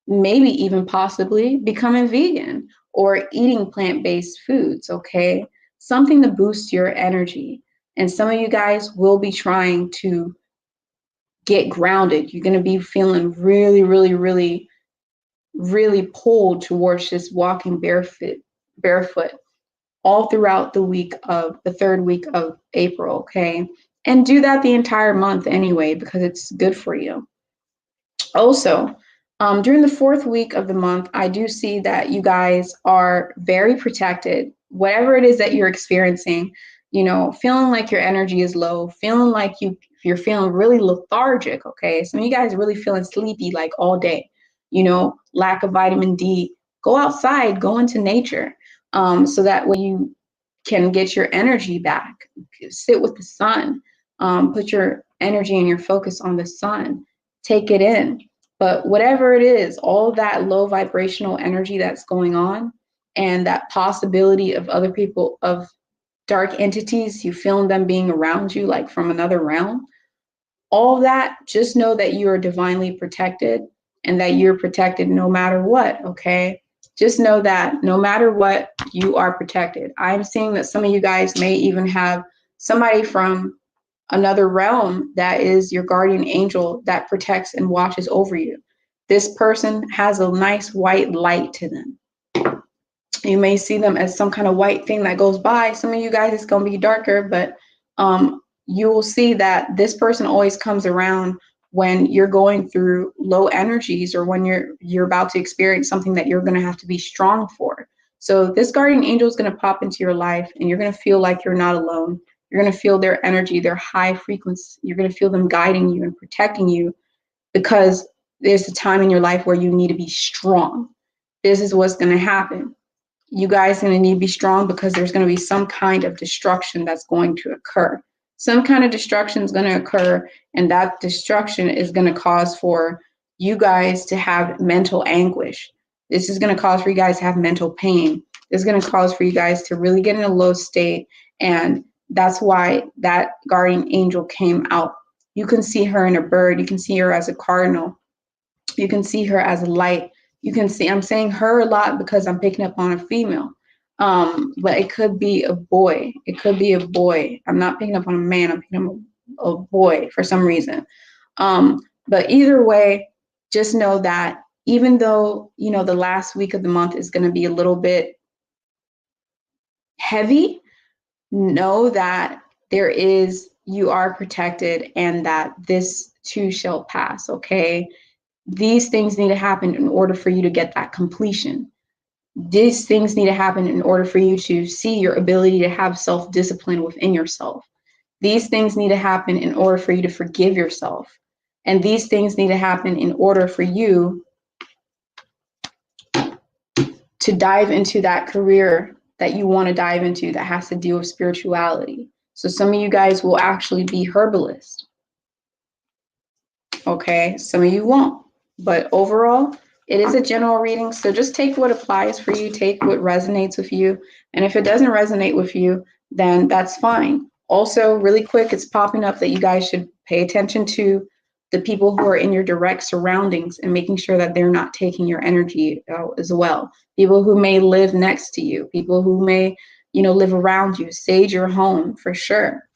maybe even possibly becoming vegan or eating plant-based foods, okay? Something to boost your energy. And some of you guys will be trying to get grounded. You're going to be feeling really, really, really, really pulled towards just walking barefoot all throughout the third week of April, okay? And do that the entire month anyway, because it's good for you. Also, during the fourth week of the month, I do see that you guys are very protected. Whatever it is that you're experiencing, you know, feeling like your energy is low, feeling like you're feeling really lethargic, okay? Some of you guys are really feeling sleepy like all day, you know, lack of vitamin D. Go outside, go into nature, so that way you can get your energy back. Sit with the sun, put your energy and your focus on the sun, take it in. But whatever it is, all that low vibrational energy that's going on and that possibility of other people, of dark entities, you feeling them being around you like from another realm, all that, just know that you are divinely protected and that you're protected no matter what, okay? Just know that no matter what, you are protected. I'm seeing that some of you guys may even have somebody from another realm that is your guardian angel that protects and watches over you. This person has a nice white light to them. You may see them as some kind of white thing that goes by. Some of you guys, it's going to be darker, but you will see that this person always comes around when you're going through low energies or when you're about to experience something that you're going to have to be strong for. So this guardian angel is going to pop into your life and you're going to feel like you're not alone. You're going to feel their energy, their high frequency. You're going to feel them guiding you and protecting you, because there's a time in your life where you need to be strong. This is what's going to happen. You guys are going to need to be strong because there's going to be some kind of destruction that's going to occur. Some kind of destruction is going to occur, and that destruction is going to cause for you guys to have mental anguish. This is going to cause for you guys to have mental pain. This is going to cause for you guys to really get in a low state, and that's why that guardian angel came out. You can see her in a bird. You can see her as a cardinal. You can see her as a light. You can see, I'm saying her a lot because I'm picking up on a female. But it could be a boy. It could be a boy. I'm not picking up on a man. I'm picking up a boy for some reason. But either way, just know that even though, you know, the last week of the month is going to be a little bit heavy, know that you are protected and that this too shall pass, okay? These things need to happen in order for you to get that completion. These things need to happen in order for you to see your ability to have self-discipline within yourself. These things need to happen in order for you to forgive yourself. And these things need to happen in order for you to dive into that career that you want to dive into that has to deal with spirituality. So some of you guys will actually be herbalist. Okay, some of you won't. But overall, it is a general reading, so just take what applies for you, take what resonates with you, and if it doesn't resonate with you, then that's fine. Also, really quick, it's popping up that you guys should pay attention to the people who are in your direct surroundings and making sure that they're not taking your energy as well. People who may live next to you, people who may, you know, live around you. Sage your home for sure.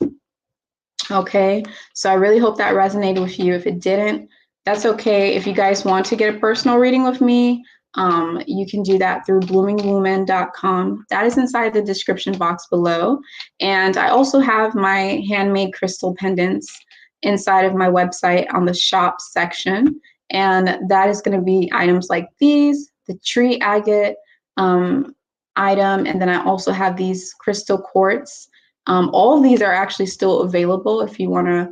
Okay, so I really hope that resonated with you. If it didn't, that's okay. If you guys want to get a personal reading with me, you can do that through bloomingwoman.com. That is inside the description box below. And I also have my handmade crystal pendants inside of my website on the shop section. And that is going to be items like these, the tree agate item, and then I also have these crystal quartz. All of these are actually still available if you want to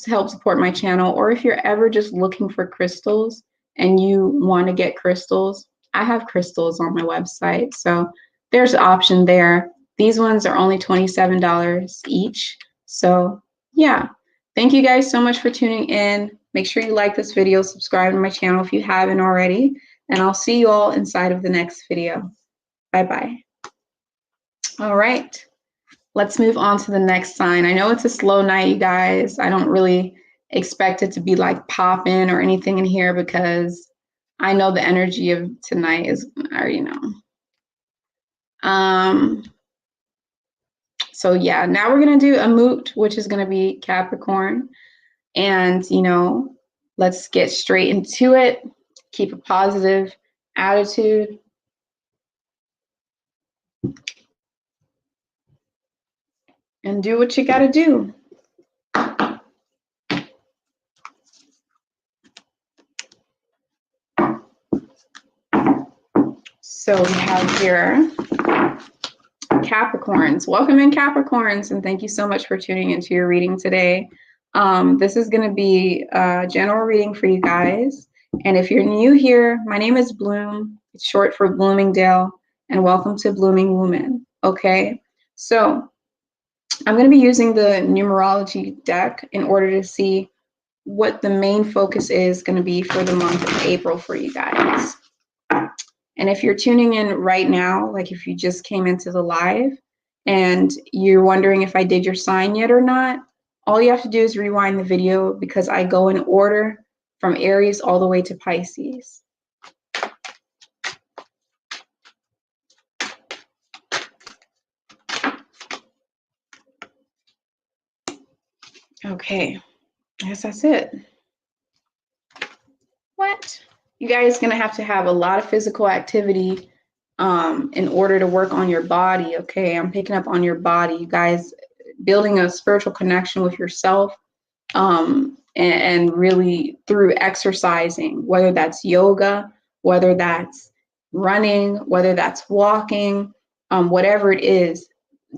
help support my channel, or if you're ever just looking for crystals and you want to get crystals. I have crystals on my website, so there's an option there. These ones are only $27 each. So yeah, thank you guys so much for tuning in. Make sure you like this video, subscribe to my channel if you haven't already, and I'll see you all inside of the next video. Bye-bye. All right. Let's move on to the next sign. I know it's a slow night, you guys. I don't really expect it to be like popping or anything in here because I know the energy of tonight is, I already know. So yeah, now we're going to do Amut, which is going to be Capricorn. And, you know, let's get straight into it. Keep a positive attitude. And do what you got to do. So we have here Capricorns. Welcome in, Capricorns, and thank you so much for tuning into your reading today. This is going to be a general reading for you guys. And if you're new here, my name is Bloom. It's short for Bloomingdale, and welcome to Blooming Woman. Okay, so I'm going to be using the numerology deck in order to see what the main focus is going to be for the month of April for you guys. And if you're tuning in right now, like if you just came into the live and you're wondering if I did your sign yet or not, all you have to do is rewind the video because I go in order from Aries all the way to Pisces. Okay, I guess that's it. What? You guys are going to have a lot of physical activity in order to work on your body. Okay, I'm picking up on your body. You guys building a spiritual connection with yourself and really through exercising, whether that's yoga, whether that's running, whether that's walking, whatever it is,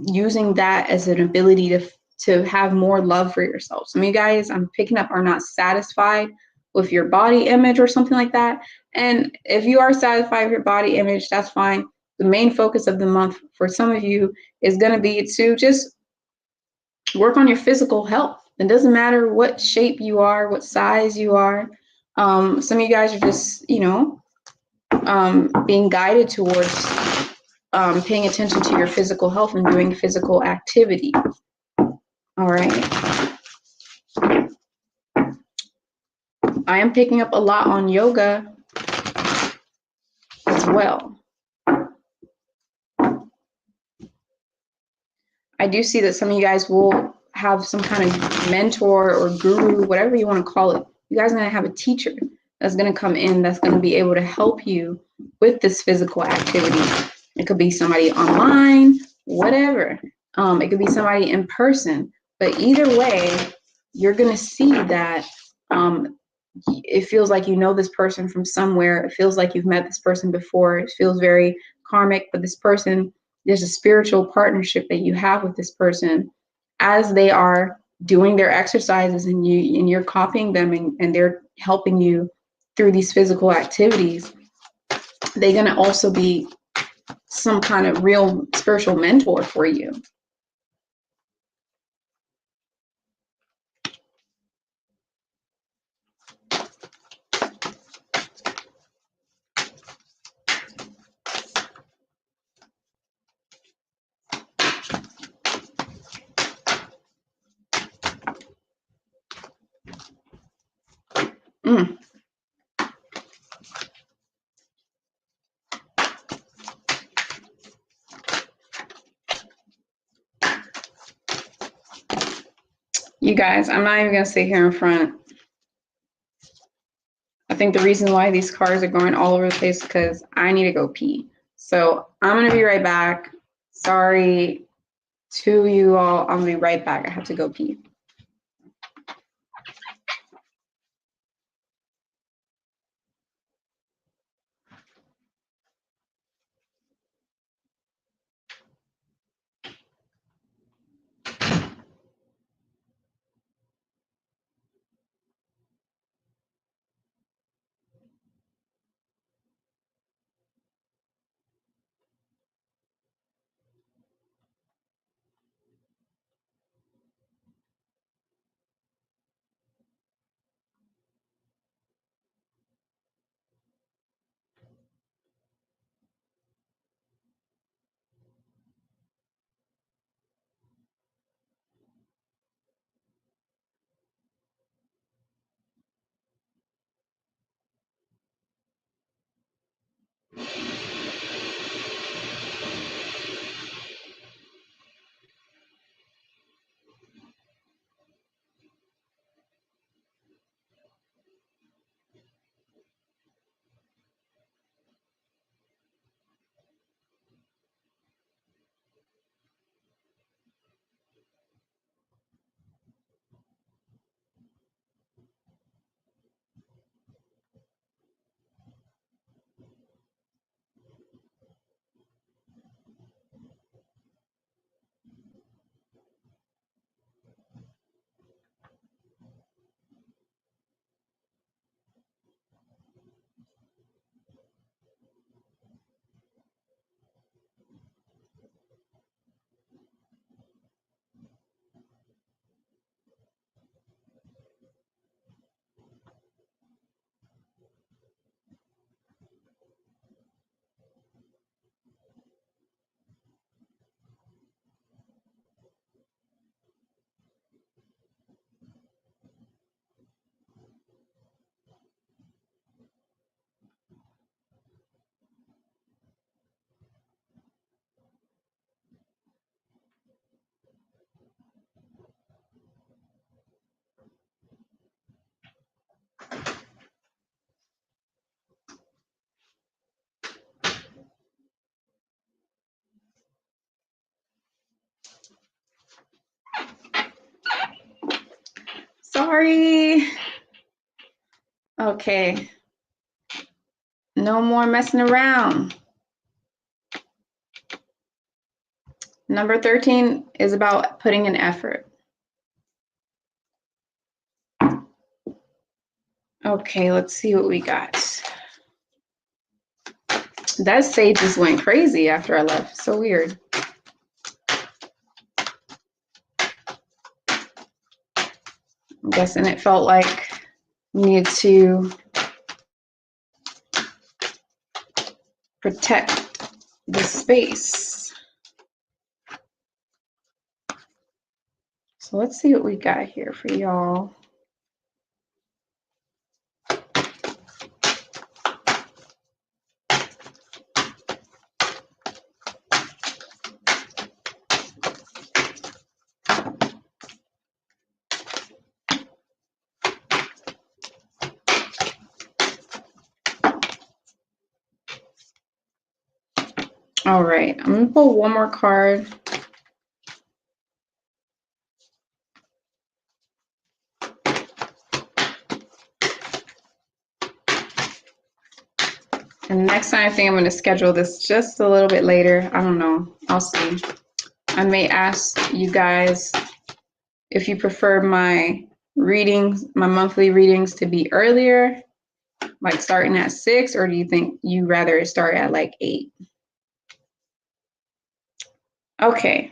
using that as an ability to have more love for yourself. Some of you guys I'm picking up are not satisfied with your body image or something like that. And if you are satisfied with your body image, that's fine. The main focus of the month for some of you is going to be to just work on your physical health. It doesn't matter what shape you are, what size you are. Some of you guys are just, you know, being guided towards paying attention to your physical health and doing physical activity. All right. I am picking up a lot on yoga as well. I do see that some of you guys will have some kind of mentor or guru, whatever you want to call it. You guys are going to have a teacher that's going to come in that's going to be able to help you with this physical activity. It could be somebody online, whatever. It could be somebody in person. But either way, you're going to see that it feels like you know this person from somewhere. It feels like you've met this person before. It feels very karmic, but this person, there's a spiritual partnership that you have with this person as they are doing their exercises and you're copying them and they're helping you through these physical activities. They're going to also be some kind of real spiritual mentor for you. You guys, I'm not even going to sit here in front. I think the reason why these cards are going all over the place is because I need to go pee. So I'm going to be right back. Sorry to you all. I'm going to be right back. I have to go pee. Sorry. Okay. No more messing around. Number 13 is about putting in effort. Okay, let's see what we got. That sage just went crazy after I left. So weird. I'm guessing it felt like we needed to protect the space. So let's see what we got here for y'all. All right, I'm gonna pull one more card. And next time I think I'm going to schedule this just a little bit later. I don't know. I'll see. I may ask you guys if you prefer my readings, my monthly readings to be earlier, like starting at 6, or do you think you rather start at like 8? Okay.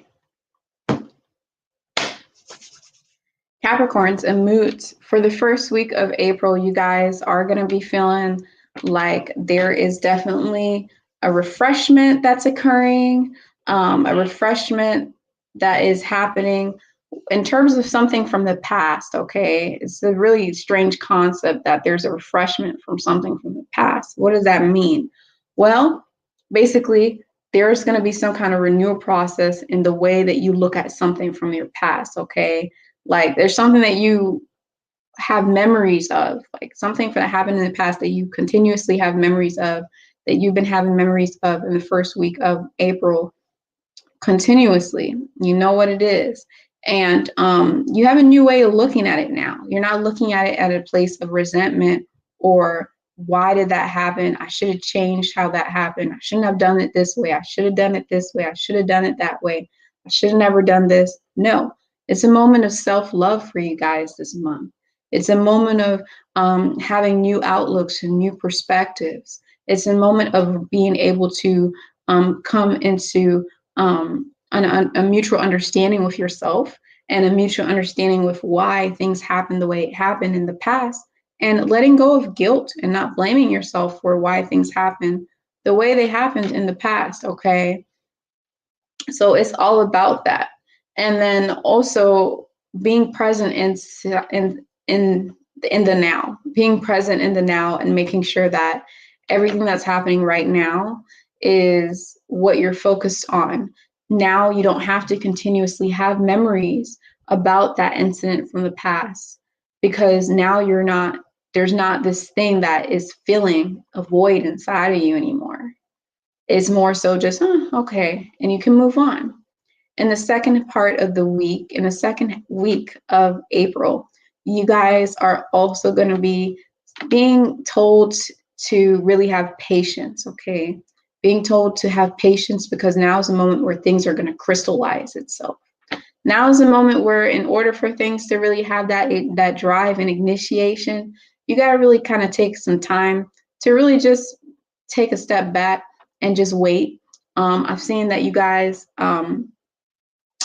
Capricorns and Amut, for the first week of April, you guys are going to be feeling like there is definitely a refreshment that's occurring, a refreshment that is happening in terms of something from the past, okay? It's a really strange concept that there's a refreshment from something from the past. What does that mean? Well, basically, there's going to be some kind of renewal process in the way that you look at something from your past, okay? Like there's something that you have memories of, like something that happened in the past that you continuously have memories of, that you've been having memories of in the first week of April continuously. You know what it is. And you have a new way of looking at it now. You're not looking at it at a place of resentment or why did that happen? I should have changed how that happened. I shouldn't have done it this way. I should have done it this way. I should have done it that way. I should have never done this. No, it's a moment of self-love for you guys this month. It's a moment of having new outlooks and new perspectives. It's a moment of being able to come into a mutual understanding with yourself and a mutual understanding with why things happened the way it happened in the past, and letting go of guilt and not blaming yourself for why things happened the way they happened in the past, okay? So it's all about that. And then also being present in the now, being present in the now and making sure that everything that's happening right now is what you're focused on. Now you don't have to continuously have memories about that incident from the past, because now there's not this thing that is filling a void inside of you anymore. It's more so just, okay, and you can move on. In the second part of the week, in the second week of April, you guys are also going to be being told to really have patience, okay? Being told to have patience, because now is a moment where things are going to crystallize itself. Now is a moment where, in order for things to really have that drive and initiation, you got to really kind of take some time to really just take a step back and just wait. I've seen that you guys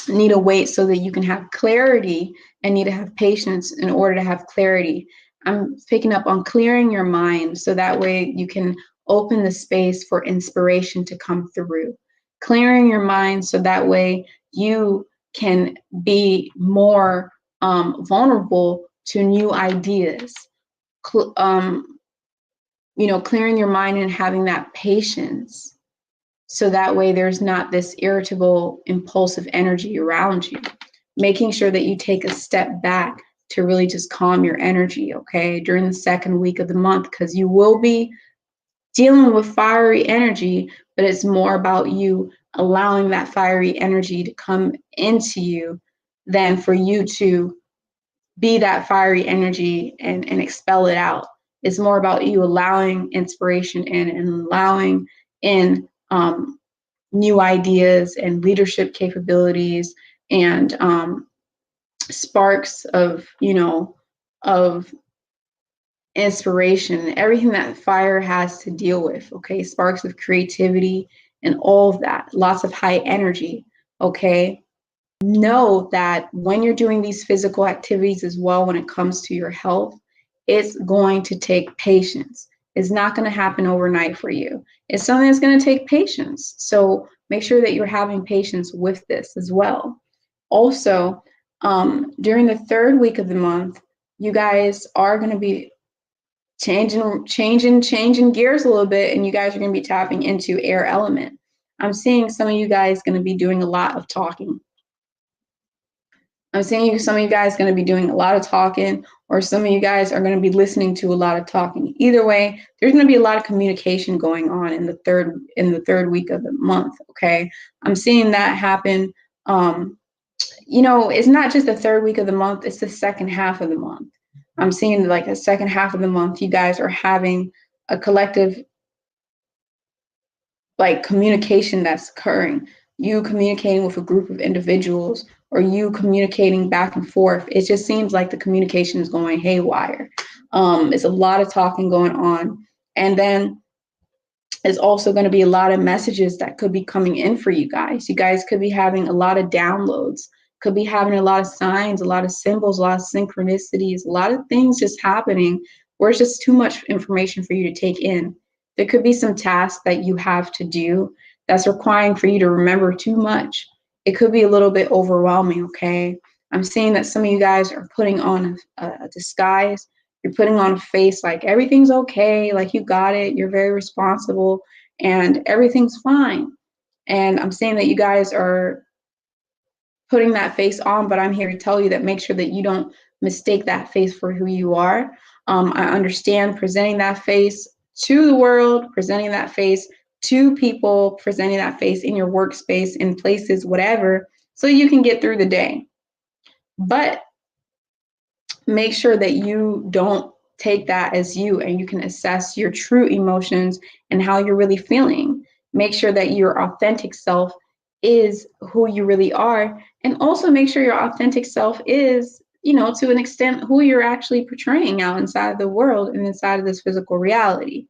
need to wait so that you can have clarity, and need to have patience in order to have clarity. I'm picking up on clearing your mind so that way you can open the space for inspiration to come through. Clearing your mind so that way you can be more vulnerable to new ideas. Clearing your mind and having that patience, so that way there's not this irritable, impulsive energy around you. Making sure that you take a step back to really just calm your energy, okay, during the second week of the month, because you will be dealing with fiery energy, but it's more about you allowing that fiery energy to come into you than for you to be that fiery energy and expel it out. It's more about you allowing inspiration in and allowing in new ideas and leadership capabilities and sparks of inspiration, everything that fire has to deal with, okay? Sparks of creativity and all of that, lots of high energy, okay? Know that when you're doing these physical activities as well, when it comes to your health, it's going to take patience. It's not going to happen overnight for you. It's something that's going to take patience. So make sure that you're having patience with this as well. Also, during the third week of the month, you guys are going to be changing gears a little bit, and you guys are going to be tapping into air element. I'm seeing some of you guys going to be doing a lot of talking. I'm seeing some of you guys going to be doing a lot of talking, or some of you guys are going to be listening to a lot of talking. Either way, there's going to be a lot of communication going on in the third week of the month. Okay, I'm seeing that happen. It's not just the third week of the month; it's the second half of the month. I'm seeing like the second half of the month, you guys are having a collective like communication that's occurring. You communicating with a group of individuals, or you communicating back and forth. It just seems like the communication is going haywire. It's a lot of talking going on. And then there's also going to be a lot of messages that could be coming in for you guys. You guys could be having a lot of downloads, could be having a lot of signs, a lot of symbols, a lot of synchronicities, a lot of things just happening where it's just too much information for you to take in. There could be some tasks that you have to do that's requiring for you to remember too much. It could be a little bit overwhelming, okay? I'm seeing that some of you guys are putting on a disguise. You're putting on a face like everything's okay, like you got it, you're very responsible, and everything's fine. And I'm saying that you guys are putting that face on, but I'm here to tell you that make sure that you don't mistake that face for who you are. I understand presenting that face to the world, presenting that face to people, presenting that face in your workspace, in places, whatever, so you can get through the day. But make sure that you don't take that as you, and you can assess your true emotions and how you're really feeling. Make sure that your authentic self is who you really are, and also make sure your authentic self is, to an extent, who you're actually portraying out inside of the world and inside of this physical reality.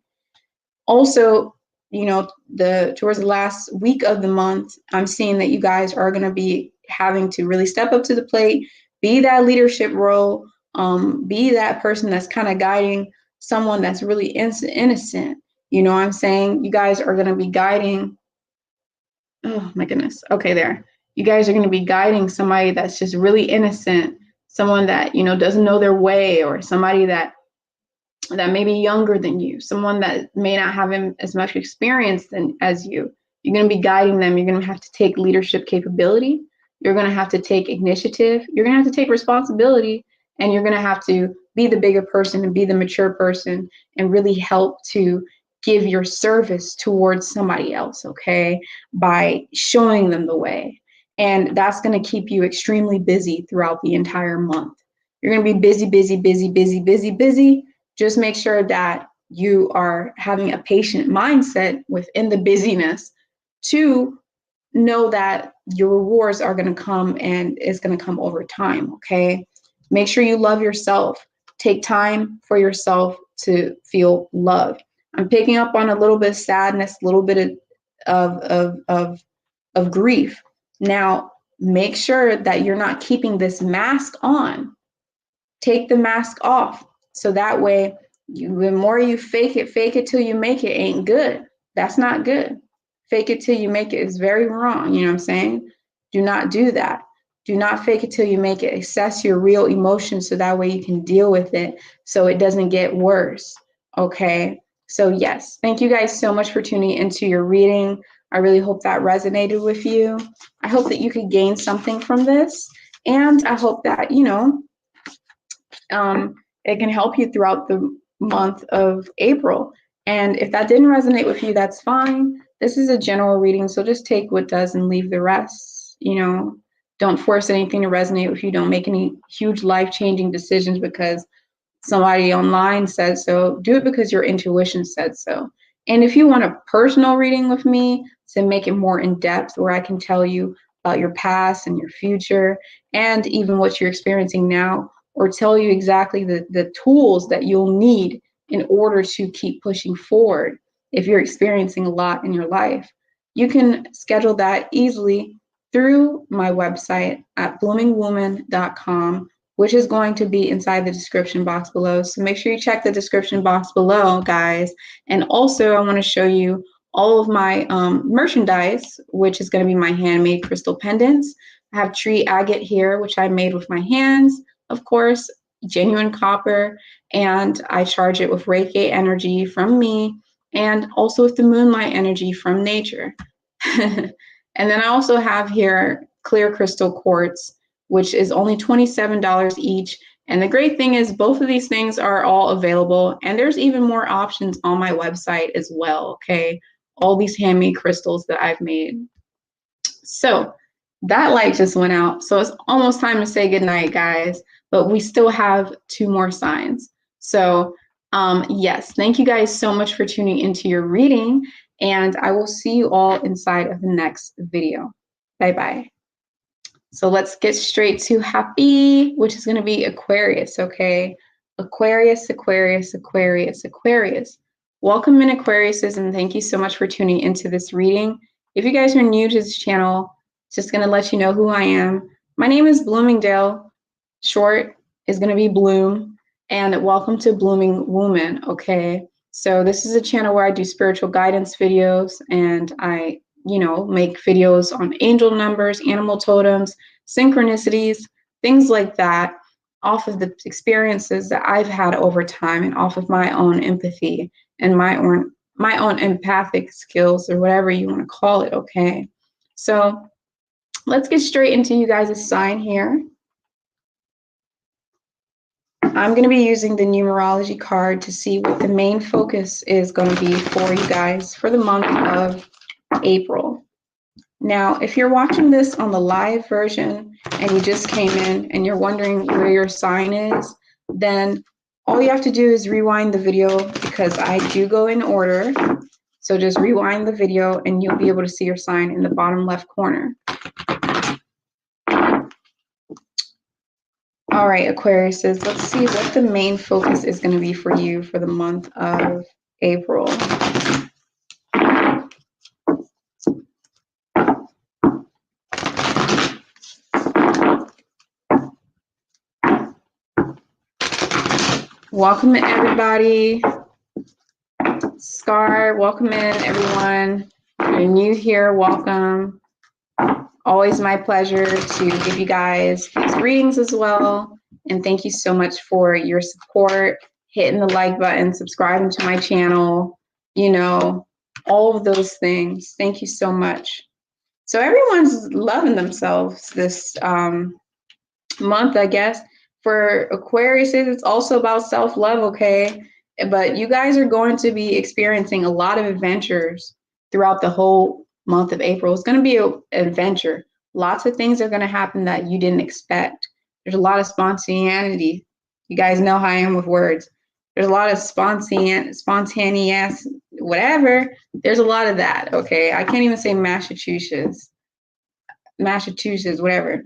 Also, towards the last week of the month, I'm seeing that you guys are going to be having to really step up to the plate, be that leadership role, be that person that's kind of guiding someone that's really innocent. You know what I'm saying? You guys are going to be guiding. Oh my goodness. Okay, there. You guys are going to be guiding somebody that's just really innocent, someone that, doesn't know their way, or somebody that that may be younger than you, someone that may not have as much experience as you. You're going to be guiding them. You're going to have to take leadership capability. You're going to have to take initiative. You're going to have to take responsibility, and you're going to have to be the bigger person and be the mature person and really help to give your service towards somebody else, okay, by showing them the way. And that's going to keep you extremely busy throughout the entire month. You're going to be busy, busy, busy, busy, busy, busy. Just make sure that you are having a patient mindset within the busyness to know that your rewards are going to come, and it's going to come over time, okay? Make sure you love yourself. Take time for yourself to feel loved. I'm picking up on a little bit of sadness, a little bit of grief. Now, make sure that you're not keeping this mask on. Take the mask off. So that way, the more you fake it till you make it ain't good. That's not good. Fake it till you make it is very wrong. You know what I'm saying? Do not do that. Do not fake it till you make it. Assess your real emotions so that way you can deal with it so it doesn't get worse. Okay? So yes, thank you guys so much for tuning into your reading. I really hope that resonated with you. I hope that you could gain something from this. And I hope that, it can help you throughout the month of April. And if that didn't resonate with you, that's fine. This is a general reading, so just take what does and leave the rest. Don't force anything to resonate with you. Don't make any huge life-changing decisions because somebody online said so. Do it because your intuition said so. And if you want a personal reading with me to make it more in-depth, where I can tell you about your past and your future and even what you're experiencing now, or tell you exactly the tools that you'll need in order to keep pushing forward if you're experiencing a lot in your life, you can schedule that easily through my website at bloomingwoman.com, which is going to be inside the description box below. So make sure you check the description box below, guys. And also, I want to show you all of my merchandise, which is going to be my handmade crystal pendants. I have tree agate here, which I made with my hands. Of course, genuine copper, and I charge it with Reiki energy from me, and also with the moonlight energy from nature. And then I also have here clear crystal quartz, which is only $27 each. And the great thing is both of these things are all available, and there's even more options on my website as well, okay? All these handmade crystals that I've made. So that light just went out. So it's almost time to say goodnight, guys. But we still have 2 more signs. So yes, thank you guys so much for tuning into your reading. And I will see you all inside of the next video. Bye-bye. So let's get straight to Hapii, which is going to be Aquarius, okay? Aquarius, Aquarius, Aquarius, Aquarius. Welcome in, Aquariuses, and thank you so much for tuning into this reading. If you guys are new to this channel, just going to let you know who I am. My name is Bloomingdale. Short is going to be Bloom, and welcome to Blooming Woman, okay? So this is a channel where I do spiritual guidance videos, and I, make videos on angel numbers, animal totems, synchronicities, things like that, off of the experiences that I've had over time and off of my own empathy and my own empathic skills, or whatever you want to call it, okay? So let's get straight into you guys' sign here. I'm going to be using the numerology card to see what the main focus is going to be for you guys for the month of April. Now, if you're watching this on the live version and you just came in and you're wondering where your sign is, then all you have to do is rewind the video, because I do go in order. So just rewind the video and you'll be able to see your sign in the bottom left corner. All right, Aquariuses, let's see what the main focus is going to be for you for the month of April. Welcome in, everybody. Scar, welcome in, everyone. If you're new here, welcome. Always my pleasure to give you guys these readings as well. And thank you so much for your support hitting the like button, subscribing to my channel, you know, all of those things. Thank you so much. So everyone's loving themselves this month, I guess. For Aquarius, it's also about self-love, okay? But you guys are going to be experiencing a lot of adventures throughout the whole month of April. It's going to be an adventure. Lots of things are going to happen that you didn't expect. There's a lot of spontaneity. You guys know how I am with words. There's a lot of spontaneous, whatever. There's a lot of that, okay? I can't even say Massachusetts, whatever.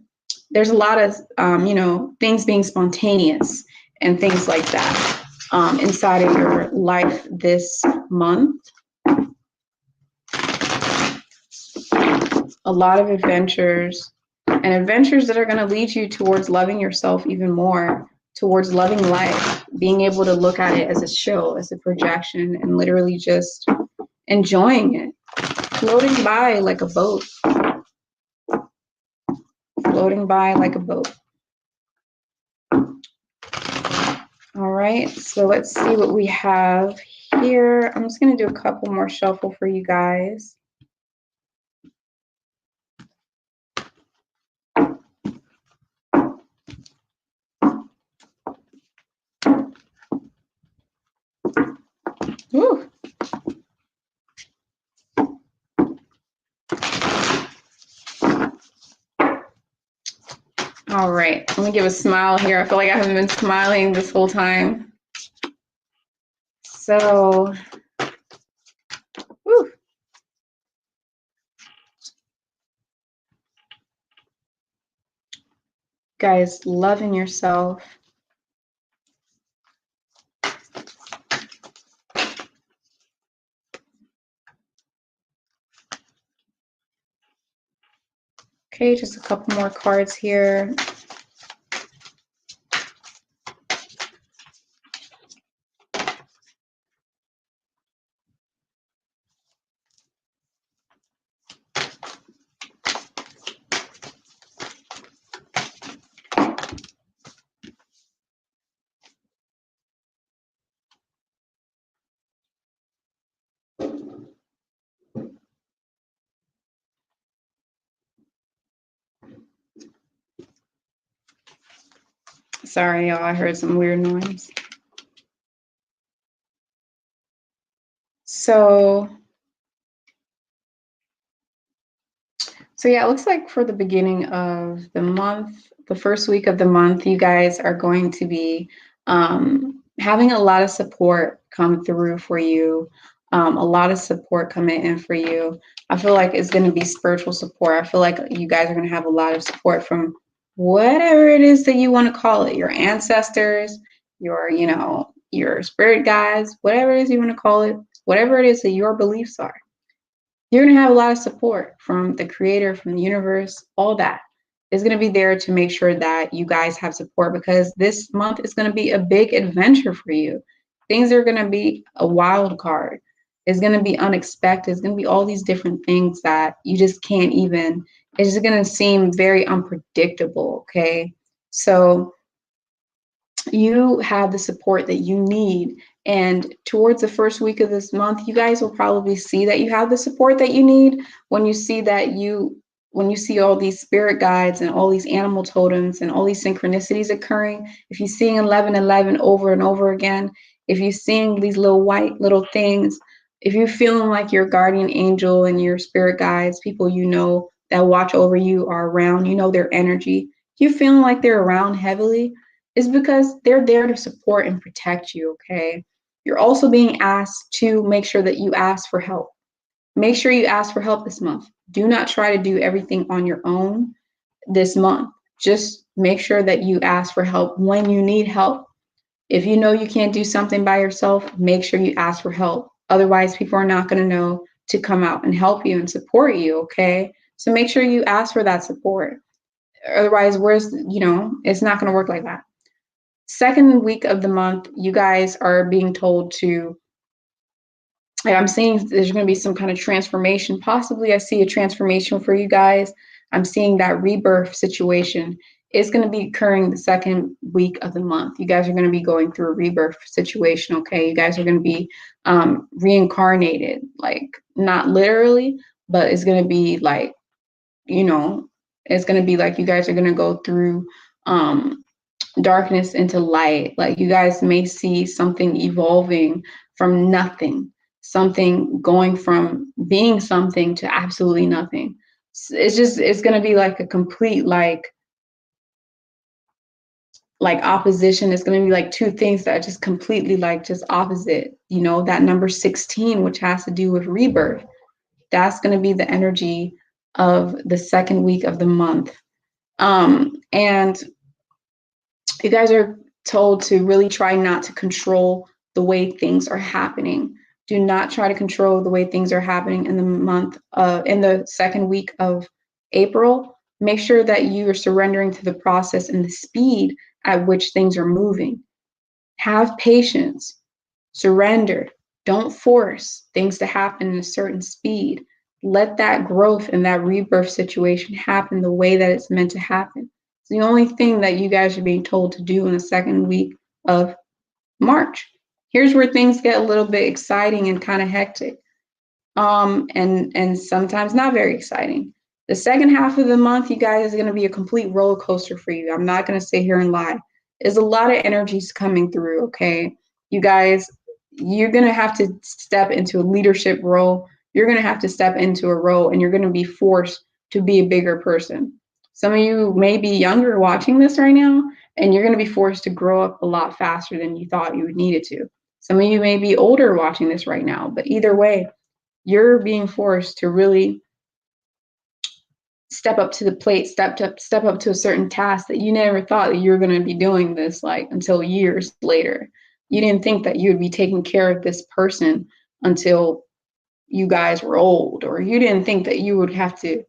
There's a lot of, you know, things being spontaneous and things like that inside of your life this month. A lot of adventures, and adventures that are going to lead you towards loving yourself even more, towards loving life, being able to look at it as a show, as a projection, and literally just enjoying it, floating by like a boat. Floating by like a boat. All right, so let's see what we have here. I'm just going to do a couple more shuffle for you guys. Woo. All right, let me give a smile here. I feel like I haven't been smiling this whole time. So, woo. Guys, loving yourself. Okay, just a couple more cards here. Sorry, y'all, I heard some weird noise. So yeah, it looks like for the beginning of the month, the first week of the month, you guys are going to be having a lot of support come through for you, a lot of support coming in for you. I feel like it's going to be spiritual support. I feel like you guys are going to have a lot of support from whatever it is that you want to call it, your ancestors, your, you know, your spirit guides, whatever it is you want to call it, whatever it is that your beliefs are. You're going to have a lot of support from the creator, from the universe, all that is going to be there to make sure that you guys have support, because this month is going to be a big adventure for you. Things are going to be a wild card. It's going to be unexpected. It's going to be all these different things that you just can't even, it's just going to seem very unpredictable. Okay. So you have the support that you need. And towards the first week of this month, you guys will probably see that you have the support that you need when you see that when you see all these spirit guides and all these animal totems and all these synchronicities occurring. If you're seeing 1111 over and over again, if you're seeing these little white little things, if you're feeling like your guardian angel and your spirit guides, people you know that watch over you are around, you know their energy, you're feeling like they're around heavily, is because they're there to support and protect you, okay? You're also being asked to make sure that you ask for help. Make sure you ask for help this month. Do not try to do everything on your own this month. Just make sure that you ask for help when you need help. If you know you can't do something by yourself, make sure you ask for help. Otherwise, people are not going to know to come out and help you and support you, okay? So make sure you ask for that support. Otherwise, it's not going to work like that. Second week of the month, you guys are being told to, I'm seeing there's going to be some kind of transformation. Possibly I see a transformation for you guys. I'm seeing that rebirth situation it's going to be occurring the second week of the month. You guys are going to be going through a rebirth situation, okay? You guys are going to be reincarnated, like not literally, but it's going to be like, you know, it's going to be like you guys are going to go through darkness into light. Like you guys may see something evolving from nothing, something going from being something to absolutely nothing. It's going to be like a complete like opposition. It's going to be like two things that are just completely like just opposite. You know, that number 16, which has to do with rebirth, that's going to be the energy of the second week of the month. And you guys are told to really try not to control the way things are happening. Do not try to control the way things are happening in the month in the second week of April. Make sure that you are surrendering to the process and the speed at which things are moving. Have patience, surrender. Don't force things to happen in a certain speed. Let that growth and that rebirth situation happen the way that it's meant to happen. It's the only thing that you guys are being told to do in the second week of March. Here's where things get a little bit exciting and kind of hectic. And sometimes not very exciting. The second half of the month, you guys, is going to be a complete roller coaster for you. I'm not going to sit here and lie. There's a lot of energies coming through, okay? You guys, you're going to have to step into a leadership role. You're going to have to step into a role, and you're going to be forced to be a bigger person. Some of you may be younger watching this right now, and you're going to be forced to grow up a lot faster than you thought you would needed to. Some of you may be older watching this right now, but either way, you're being forced to really step up to the plate, step up to a certain task that you never thought that you were going to be doing this like until years later. You didn't think that you would be taking care of this person until you guys were old, or you didn't think that you would have to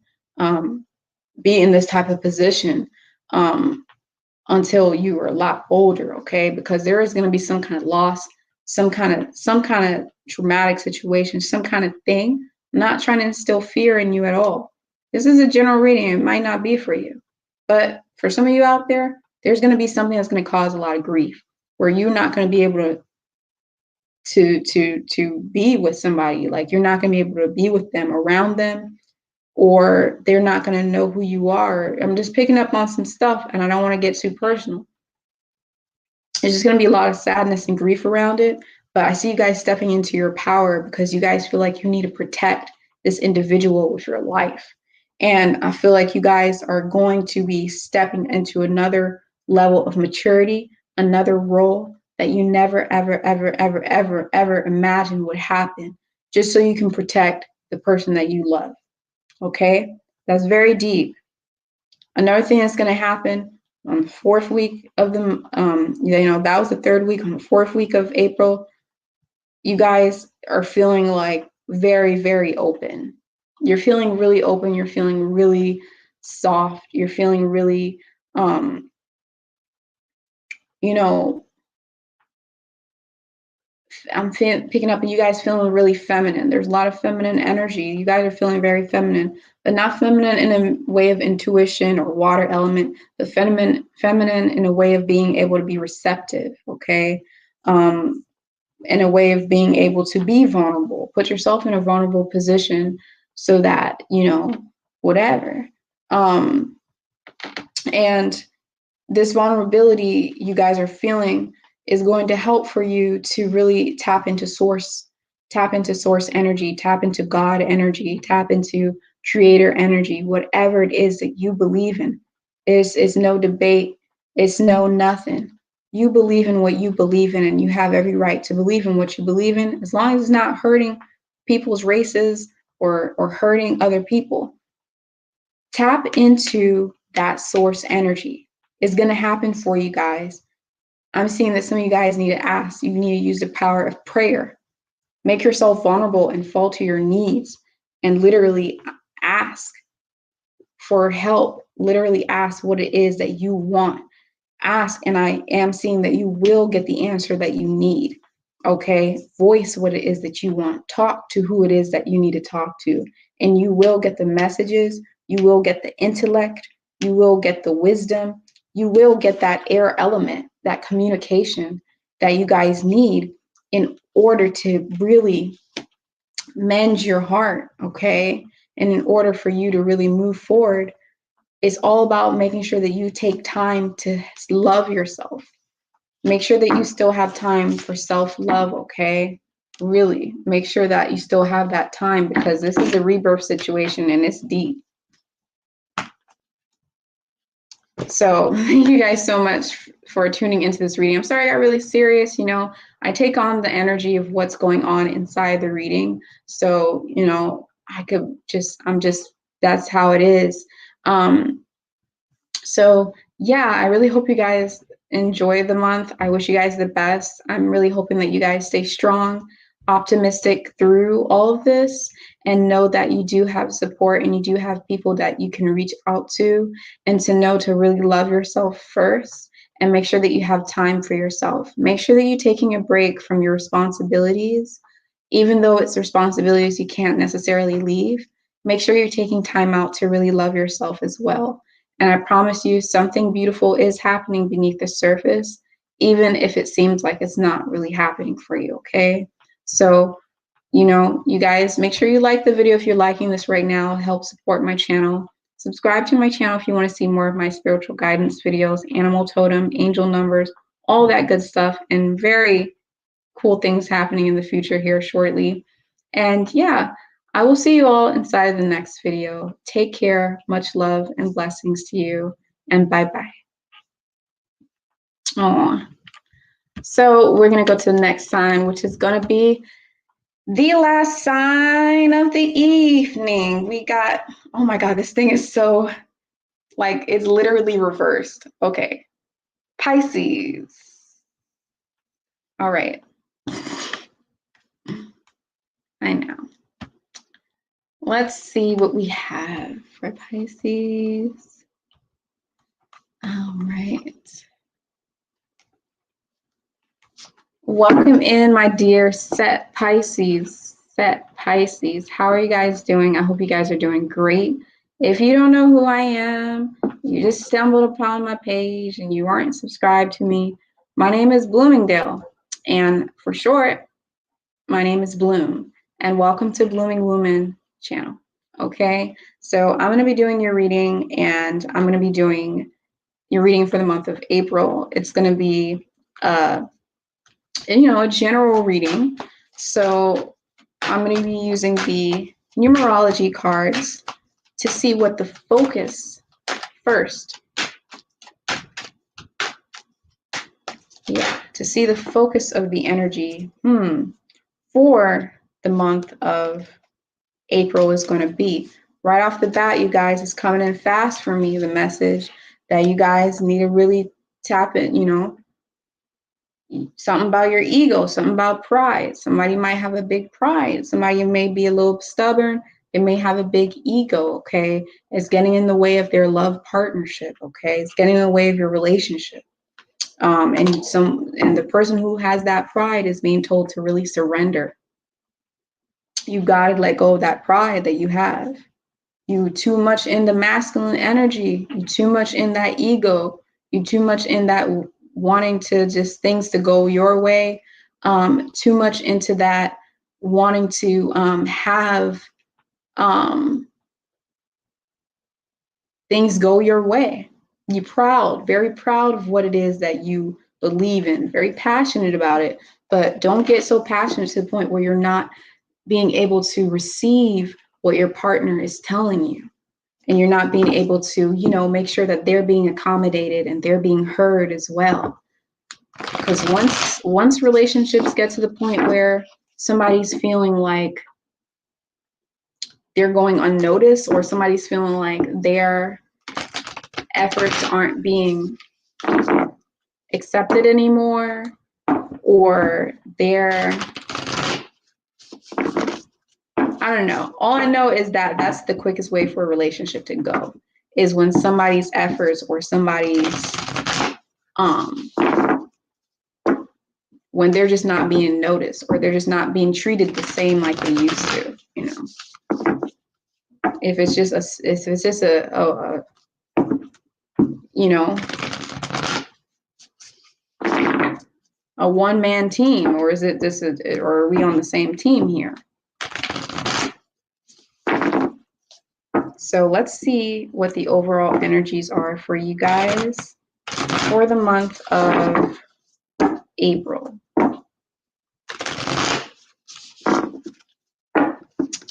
be in this type of position until you were a lot older, okay? Because there is going to be some kind of loss, some kind of traumatic situation, some kind of thing. I'm not trying to instill fear in you at all. This is a general reading. It might not be for you, but for some of you out there, there's going to be something that's going to cause a lot of grief, where you're not going to be able to be with somebody. Like you're not going to be able to be with them, around them, or they're not going to know who you are. I'm just picking up on some stuff, and I don't want to get too personal. There's just going to be a lot of sadness and grief around it, but I see you guys stepping into your power because you guys feel like you need to protect this individual with your life. And I feel like you guys are going to be stepping into another level of maturity, another role that you never, ever, ever, ever, ever, ever imagined would happen, just so you can protect the person that you love. Okay? That's very deep. Another thing that's going to happen on the fourth week of the, that was the third week. On the fourth week of April, you guys are feeling like very, very open. You're feeling really open. You're feeling really soft. You're feeling really, I'm picking up you guys feeling really feminine. There's a lot of feminine energy. You guys are feeling very feminine, but not feminine in a way of intuition or water element, but feminine in a way of being able to be receptive, okay? In a way of being able to be vulnerable. Put yourself in a vulnerable position so that, whatever. And this vulnerability you guys are feeling is going to help for you to really tap into source energy, tap into God energy, tap into creator energy, whatever it is that you believe in. It's no debate. It's no nothing. You believe in what you believe in, and you have every right to believe in what you believe in, as long as it's not hurting people's races or hurting other people. Tap into that source energy. It's going to happen for you guys. I'm seeing that some of you guys need to ask. You need to use the power of prayer. Make yourself vulnerable and fall to your knees and literally ask for help. Literally ask what it is that you want. Ask, and I am seeing that you will get the answer that you need. Okay? Voice what it is that you want. Talk to who it is that you need to talk to. And you will get the messages. You will get the intellect. You will get the wisdom. you will get that air element, that communication that you guys need in order to really mend your heart, okay? And in order for you to really move forward, it's all about making sure that you take time to love yourself. Make sure that you still have time for self-love, okay? Really, make sure that you still have that time, because this is a rebirth situation and it's deep. So thank you guys so much for tuning into this reading. I'm sorry I got really serious. You know, I take on the energy of what's going on inside the reading. So, you know, that's how it is. So yeah, I really hope you guys enjoy the month. I wish you guys the best. I'm really hoping that you guys stay strong, optimistic through all of this, and know that you do have support and you do have people that you can reach out to, and to know to really love yourself first and make sure that you have time for yourself. Make sure that you're taking a break from your responsibilities, even though it's responsibilities you can't necessarily leave. Make sure you're taking time out to really love yourself as well. And I promise you, something beautiful is happening beneath the surface, even if it seems like it's not really happening for you, okay? So, you know, you guys, make sure you like the video if you're liking this right now. Help support my channel. Subscribe to my channel if you want to see more of my spiritual guidance videos, animal totem, angel numbers, all that good stuff, and very cool things happening in the future here shortly. And yeah, I will see you all inside the next video. Take care, much love and blessings to you, and bye-bye. Aw. So we're gonna go to the next sign, which is gonna be the last sign of the evening. We got, oh my God, this thing is so, like, it's literally reversed. Okay, Pisces. All right. I know. Let's see what we have for Pisces. All right. Welcome in, my dear Set Pisces. Set Pisces. How are you guys doing? I hope you guys are doing great. If you don't know who I am, you just stumbled upon my page and you aren't subscribed to me, my name is Bloomingdale. And for short, my name is Bloom. And welcome to Blooming Woman channel. Okay, so I'm going to be doing your reading, and I'm going to be doing your reading for the month of April. It's going to be a general reading. So I'm going to be using the numerology cards to see what the focus first. Yeah, to see the focus of the energy for the month of April is going to be. Right off the bat, you guys, it's coming in fast for me, the message that you guys need to really tap in, something about your ego, something about pride. Somebody might have a big pride. Somebody may be a little stubborn. They may have a big ego, okay? It's getting in the way of their love partnership, okay? It's getting in the way of your relationship. And the person who has that pride is being told to really surrender. You got to let go of that pride that you have. You too much in the masculine energy. You too much in that ego. You too much in that wanting to just things to go your way. Too much into that wanting to have things go your way. You're proud, very proud of what it is that you believe in, very passionate about it, but don't get so passionate to the point where you're not being able to receive what your partner is telling you, and you're not being able to, make sure that they're being accommodated and they're being heard as well. Because once relationships get to the point where somebody's feeling like they're going unnoticed, or somebody's feeling like their efforts aren't being accepted anymore, or I don't know. All I know is that that's the quickest way for a relationship to go, is when somebody's efforts or somebody's when they're just not being noticed, or they're just not being treated the same like they used to, If it's just a a one-man team, or is it this, or are we on the same team here? So let's see what the overall energies are for you guys for the month of April.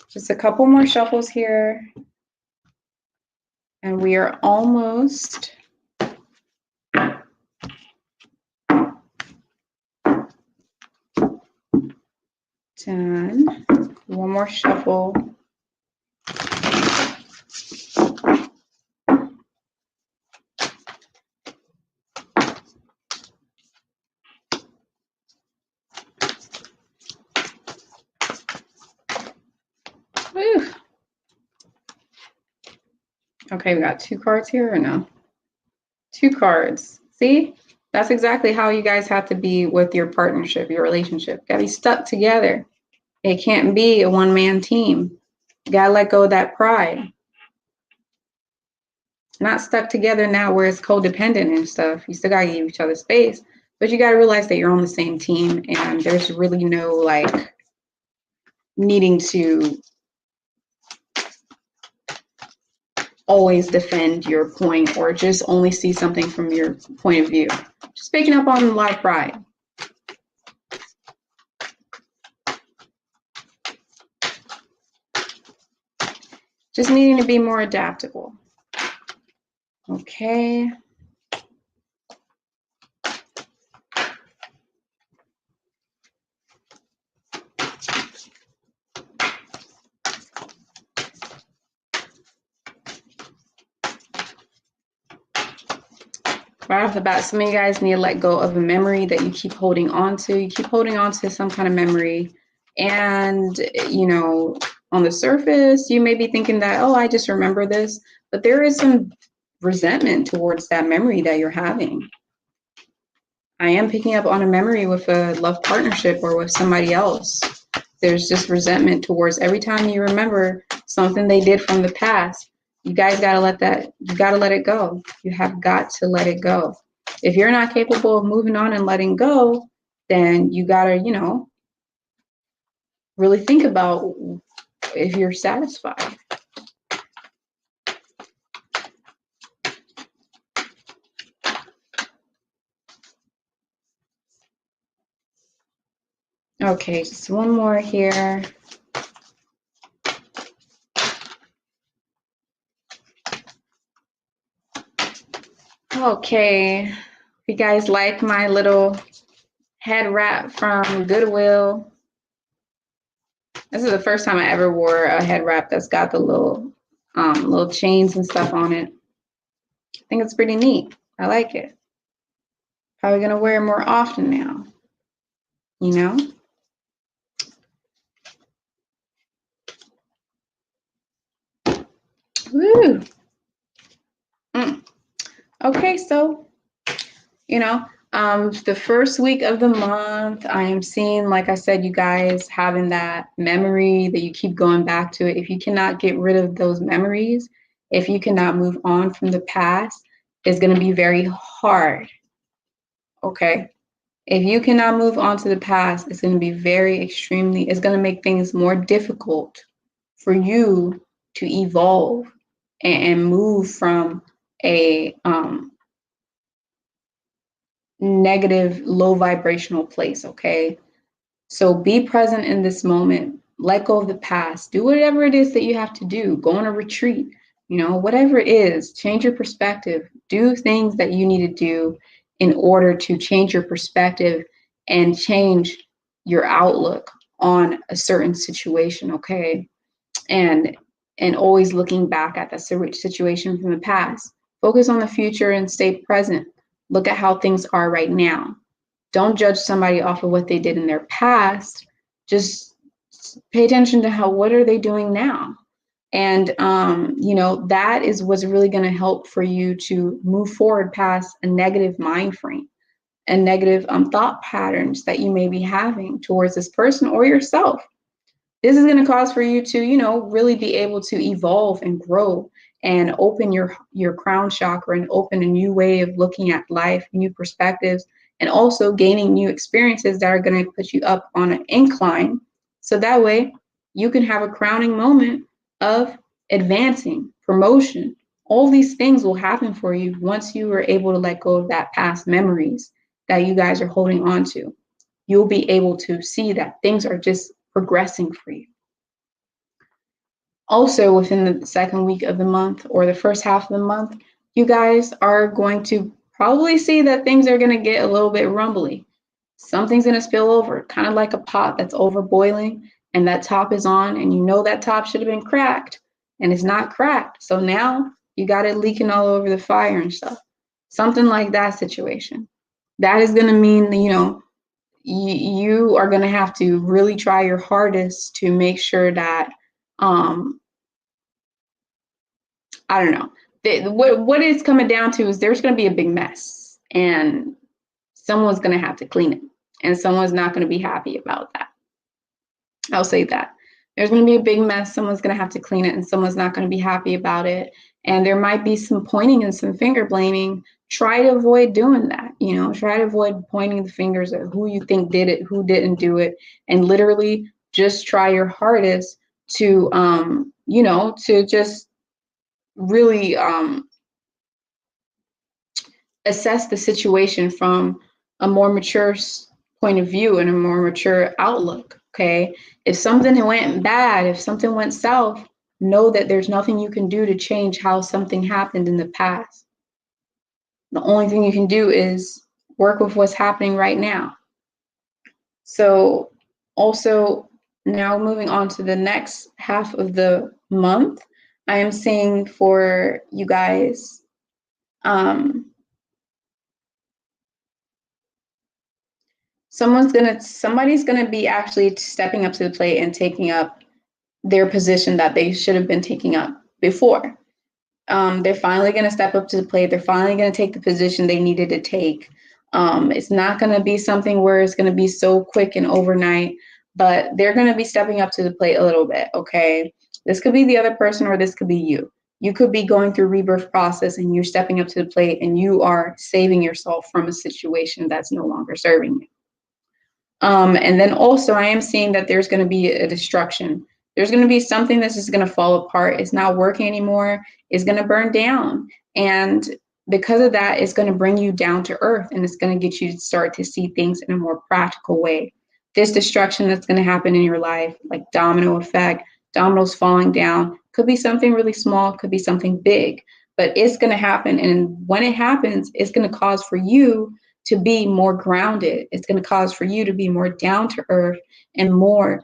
Just a couple more shuffles here. And we are almost done. One more shuffle. Whew. Okay, we got 2 cards here or no? 2 cards. See? That's exactly how you guys have to be with your partnership, your relationship. You gotta be stuck together. It can't be a one-man team. You gotta let go of that pride. Not stuck together now where it's codependent and stuff. You still gotta give each other space, but you gotta realize that you're on the same team and there's really no like needing to always defend your point or just only see something from your point of view. Just picking up on a lot of pride. Just needing to be more adaptable. Okay. Right off the bat, some of you guys need to let go of a memory that you keep holding on to. You keep holding on to some kind of memory. And, you know, on the surface, you may be thinking that, oh, I just remember this. But there is some resentment towards that memory that you're having. I am picking up on a memory with a love partnership or with somebody else. There's just resentment towards every time you remember something they did from the past. You guys got to let that, you got to let it go. You have got to let it go. If you're not capable of moving on and letting go, then you got to, you know, really think about if you're satisfied. Okay, just one more here. Okay, if you guys like my little head wrap from Goodwill. This is the first time I ever wore a head wrap that's got the little chains and stuff on it. I think it's pretty neat. I like it. Probably gonna wear it more often now. You know? Woo! Okay, so, you know, the first week of the month, I am seeing, like I said, you guys having that memory that you keep going back to it. If you cannot get rid of those memories, if you cannot move on from the past, it's going to be very hard. Okay? If you cannot move on to the past, it's going to be it's going to make things more difficult for you to evolve and move from a negative, low vibrational place, okay? So be present in this moment. Let go of the past. Do whatever it is that you have to do. Go on a retreat, you know, whatever it is. Change your perspective. Do things that you need to do in order to change your perspective and change your outlook on a certain situation, okay? And always looking back at that situation from the past. Focus on the future and stay present. Look at how things are right now. Don't judge somebody off of what they did in their past. Just pay attention to what are they doing now? And, you know, that is what's really going to help for you to move forward past a negative mind frame and negative thought patterns that you may be having towards this person or yourself. This is going to cause for you to, you know, really be able to evolve and grow and open your crown chakra and open a new way of looking at life, new perspectives, and also gaining new experiences that are going to put you up on an incline. So that way you can have a crowning moment of advancing, promotion. All these things will happen for you once you are able to let go of that past memories that you guys are holding on to. You'll be able to see that things are just progressing for you. Also, within the second week of the month or the first half of the month, you guys are going to probably see that things are going to get a little bit rumbly. Something's going to spill over, kind of like a pot that's over boiling and that top is on, and you know that top should have been cracked and it's not cracked. So now you got it leaking all over the fire and stuff. Something like that situation. That is going to mean, you know, you are going to have to really try your hardest to make sure that I don't know. What it's coming down to is there's going to be a big mess, and someone's going to have to clean it, and someone's not going to be happy about that. I'll say that. There's going to be a big mess. Someone's going to have to clean it, and someone's not going to be happy about it. And there might be some pointing and some finger blaming. Try to avoid doing that. You know, try to avoid pointing the fingers at who you think did it, who didn't do it, and literally just try your hardest to, you know, to just really assess the situation from a more mature point of view and a more mature outlook. Okay, if something went bad, if something went south, know that there's nothing you can do to change how something happened in the past. The only thing you can do is work with what's happening right now. So also, now moving on to the next half of the month, I am seeing for you guys, somebody's gonna be actually stepping up to the plate and taking up their position that they should have been taking up before. They're finally gonna step up to the plate. They're finally gonna take the position they needed to take. It's not gonna be something where it's gonna be so quick and overnight, but they're gonna be stepping up to the plate a little bit, okay? This could be the other person or this could be you. You could be going through rebirth process and you're stepping up to the plate and you are saving yourself from a situation that's no longer serving you. And then also I am seeing that there's going to be a destruction. There's going to be something that's just going to fall apart. It's not working anymore. It's going to burn down. And because of that, it's going to bring you down to earth and it's going to get you to start to see things in a more practical way. This destruction that's going to happen in your life, like domino effect, dominoes falling down, could be something really small, could be something big, but it's going to happen. And when it happens, it's going to cause for you to be more grounded. It's going to cause for you to be more down to earth and more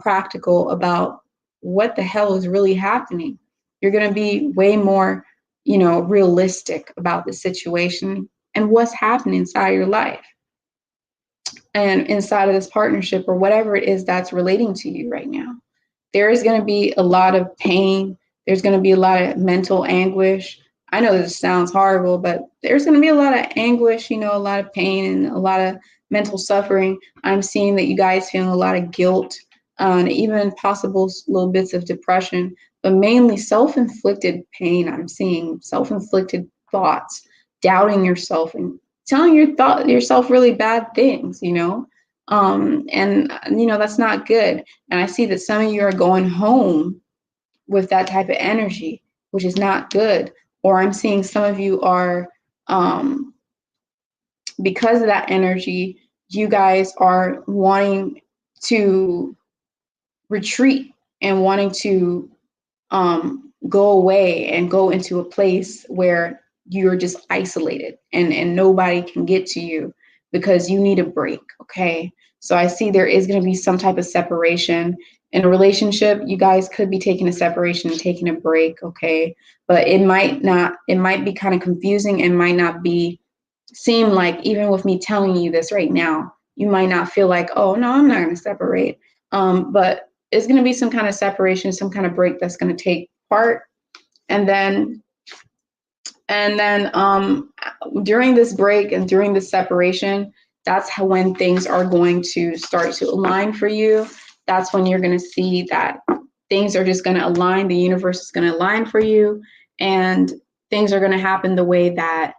practical about what the hell is really happening. You're going to be way more, you know, realistic about the situation and what's happening inside your life and inside of this partnership or whatever it is that's relating to you right now. There is going to be a lot of pain. There's going to be a lot of mental anguish. I know this sounds horrible, but there's going to be a lot of anguish, you know, a lot of pain and a lot of mental suffering. I'm seeing that you guys feeling a lot of guilt and even possible little bits of depression, but mainly self-inflicted pain. I'm seeing self-inflicted thoughts, doubting yourself and telling yourself really bad things, you know. And you know, that's not good. And I see that some of you are going home with that type of energy, which is not good. Or I'm seeing some of you are, because of that energy, you guys are wanting to retreat and wanting to go away and go into a place where you're just isolated and nobody can get to you because you need a break, okay? So I see there is going to be some type of separation. In a relationship, you guys could be taking a separation and taking a break, okay? But it might be kind of confusing and might not seem like, even with me telling you this right now, you might not feel like, oh, no, I'm not going to separate. But it's going to be some kind of separation, some kind of break that's going to take part. And then during this break and during this separation, that's when things are going to start to align for you. That's when you're going to see that things are just going to align. The universe is going to align for you, and things are going to happen the way that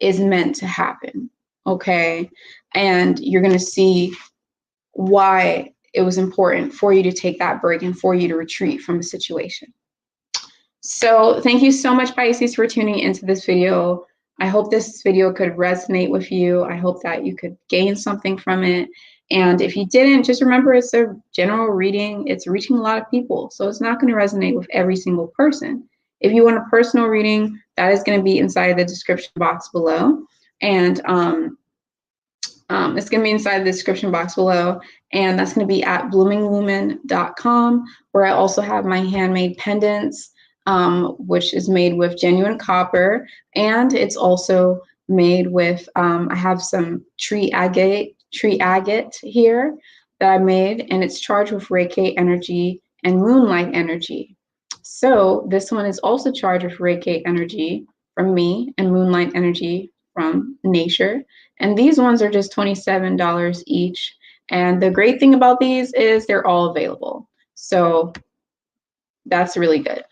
is meant to happen. okay? And you're going to see why it was important for you to take that break and for you to retreat from the situation. So thank you so much, Pisces, for tuning into this video. I hope this video could resonate with you. I hope that you could gain something from it. And if you didn't, just remember it's a general reading. It's reaching a lot of people. So it's not going to resonate with every single person. If you want a personal reading, that is going to be inside the description box below. And it's going to be inside the description box below. And that's going to be at bloomingwoman.com, where I also have my handmade pendants, which is made with genuine copper. And it's also made with, I have some tree agate here that I made, and it's charged with Reiki energy and moonlight energy. So this one is also charged with Reiki energy from me and moonlight energy from nature. And these ones are just $27 each. And the great thing about these is they're all available. So that's really good.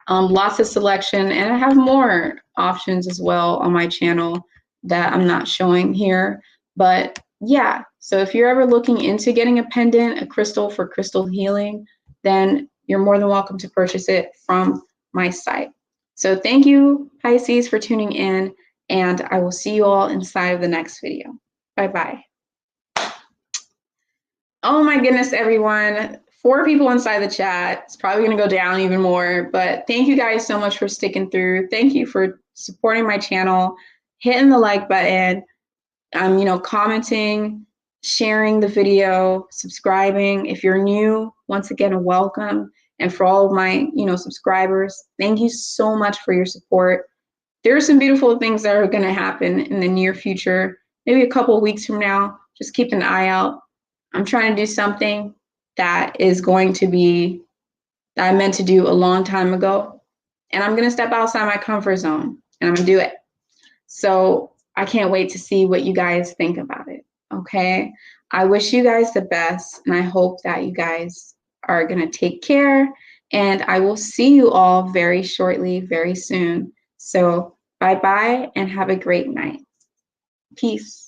Lots of selection, and I have more options as well on my channel that I'm not showing here. But yeah, so if you're ever looking into getting a pendant, a crystal for crystal healing, then you're more than welcome to purchase it from my site. So thank you, Pisces, for tuning in, and I will see you all inside of the next video. Bye-bye. Oh my goodness, everyone. 4 people inside the chat. It's probably going to go down even more, but thank you guys so much for sticking through. Thank you for supporting my channel, hitting the like button, commenting, sharing the video, subscribing. If you're new, once again, welcome. And for all of my, subscribers, thank you so much for your support. There are some beautiful things that are going to happen in the near future, maybe a couple of weeks from now. Just keep an eye out. I'm trying to do something that is going to be, that I meant to do a long time ago. And I'm going to step outside my comfort zone, and I'm going to do it. So I can't wait to see what you guys think about it. Okay. I wish you guys the best, and I hope that you guys are going to take care, and I will see you all very shortly, very soon. So bye-bye, and have a great night. Peace.